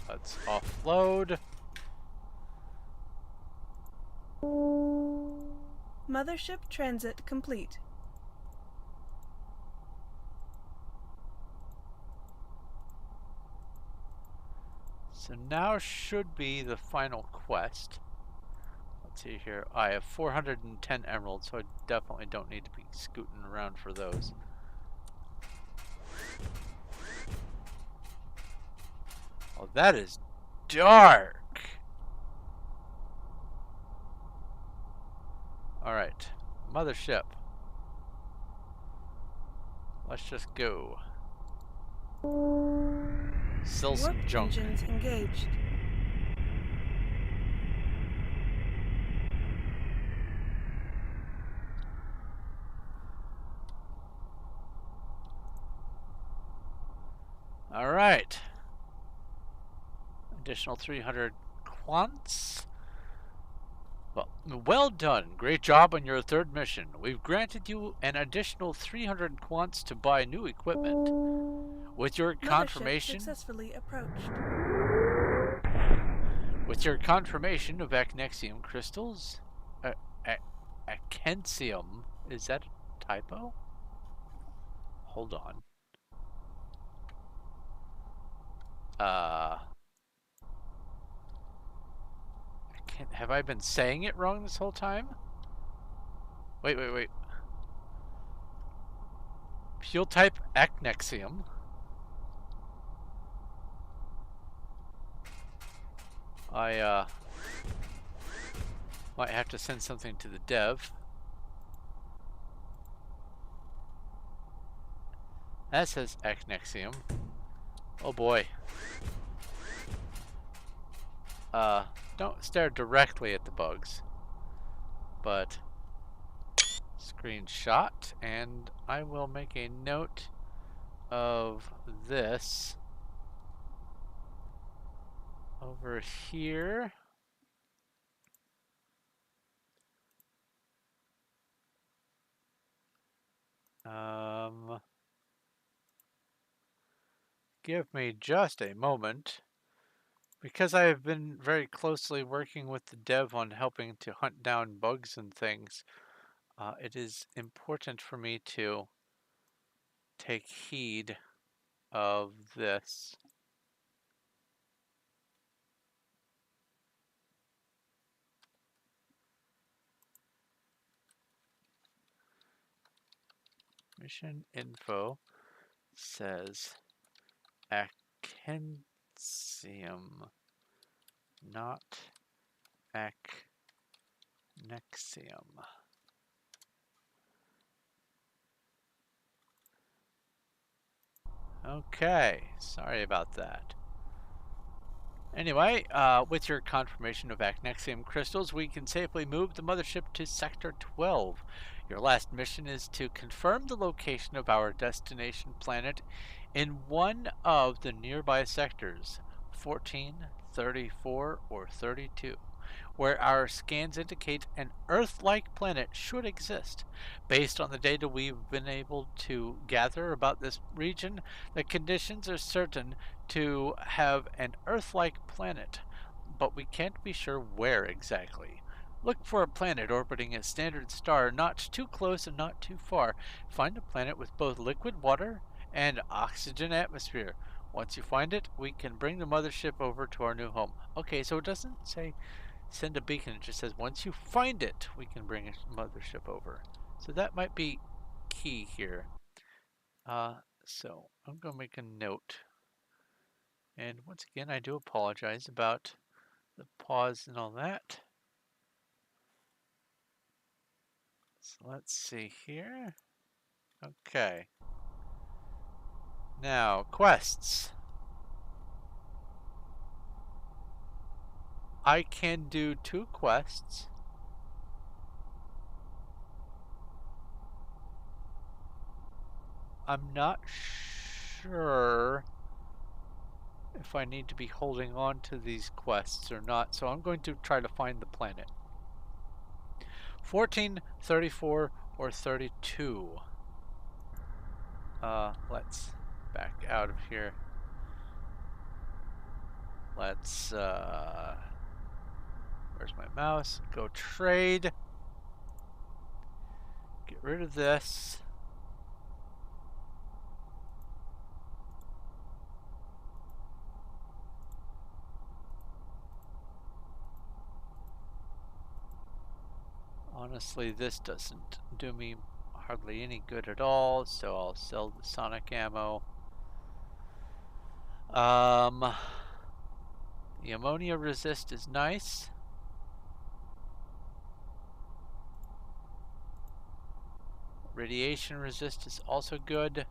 Let's offload. Mothership transit complete. So now should be the final quest. Let's see here. I have 410 emeralds, so I definitely don't need to be scooting around for those. Oh, that is dark. Alright. Mothership. Let's just go. Still Warp some junk. engines engaged. All right. Additional 300 quants. Well done. Great job on your third mission. We've granted you an additional 300 quants to buy new equipment. With your Mothership confirmation, successfully approached. of Acnexium crystals, Akencium, is that a typo? Hold on. Have I been saying it wrong this whole time? Wait. Fuel type Acnexium. Might have to send something to the dev. That says Acnexium. Oh boy. Don't stare directly at the bugs, but screenshot, and I will make a note of this over here. Give me just a moment. Because I have been very closely working with the dev on helping to hunt down bugs and things, it is important for me to take heed of this. Mission info says Acnexium, not Acnexium. Okay, sorry about that. Anyway, with your confirmation of Acnexium crystals, we can safely move the mothership to Sector 12. Your last mission is to confirm the location of our destination planet in one of the nearby sectors, 14, 34, or 32, where our scans indicate an Earth-like planet should exist. Based on the data we've been able to gather about this region, the conditions are certain to have an Earth-like planet, but we can't be sure where exactly. Look for a planet orbiting a standard star, not too close and not too far. Find a planet with both liquid water and oxygen atmosphere. Once you find it, we can bring the mothership over to our new home. Okay, so it doesn't say send a beacon, it just says once you find it, we can bring a mothership over. So that might be key here. So I'm going to make a note. And once again, I do apologize about the pause and all that. So let's see here. Okay. Now, quests. I can do 2 quests. I'm not sure if I need to be holding on to these quests or not, so I'm going to try to find the planet. 14, 34, or 32. Let's back out of here. Let's, where's my mouse? Go trade. Get rid of this. Honestly, this doesn't do me hardly any good at all, so I'll sell the sonic ammo. The ammonia resist is nice. Radiation resist is also good.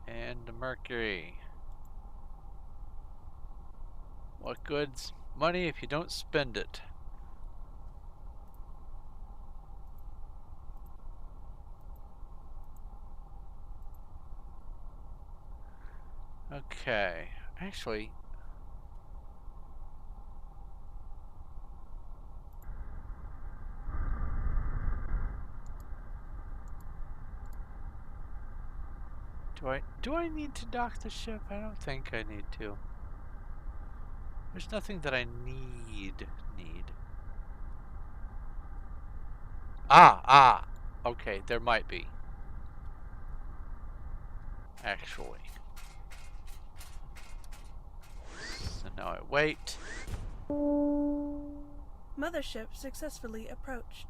And mercury. What good's money if you don't spend it? Okay, actually, do I need to dock the ship? I don't think I need to. There's nothing that I need. Okay, there might be. Actually. So now I wait. Mothership successfully approached.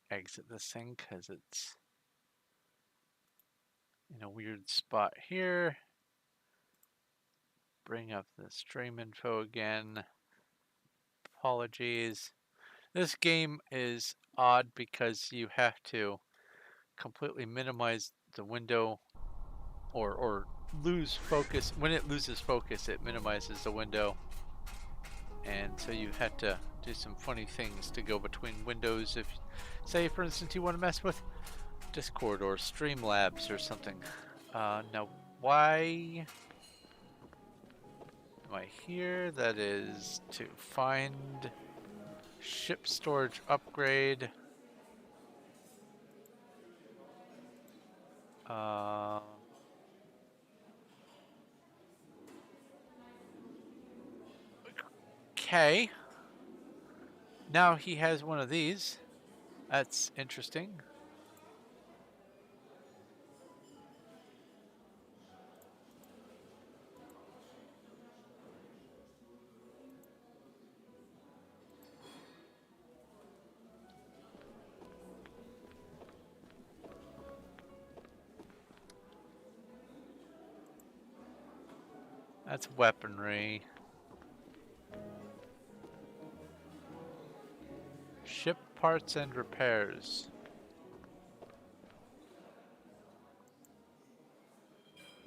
exit this thing because it's in a weird spot here. Bring up the stream info again. Apologies. This game is odd because you have to completely minimize the window or lose focus. When it loses focus, it minimizes the window. And so you had to do some funny things to go between windows. If, say, for instance, you want to mess with Discord or Streamlabs or something. Now, why am I here? That is to find ship storage upgrade. Okay. Now he has one of these. That's interesting. That's weaponry. Ship parts and repairs.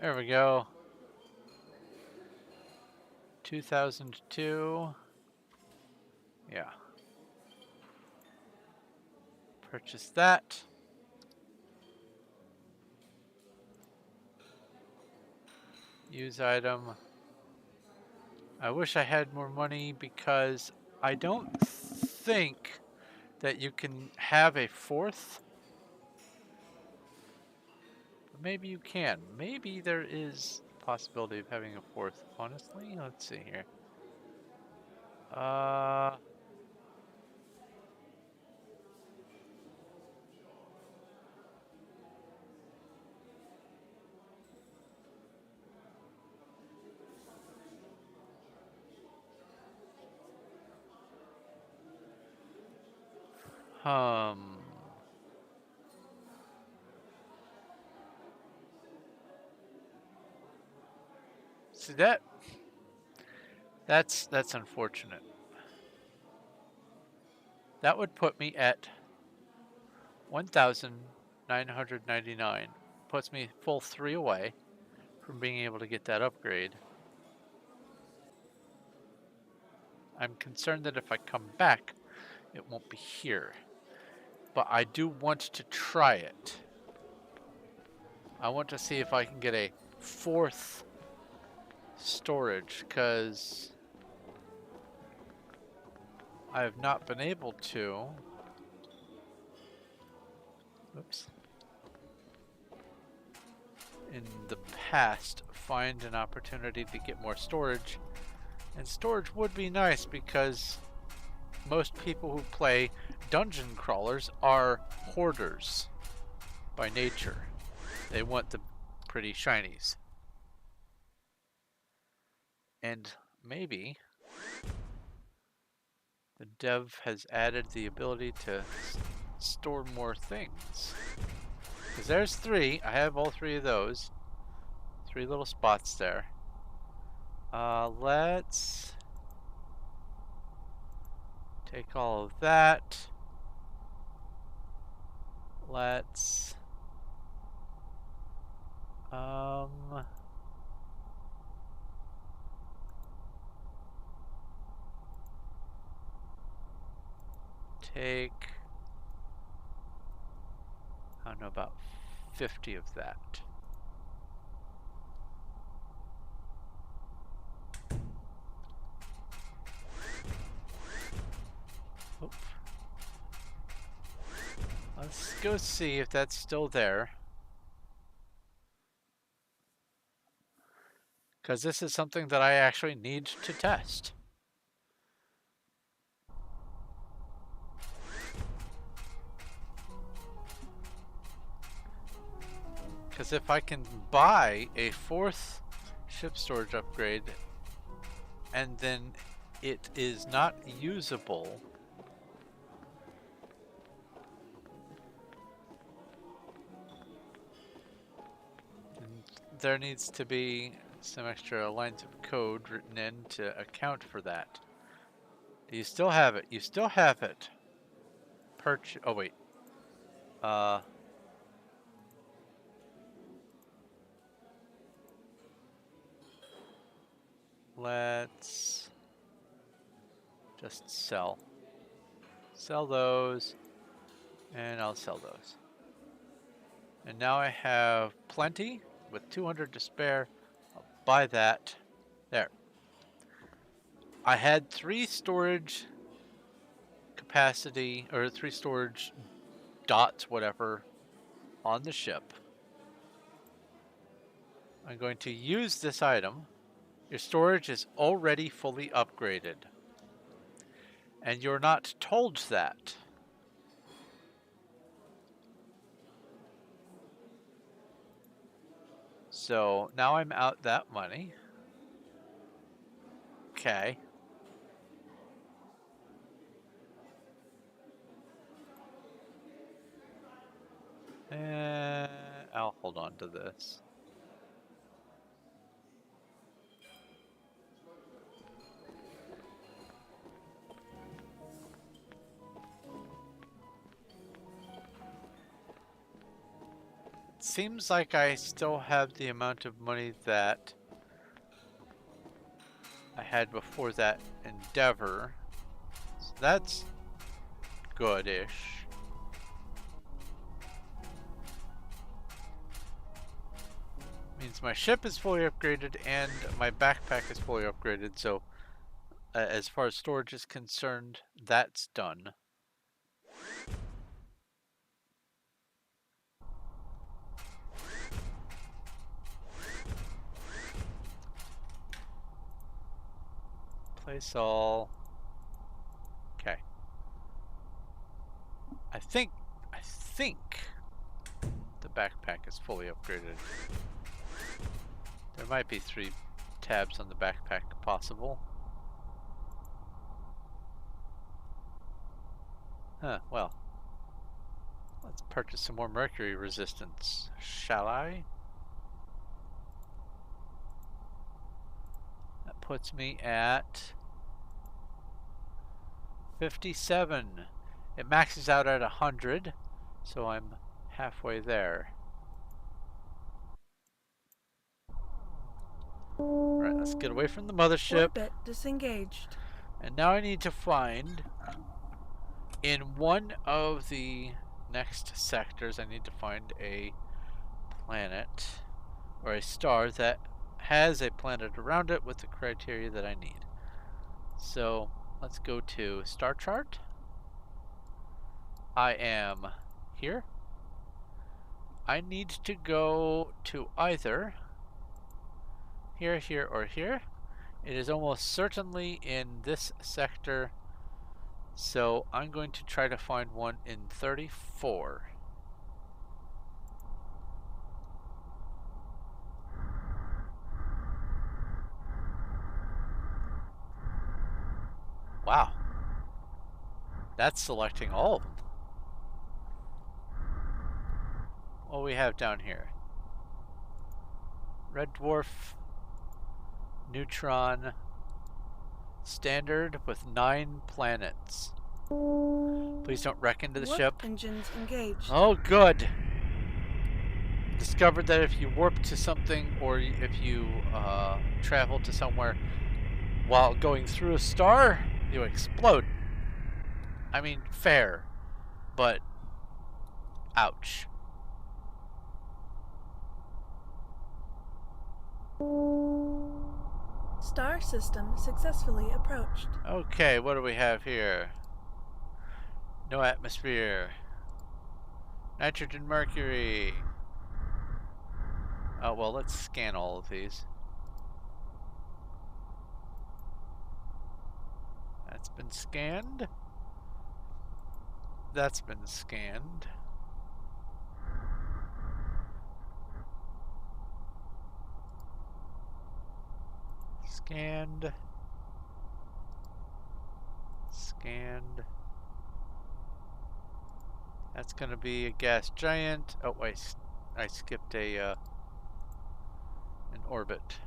There we go. 2002. Yeah. Purchase that. Use item. I wish I had more money because I don't think that you can have a fourth. But maybe you can. Maybe there is a possibility of having a fourth. Honestly, let's see here. See that's unfortunate. That would put me at 1,999. Puts me full 3 away from being able to get that upgrade. I'm concerned that if I come back, it won't be here. But I do want to try it. I want to see if I can get a fourth storage, because I have not been able to. Oops. In the past, find an opportunity to get more storage. And storage would be nice because most people who play dungeon crawlers are hoarders by nature. They want the pretty shinies. And maybe the dev has added the ability to store more things. Because there's 3. I have all 3 of those. 3 little spots there. Let's take all of that. Let's take, I don't know, about 50 of that. Oop. Let's go see if that's still there. Because this is something that I actually need to test. Because if I can buy a 4th ship storage upgrade and then it is not usable, there needs to be some extra lines of code written in to account for that. Do you still have it? You still have it. Oh wait. Let's just sell. Sell those, and I'll sell those. And now I have plenty with 200 to spare. I'll buy that. There. I had 3 storage capacity, or 3 storage dots, whatever, on the ship. I'm going to use this item. Your storage is already fully upgraded. And you're not told that. So now I'm out that money. Okay. I'll hold on to this. Seems like I still have the amount of money that I had before that endeavor. So that's good-ish. Means my ship is fully upgraded and my backpack is fully upgraded, so as far as storage is concerned, that's done. Place all. Okay. I think the backpack is fully upgraded. There might be 3 tabs on the backpack possible. Huh, well. Let's purchase some more mercury resistance, shall I? That puts me at 57. It maxes out at 100, so I'm halfway there. Alright, let's get away from the mothership. Orbit disengaged. And now I need to find, in one of the next sectors, I need to find a planet or a star that has a planet around it with the criteria that I need. So let's go to star chart. I am here. I need to go to either here, or here. It is almost certainly in this sector, so I'm going to try to find one in 34. Wow. That's selecting all of them. What do we have down here? Red dwarf, neutron, standard with 9 planets. Please don't wreck into the Warp ship. engines engaged. Oh, good. Discovered that if you warp to something, or if you travel to somewhere while going through a star, you explode. I mean, fair, but ouch. Star system successfully approached. Okay, what do we have here? No atmosphere. Nitrogen, mercury. Oh, well, let's scan all of these. That's been scanned. That's been scanned. Scanned. Scanned. That's gonna be a gas giant. Oh, I skipped a orbit.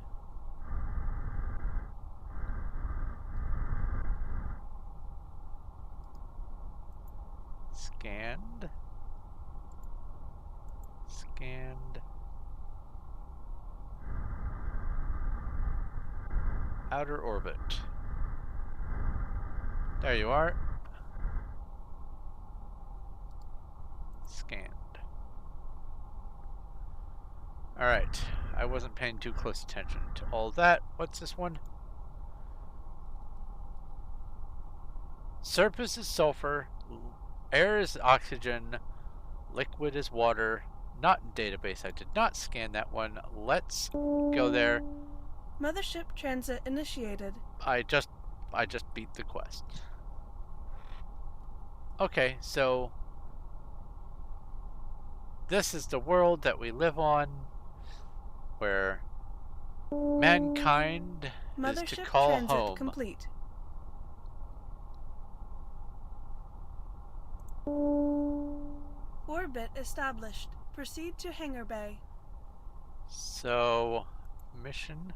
Scanned. Scanned. Outer orbit. There you are. Scanned. Alright. I wasn't paying too close attention to all that. What's this one? Surface is sulfur. Air is oxygen. Liquid is water. Not in database. I did not scan that one. Let's go there. Mothership transit initiated. I just beat the quest. Okay, so this is the world that we live on, where mankind is to Mothership call transit home. complete. Orbit established. Proceed to hangar bay. So, mission.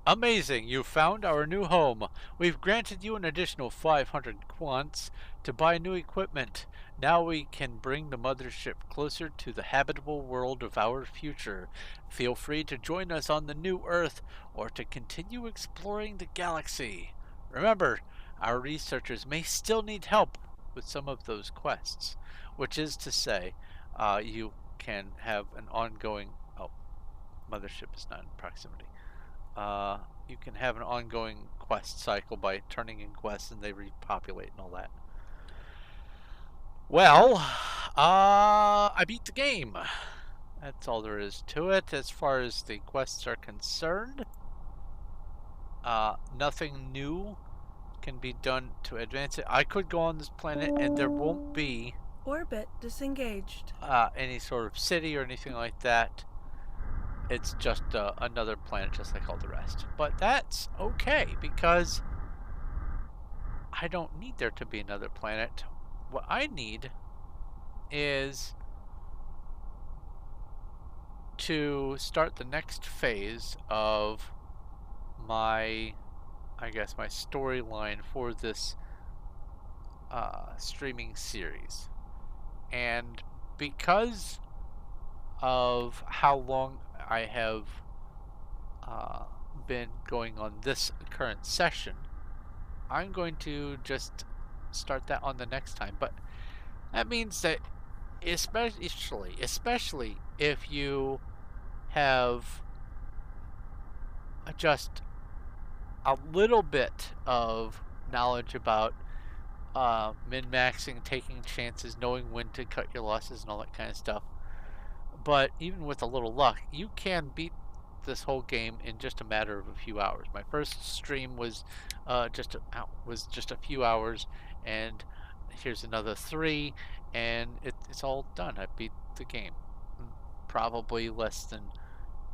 Amazing! You found our new home. We've granted you an additional 500 quants to buy new equipment. Now we can bring the mothership closer to the habitable world of our future. Feel free to join us on the new Earth or to continue exploring the galaxy. Remember, our researchers may still need help with some of those quests, which is to say, you can have an ongoing... Oh, mothership is not in proximity. You can have an ongoing quest cycle by turning in quests and they repopulate and all that. Well, I beat the game. That's all there is to it as far as the quests are concerned. Nothing new can be done to advance it. I could go on this planet and there won't be Orbit disengaged. any sort of city or anything like that. It's just another planet just like all the rest. But that's okay because I don't need there to be another planet. What I need is to start the next phase of my, I guess, my storyline for this streaming series. And because of how long I have been going on this current session, I'm going to just start that on the next time. But that means that especially if you have just a little bit of knowledge about min-maxing, taking chances, knowing when to cut your losses and all that kind of stuff. But even with a little luck, you can beat this whole game in just a matter of a few hours. My first stream was just a few hours, and here's another 3, and it's all done. I beat the game. Probably less than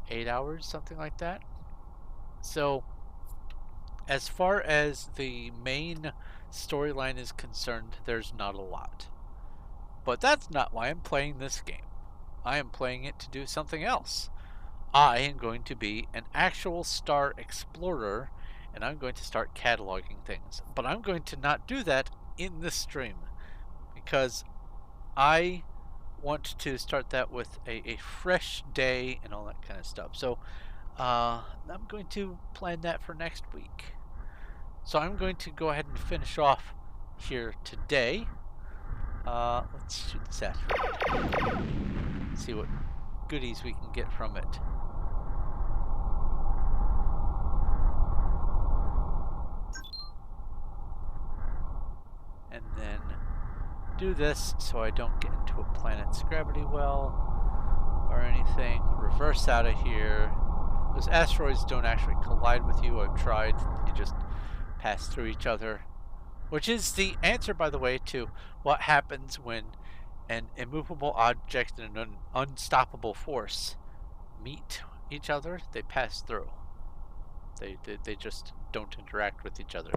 8 hours, something like that. So, as far as the main storyline is concerned, there's not a lot. But that's not why I'm playing this game. I am playing it to do something else. I am going to be an actual star explorer, and I'm going to start cataloging things. But I'm going to not do that in this stream, because I want to start that with a fresh day and all that kind of stuff. So I'm going to plan that for next week. So I'm going to go ahead and finish off here today. Let's shoot this asteroid. See what goodies we can get from it. And then do this so I don't get into a planet's gravity well or anything. Reverse out of here. Those asteroids don't actually collide with you. I've tried. You just pass through each other. Which is the answer, by the way, to what happens when an immovable object and an unstoppable force meet each other. They pass through. They just don't interact with each other.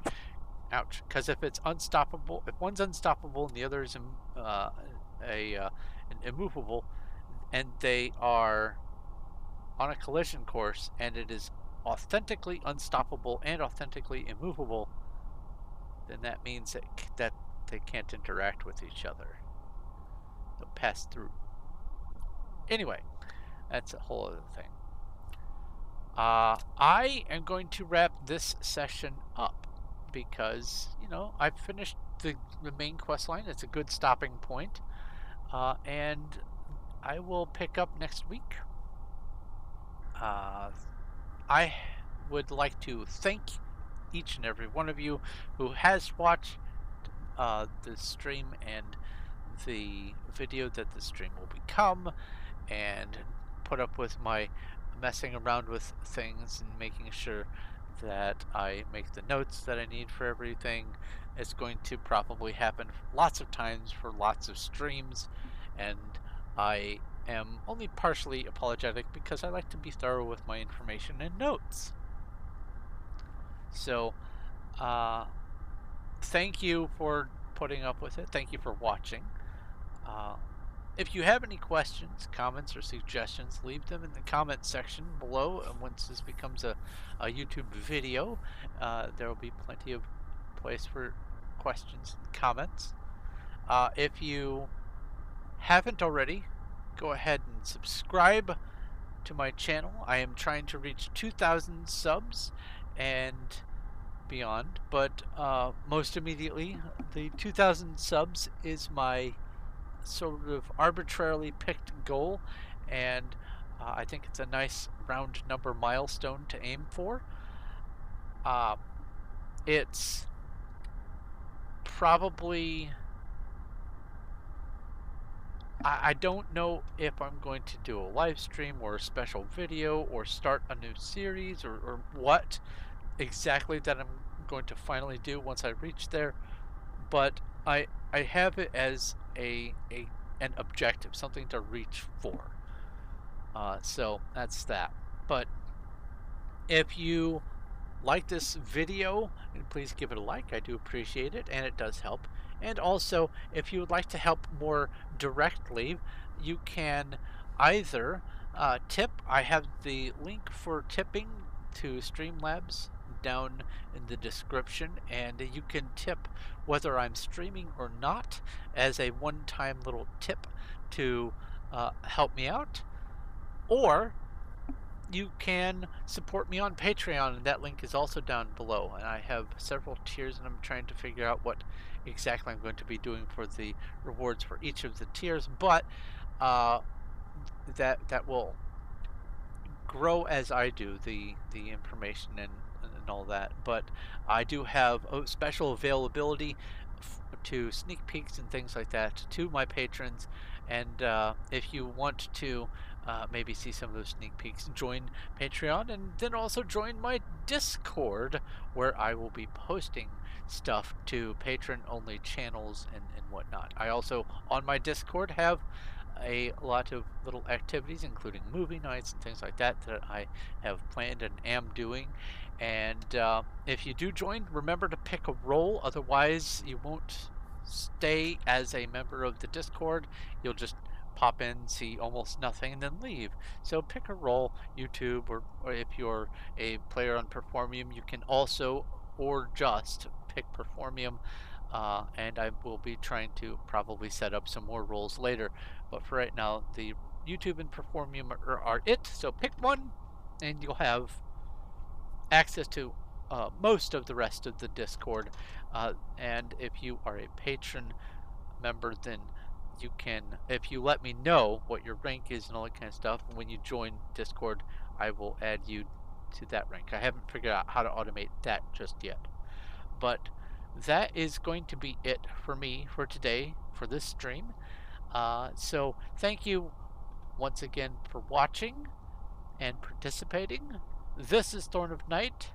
Ouch. Because if it's unstoppable, if one's unstoppable and the other is an immovable, and they are on a collision course and it is authentically unstoppable and authentically immovable, then that means that they can't interact with each other. They'll pass through. Anyway, that's a whole other thing. I am going to wrap this session up because, I've finished the main quest line. It's a good stopping point. And I will pick up next week. I would like to thank each and every one of you who has watched the stream and the video that the stream will become, and put up with my messing around with things and making sure that I make the notes that I need for everything. It's going to probably happen lots of times for lots of streams, and I am only partially apologetic because I like to be thorough with my information and notes. So, thank you for putting up with it. Thank you for watching. If you have any questions, comments, or suggestions, leave them in the comment section below. And once this becomes a YouTube video, there will be plenty of place for questions and comments. If you haven't already, go ahead and subscribe to my channel. I am trying to reach 2,000 subs and beyond, but most immediately, the 2,000 subs is my sort of arbitrarily picked goal, and I think it's a nice round number milestone to aim for. It's probably, I don't know if I'm going to do a live stream or a special video or start a new series or what exactly that I'm going to finally do once I reach there, but I have it as an objective, something to reach for. So that's that. But if you like this video, please give it a like. I do appreciate it, and it does help. And also, if you would like to help more directly, you can either tip. I have the link for tipping to Streamlabs down in the description, and you can tip whether I'm streaming or not as a one-time little tip to help me out, or you can support me on Patreon, and that link is also down below. And I have several tiers, and I'm trying to figure out what exactly I'm going to be doing for the rewards for each of the tiers, but that will grow as I do the information and all that. But I do have special availability to sneak peeks and things like that to my patrons, and if you want to maybe see some of those sneak peeks, join Patreon, and then also join my Discord, where I will be posting stuff to patron-only channels and whatnot. I also, on my Discord, have a lot of little activities, including movie nights and things like that I have planned and am doing. And if you do join, remember to pick a role, otherwise you won't stay as a member of the Discord. You'll just pop in, see almost nothing, and then leave. So pick a role, YouTube, or if you're a player on Performium, you can also, or just pick Performium. And I will be trying to probably set up some more roles later. But for right now, the YouTube and Performium are it. So pick one, and you'll have access to most of the rest of the Discord. And if you are a patron member, then you can, if you let me know what your rank is and all that kind of stuff, and when you join Discord, I will add you to that rank. I haven't figured out how to automate that just yet. But that is going to be it for me for today, for this stream. So thank you once again for watching and participating. This is Thorn of Night,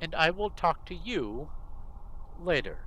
and I will talk to you later.